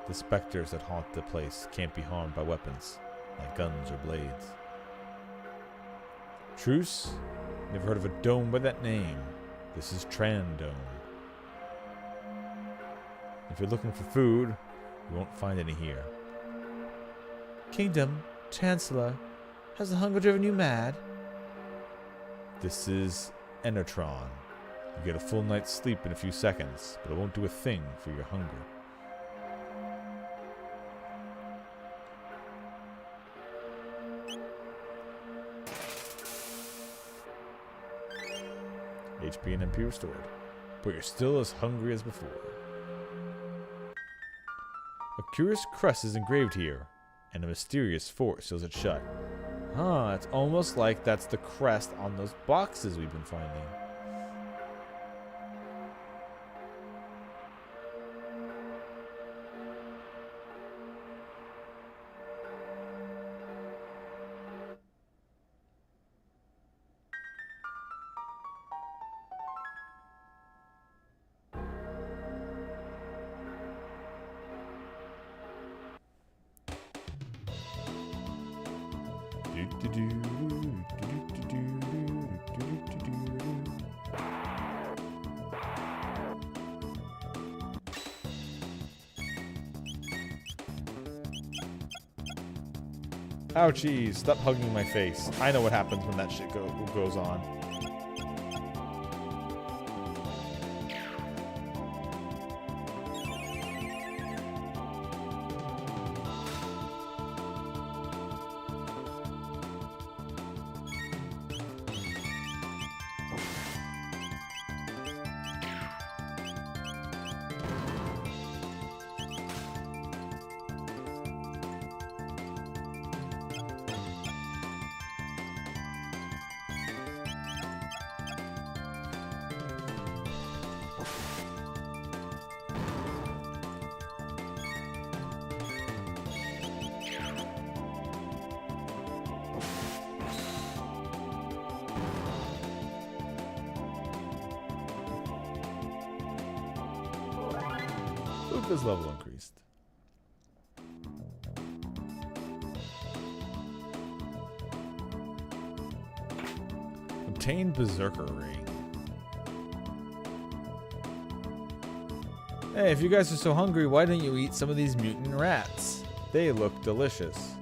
S3: The specters that haunt the place can't be harmed by weapons, like guns or blades. Truce? Never heard of a dome by that name. This is Trandome. If you're looking for food, you won't find any here.
S1: Kingdom, Chancellor, has the hunger driven you mad?
S3: This is Enertron. You get a full night's sleep in a few seconds, but it won't do a thing for your hunger. HP and MP restored, but you're still as hungry as before. A curious crest is engraved here, and a mysterious force seals it shut. Huh, it's almost like that's the crest on those boxes we've been finding.
S1: Ouchies, stop hugging my face. I know what happens when that shit goes on. Luca's level increased. Obtain Berserker Ring. Hey, if you guys are so hungry, why don't you eat some of these mutant rats? They look delicious.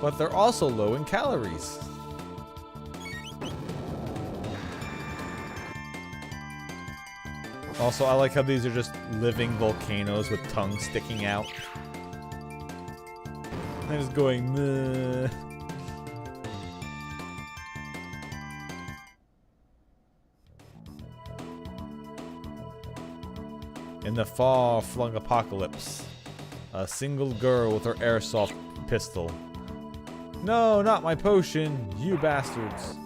S1: But they're also low in calories. Also, I like how these are just living volcanoes with tongues sticking out. I'm just going, meh. In the far-flung apocalypse, a single girl with her airsoft pistol. No, not my potion, you bastards.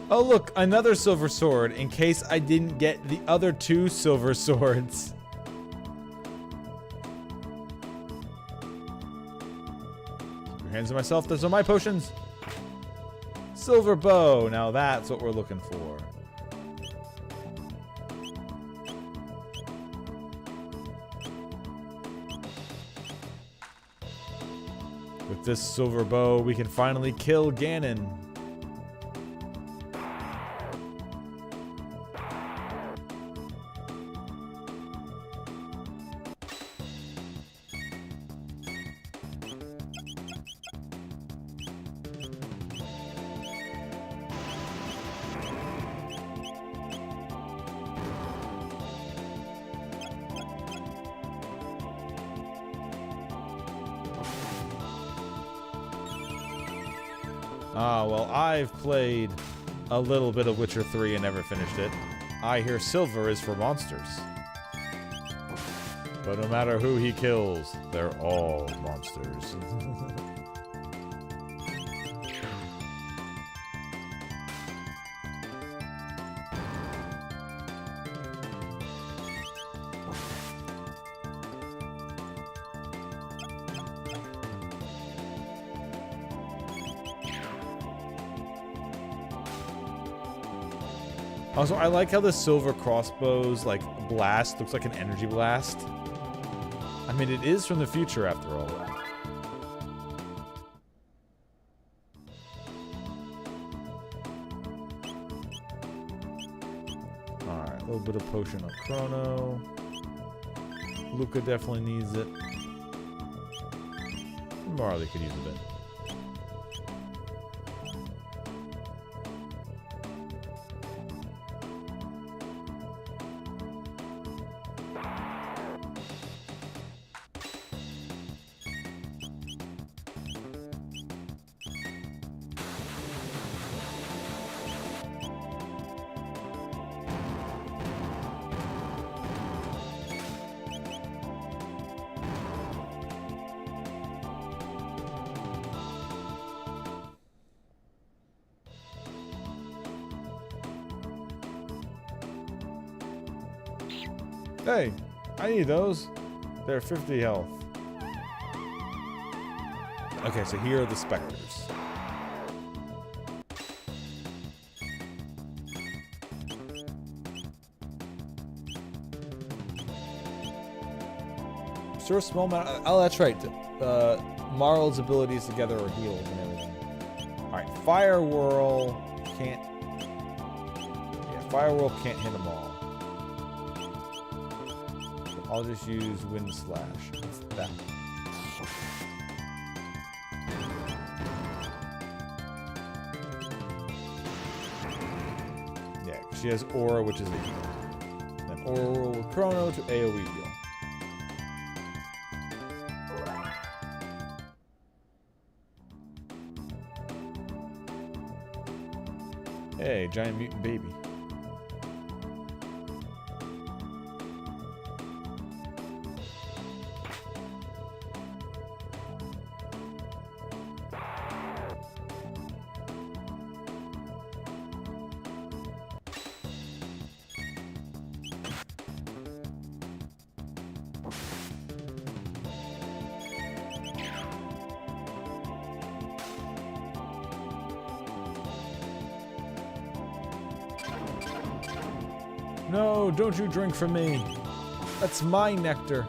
S1: Oh look, another silver sword, in case I didn't get the other two silver swords. Keep your hands on myself, those are my potions. Silver bow, now that's what we're looking for. With this silver bow, we can finally kill Ganon. Ah, well, I've played a little bit of Witcher 3 and never finished it. I hear silver is for monsters. But no matter who he kills, they're all monsters. Also, I like how the silver crossbow's like blast looks like an energy blast. I mean, it is from the future after all. Alright, little bit of potion on Chrono. Luca definitely needs it. Marley could use a bit. Hey, I need those. They're 50 health. Okay, so here are the specters. Sure, small amount. Oh, that's right. Marl's abilities together are healed and everything. All right, Fire Whirl can't. Yeah, Fire Whirl can't hit them all. I'll just use Wind Slash. It's that. Yeah, she has Aura, which is a heal. Then Aura Whirl with Chrono to AoE heal. Hey, giant mutant baby. No, don't you drink from me. That's my nectar.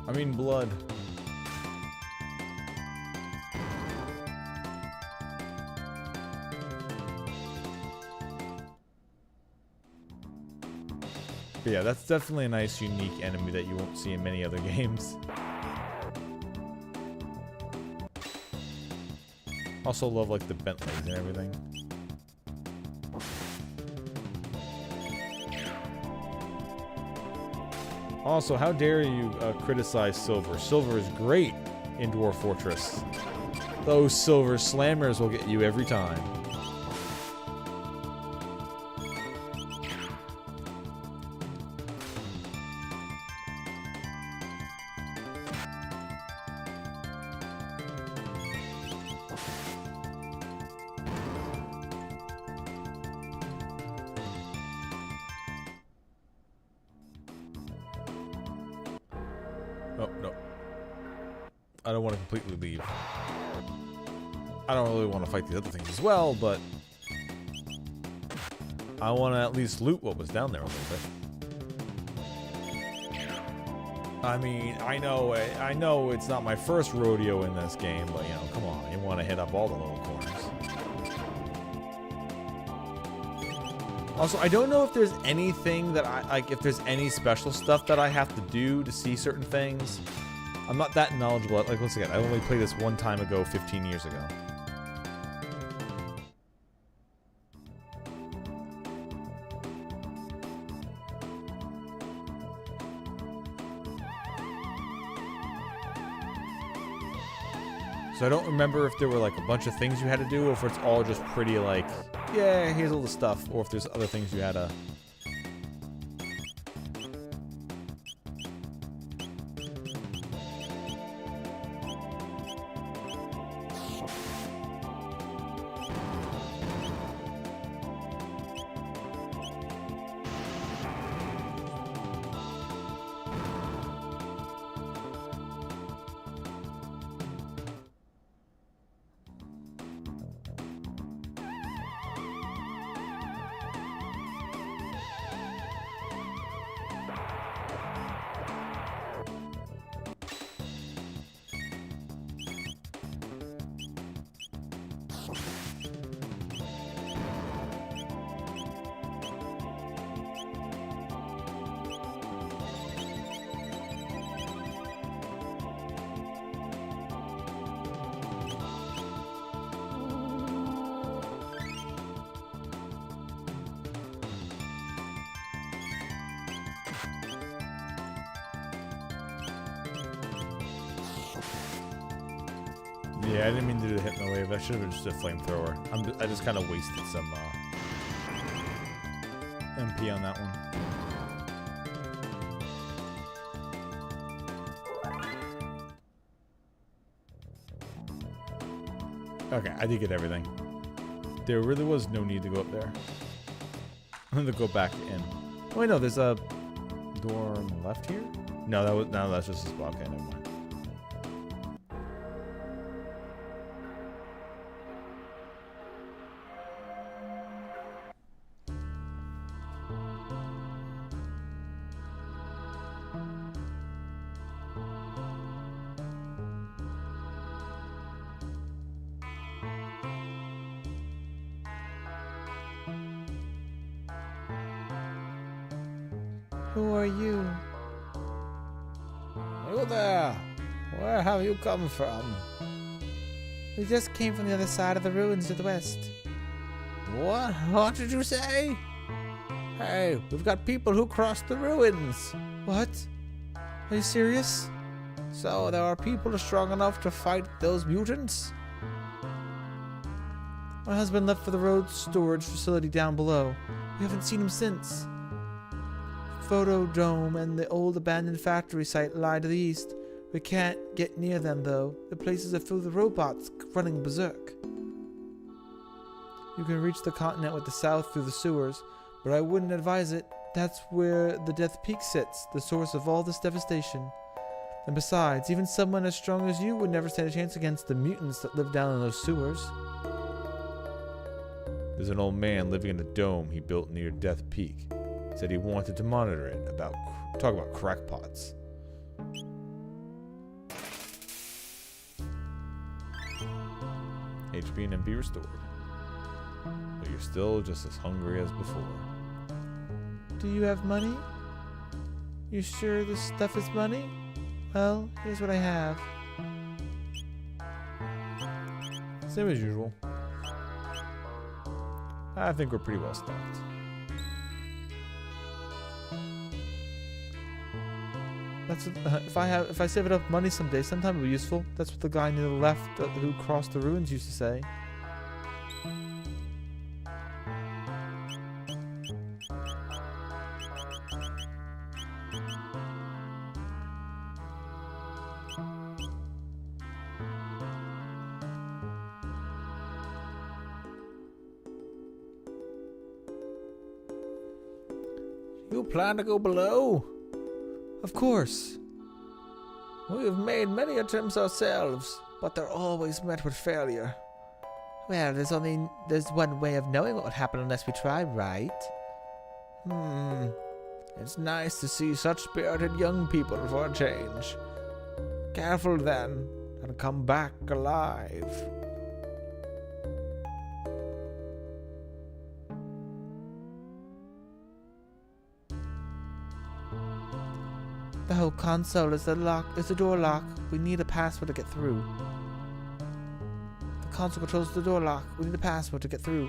S1: I mean blood. But yeah, that's definitely a nice, unique enemy that you won't see in many other games. Also love like the bent legs and everything. Also, how dare you criticize Silver? Silver is great in Dwarf Fortress. Those Silver Slammers will get you every time. Oh, no. I don't want to completely leave. I don't really want to fight the other things as well, but I want to at least loot what was down there a little bit. I mean, I know it's not my first rodeo in this game, but you know, come on, you want to hit up all the little corners. Also, I don't know if there's anything that if there's any special stuff that I have to do to see certain things. I'm not that knowledgeable. Like, once again, I only played this one time ago, 15 years ago. So I don't remember if there were like a bunch of things you had to do, or if it's all just pretty like, yeah, here's all the stuff, or if there's other things you had to... Yeah, I didn't mean to do the hypno-wave. That should have been just a flamethrower. I just kind of wasted some MP on that one. Okay, I did get everything. There really was no need to go up there. I'm gonna go back in. Oh wait, no, there's a door on the left here? No, that's just a spot. Okay, never mind.
S4: Who are you?
S2: You there! Where have you come from?
S4: We just came from the other side of the ruins to the west.
S2: What? What did you say? Hey, we've got people who crossed the ruins.
S4: What? Are you serious?
S2: So there are people strong enough to fight those mutants?
S4: My husband left for the road storage facility down below. We haven't seen him since. Photo Dome and the old abandoned factory site lie to the east. We can't get near them though. The places are filled with robots running berserk. You can reach the continent with the south through the sewers, but I wouldn't advise it. That's where the Death Peak sits, the source of all this devastation. And besides, even someone as strong as you would never stand a chance against the mutants that live down in those sewers.
S1: There's an old man living in a dome he built near Death Peak. Said he wanted to monitor it. Talk about crackpots. HP and MP restored. But you're still just as hungry as before.
S4: Do you have money? You sure this stuff is money? Well, here's what I have.
S1: Same as usual. I think we're pretty well stocked.
S4: That's if I save enough money someday, sometime it'll be useful. That's what the guy near the left who crossed the ruins used to say.
S2: You plan to go below?
S4: Of course.
S2: We've made many attempts ourselves, but they're always met with failure.
S4: Well, there's one way of knowing what would happen unless we try, right?
S2: It's nice to see such spirited young people for a change. Careful then, and come back alive.
S4: The whole console is the door lock. We need a password to get through. The console controls the door lock. We need a password to get through.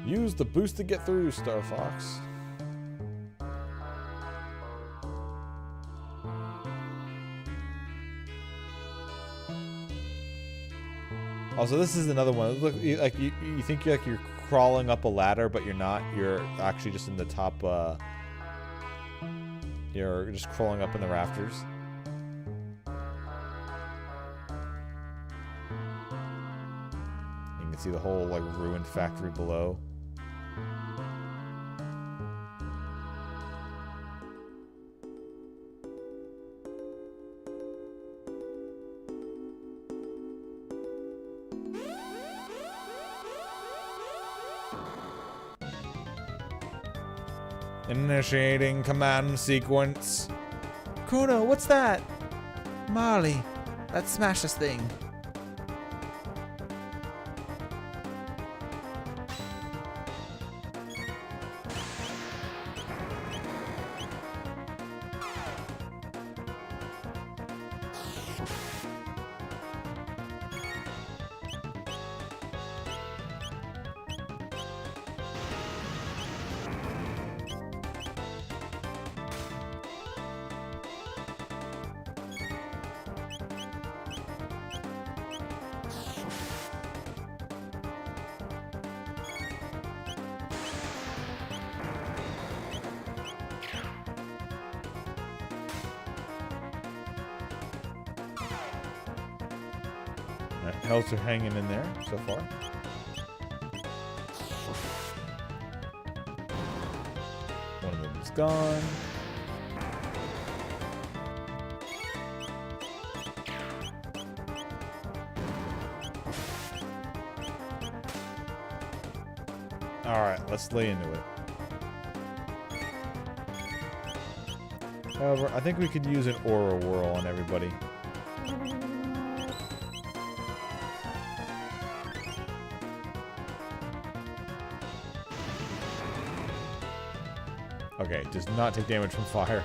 S1: Use the boost to get through, Star Fox. Also, this is another one. Look, you think you're crawling up a ladder, but you're not. You're actually just in the top. You're just crawling up in the rafters. You can see the whole ruined factory below. Initiating command sequence.
S4: Chrono, what's that? Marley, let's smash this thing.
S1: Alright, health are hanging in there so far. One of them's gone. Alright, let's lay into it. However, I think we could use an aura whirl on everybody. Okay, does not take damage from fire.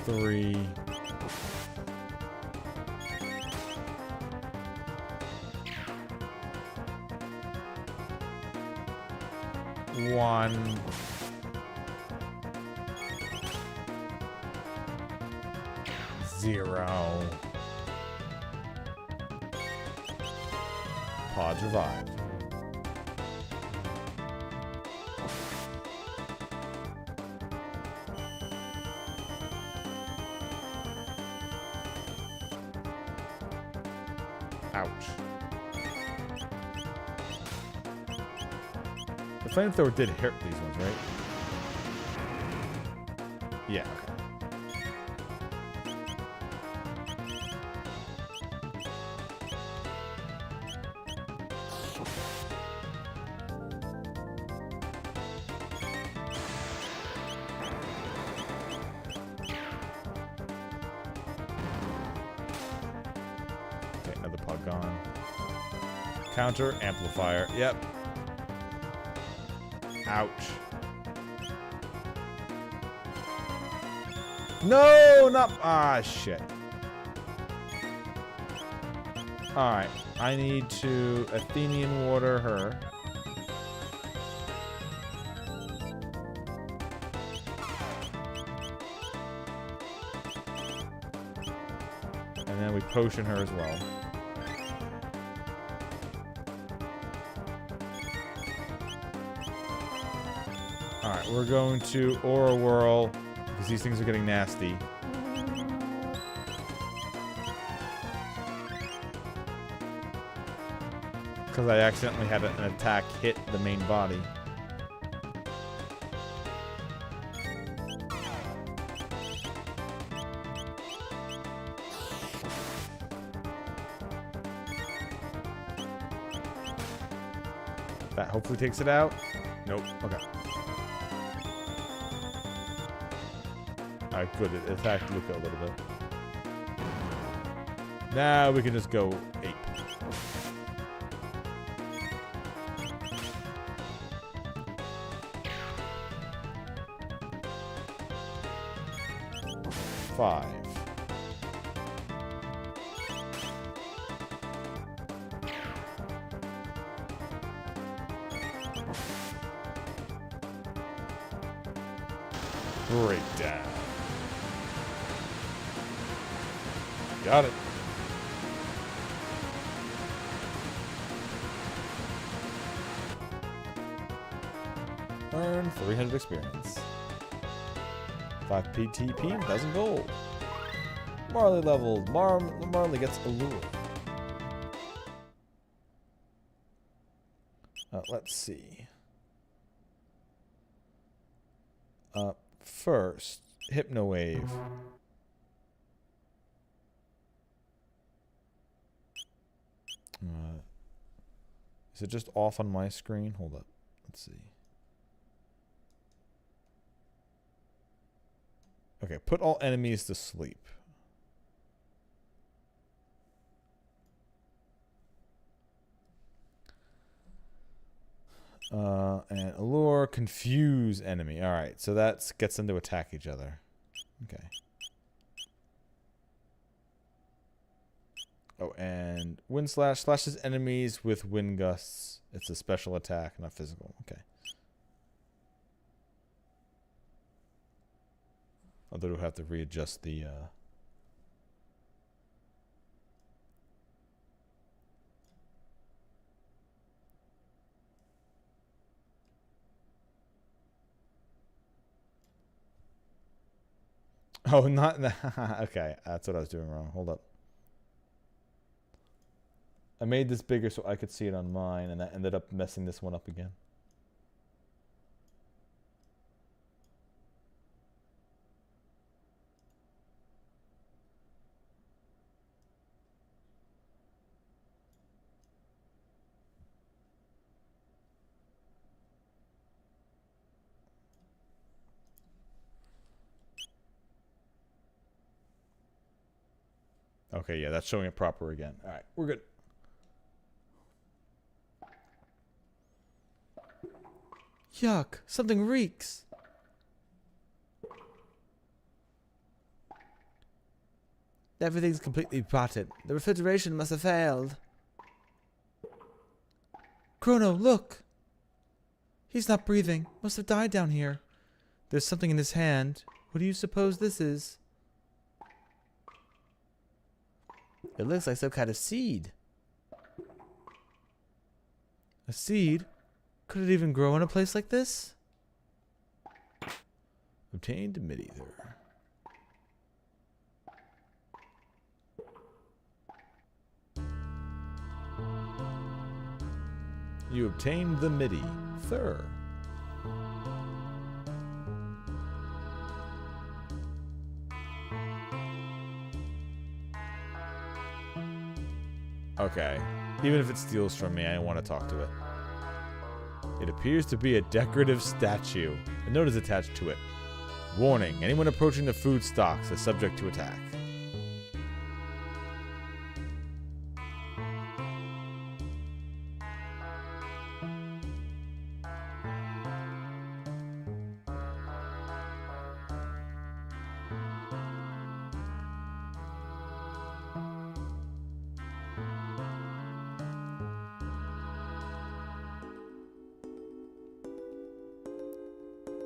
S1: Three. One. Zero. Pod revived. Ouch. The flamethrower did hurt these ones, right? Yeah, okay. Okay, another pod gone. Counter, amplifier. Yep. Ouch. No, not... Ah, shit. Alright. I need to Athenian water her. And then we potion her as well. Alright, we're going to Aura Whirl, because these things are getting nasty. Because I accidentally had an attack hit the main body. That hopefully takes it out. Nope. Okay. Alright, good. It attacked Luca a little bit. Now we can just go ape. Five. Breakdown. Got it. Earn 300 experience. 5 PTP and 1,000 gold. Marley leveled. Marley gets Allure. Let's see. First, Hypno Wave. Is it just off on my screen? Hold up. Let's see. Okay, put all enemies to sleep. And allure, confuse enemy. All right, so that gets them to attack each other. Okay. Oh, and wind slash slashes enemies with wind gusts. It's a special attack, not physical. Okay. Although we'll have to readjust the Oh, not okay. That's what I was doing wrong. Hold up. I made this bigger so I could see it on mine, and that ended up messing this one up again. Okay, yeah, that's showing it proper again. All right, we're good. Yuck, something reeks.
S4: Everything's completely rotted. The refrigeration must have failed.
S1: Chrono, look. He's not breathing. Must have died down here. There's something in his hand. What do you suppose this is?
S4: It looks like some kind of seed.
S1: A seed? Could it even grow in a place like this?
S3: Obtained mid-ether. You obtained the MIDI. Thur.
S1: Okay. Even if it steals from me, I want to talk to it.
S3: It appears to be a decorative statue. A note is attached to it. Warning, anyone approaching the food stocks is subject to attack.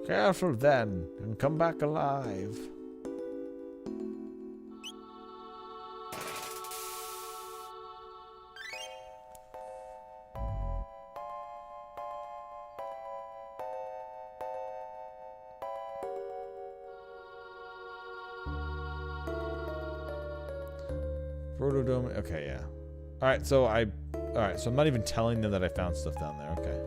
S3: Careful then, and come back alive.
S1: Protodome. Okay, yeah. Alright, so Alright, so I'm not even telling them that I found stuff down there. Okay.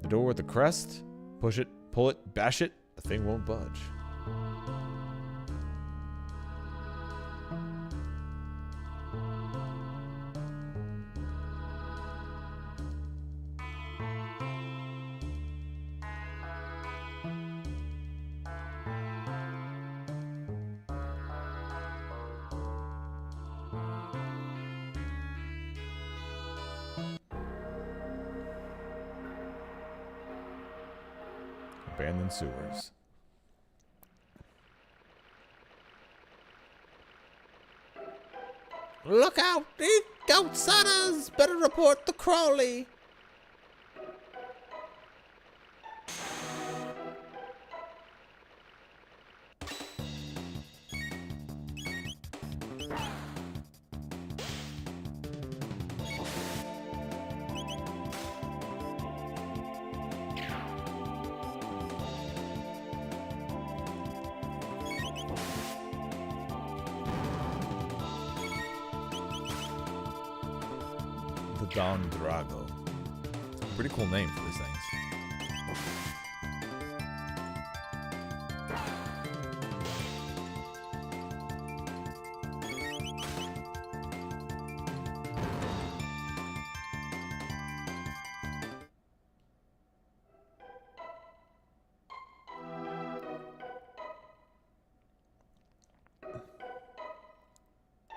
S1: The door with the crest. Push it, pull it, bash it. The thing won't budge. Abandoned sewers.
S4: Look out! Eat outsiders! Better report the Crowley!
S3: The Don Drago. Pretty cool name for these things.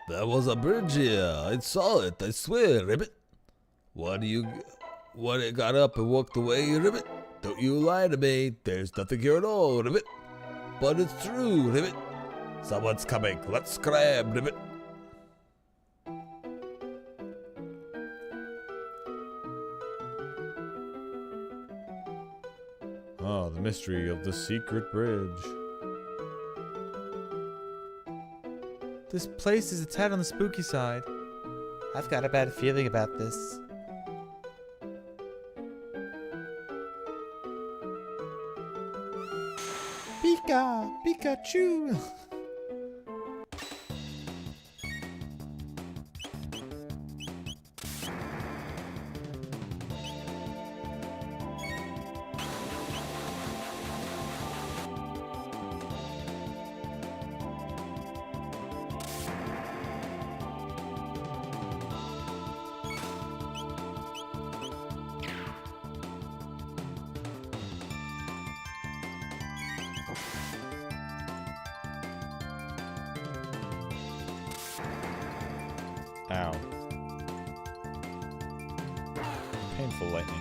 S2: There was a bridge here. I saw it, I swear, Ribbit. What it got up and walked away, Ribbit? Don't you lie to me. There's nothing here at all, Ribbit. But it's true, Ribbit. Someone's coming. Let's grab, Ribbit.
S1: Oh, the mystery of the secret bridge. This place is a tad on the spooky side.
S4: I've got a bad feeling about this. Be
S1: Pika! Pikachu! Ow. Painful lightning.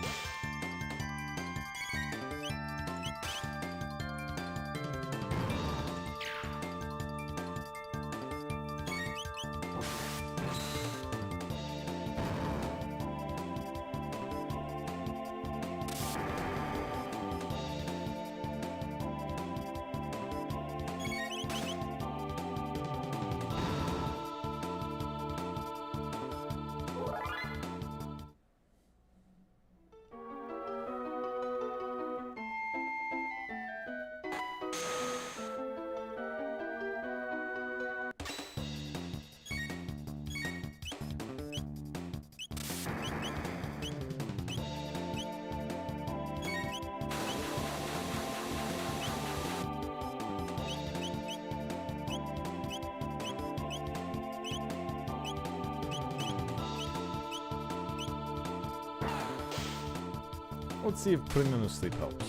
S1: Let's see if putting them to sleep helps.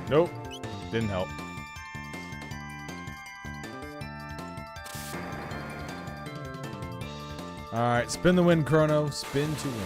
S1: Nope, didn't help. Alright, spin the wind, Chrono. Spin to win.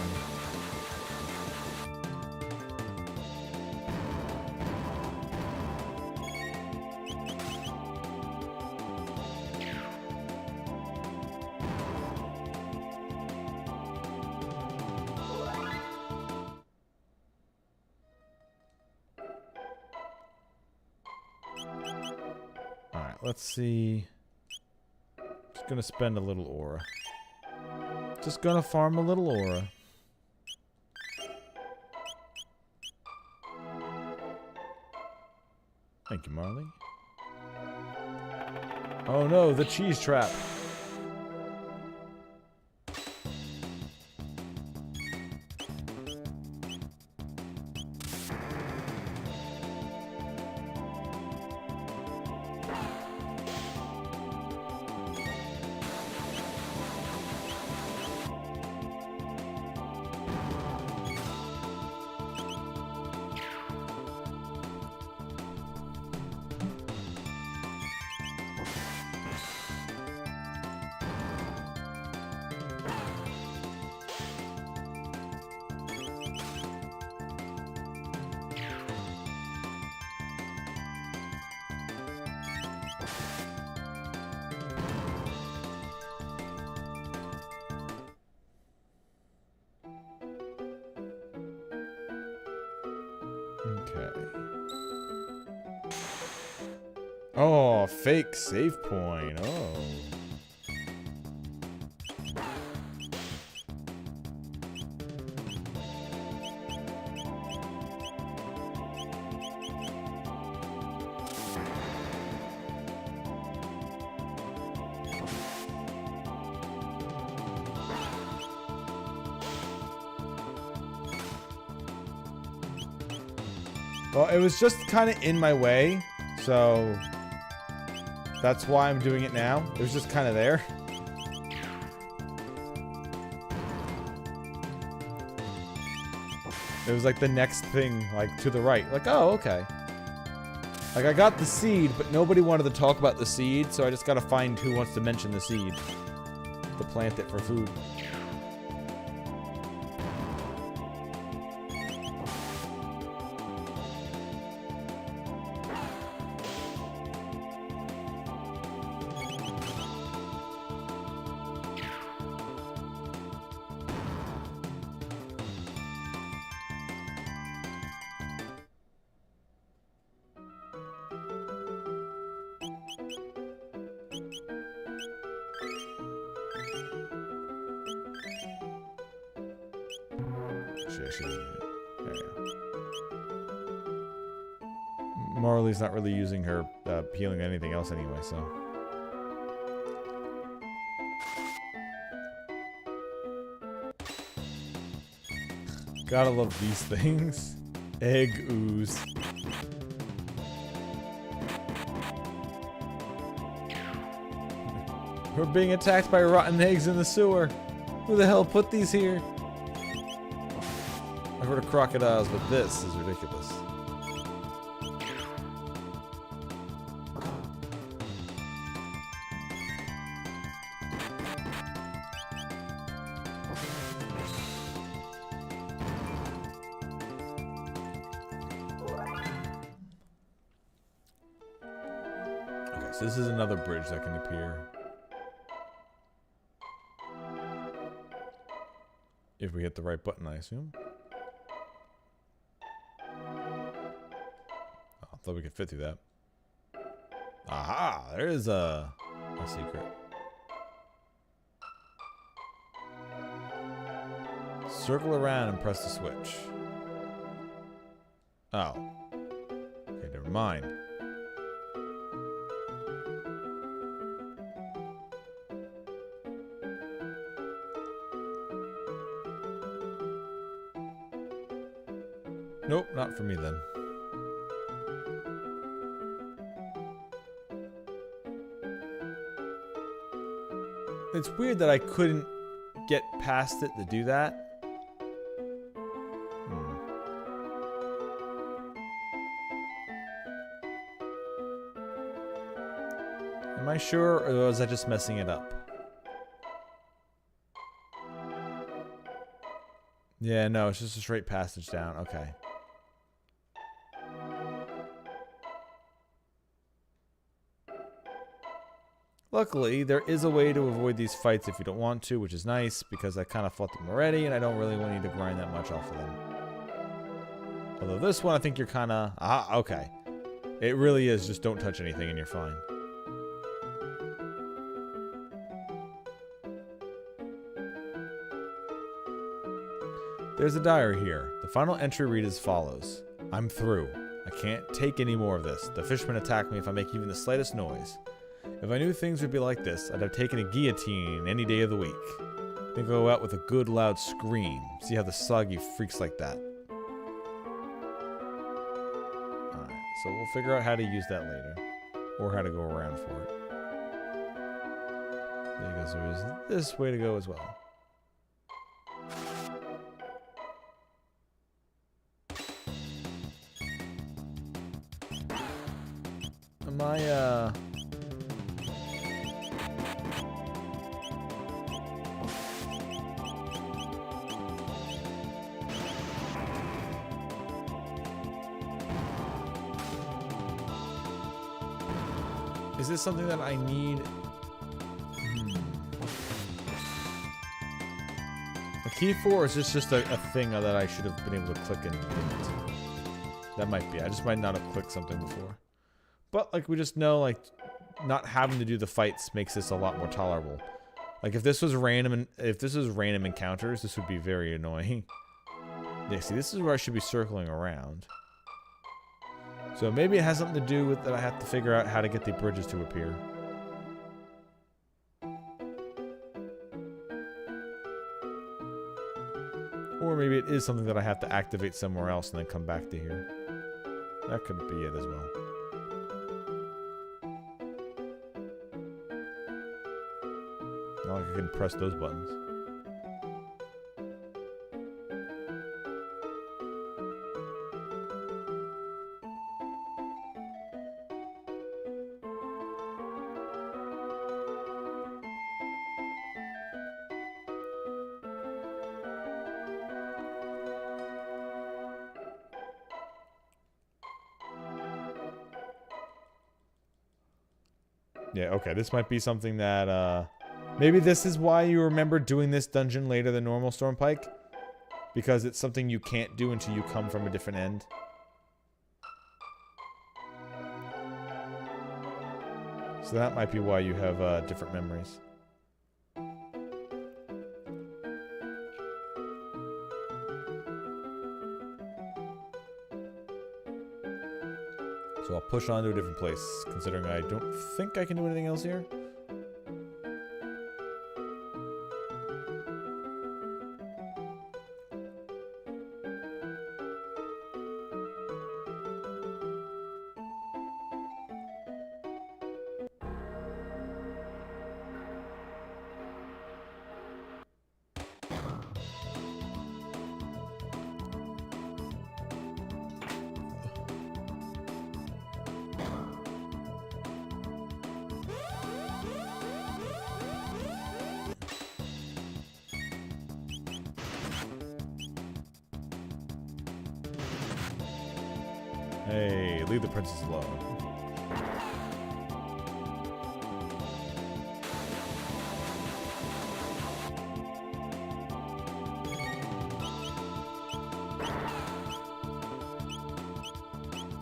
S1: Alright, let's see. Just gonna spend a little aura. Just gonna farm a little aura. Thank you, Marley. Oh no, the cheese trap. Okay. Oh, fake save point. Oh. Well, it was just kind of in my way, so that's why I'm doing it now. It was just kind of there. It was like the next thing, like to the right. Like, oh, okay. Like I got the seed, but nobody wanted to talk about the seed, so I just gotta find who wants to mention the seed to plant it for food.
S2: Actually, I should have used it. There we go. Marley's not really using her healing to anything else anyway, so. Gotta love these things. Egg ooze. We're being attacked by rotten eggs in the sewer. Who the hell put these here? I've heard of crocodiles, but this is ridiculous. Okay, so this is another bridge that can appear. If we hit the right button, I assume. Oh, I thought we could fit through that. Aha! There is a secret. Circle around and press the switch. Oh. Okay, never mind. Nope, not for me then. It's weird that I couldn't get past it to do that. Am I sure, or was I just messing it up? Yeah, no, it's just a straight passage down. Okay. Luckily, there is a way to avoid these fights if you don't want to, which is nice, because I kind of fought them already, and I don't really want you to grind that much off of them. Although this one, I think you're kind of... Ah, okay. It really is just don't touch anything and you're fine. There's a diary here. The final entry reads as follows. I'm through. I can't take any more of this. The fishermen attack me if I make even the slightest noise. If I knew things would be like this, I'd have taken a guillotine any day of the week. Then go out with a good loud scream. See how the soggy freaks like that. Alright, so we'll figure out how to use that later. Or how to go around for it. Because there is this way to go as well. Am I, Is this something that I need? A key for, or is this just a thing that I should have been able to click and didn't? That might be. I just might not have clicked something before. But, like, we just know, like, not having to do the fights makes this a lot more tolerable. Like, if this was random encounters, this would be very annoying. Yeah, see, this is where I should be circling around. So maybe it has something to do with that I have to figure out how to get the bridges to appear. Or maybe it is something that I have to activate somewhere else and then come back to here. That could be it as well. Not like I can press those buttons. Yeah, okay, this might be something that, maybe this is why you remember doing this dungeon later than normal, Stormpike? Because it's something you can't do until you come from a different end. So that might be why you have, different memories.
S1: So I'll push on to a different place, considering I don't think I can do anything else here. Hey, leave the princess alone.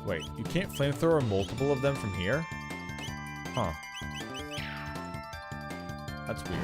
S1: Wait, you can't flamethrower multiple of them from here? Huh. That's weird.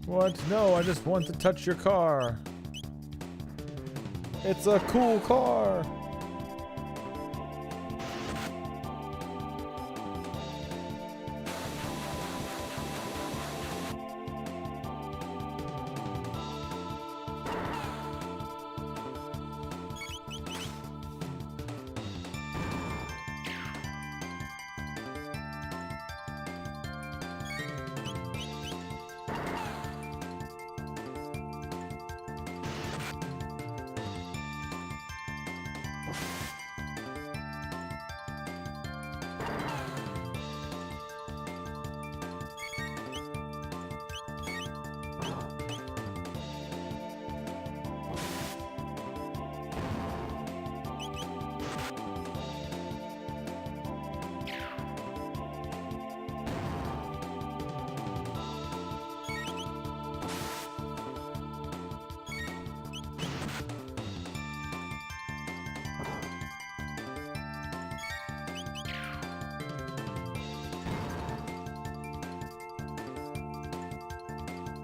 S1: What? No, I just want to touch your car. It's a cool car.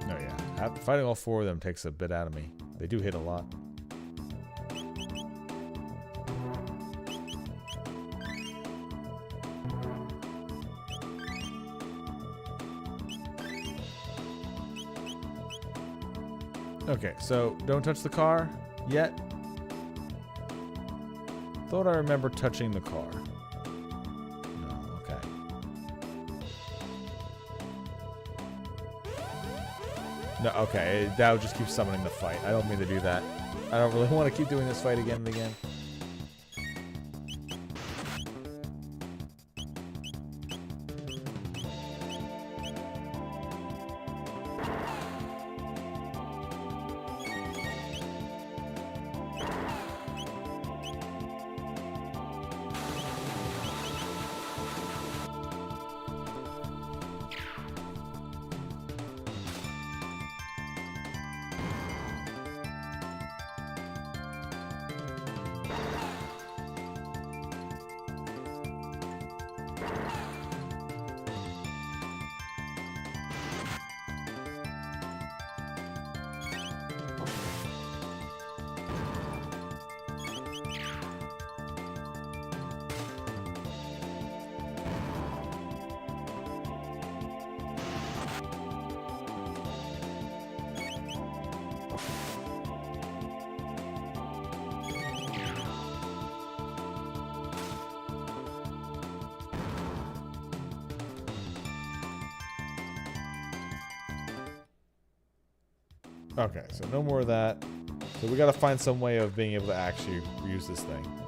S1: Oh yeah, fighting all four of them takes a bit out of me. They do hit a lot. Okay, so don't touch the car yet. Thought I remember touching the car. No, okay. No, okay, that would just keep summoning the fight. I don't mean to do that. I don't really want to keep doing this fight again and again. Okay, so no more of that. So we gotta find some way of being able to actually use this thing.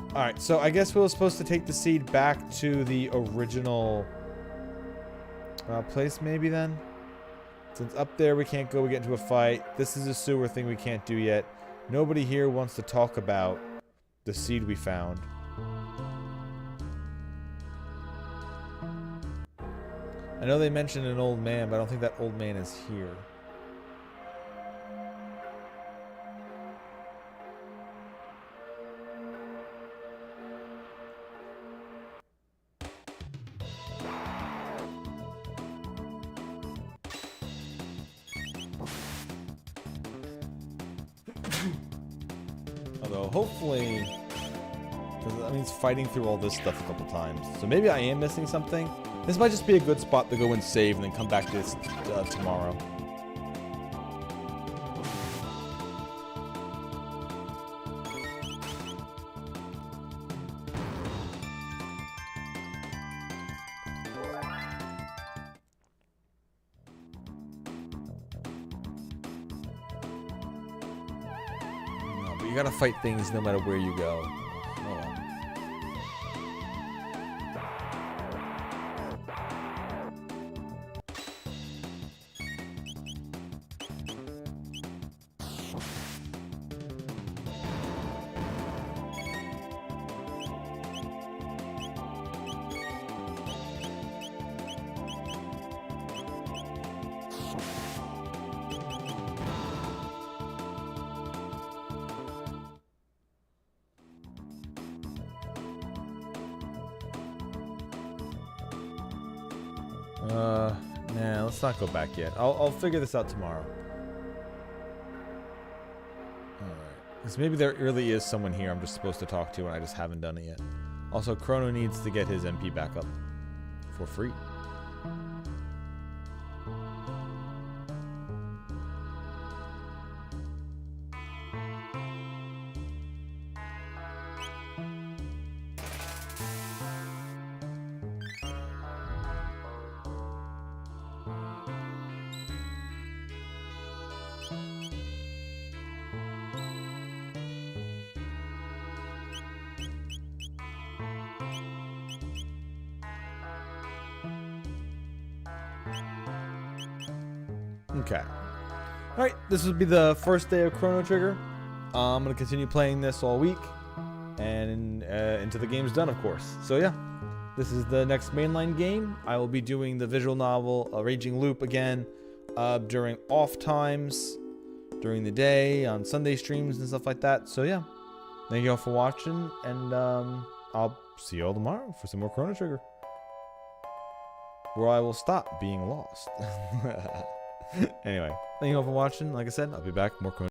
S1: Alright, so I guess we were supposed to take the seed back to the original place maybe then? Since up there we can't go, we get into a fight. This is a sewer thing we can't do yet. Nobody here wants to talk about the seed we found. I know they mentioned an old man, but I don't think that old man is here. Although, hopefully, because that means fighting through all this stuff a couple times. So maybe I am missing something. This might just be a good spot to go and save and then come back to this tomorrow. No, but you gotta fight things no matter where you go. Oh well. Nah, let's not go back yet. I'll figure this out tomorrow. Alright. Because maybe there really is someone here I'm just supposed to talk to and I just haven't done it yet. Also, Chrono needs to get his MP back up for free. Okay. Alright, this will be the first day of Chrono Trigger. I'm going to continue playing this all week. And until the game's done, of course. So yeah, this is the next mainline game. I will be doing the visual novel, Raging Loop again, during off times, during the day, on Sunday streams and stuff like that. So yeah, thank you all for watching. And I'll see you all tomorrow for some more Chrono Trigger. Where I will stop being lost. Anyway, thank you all for watching. Like I said, I'll be back more Chrono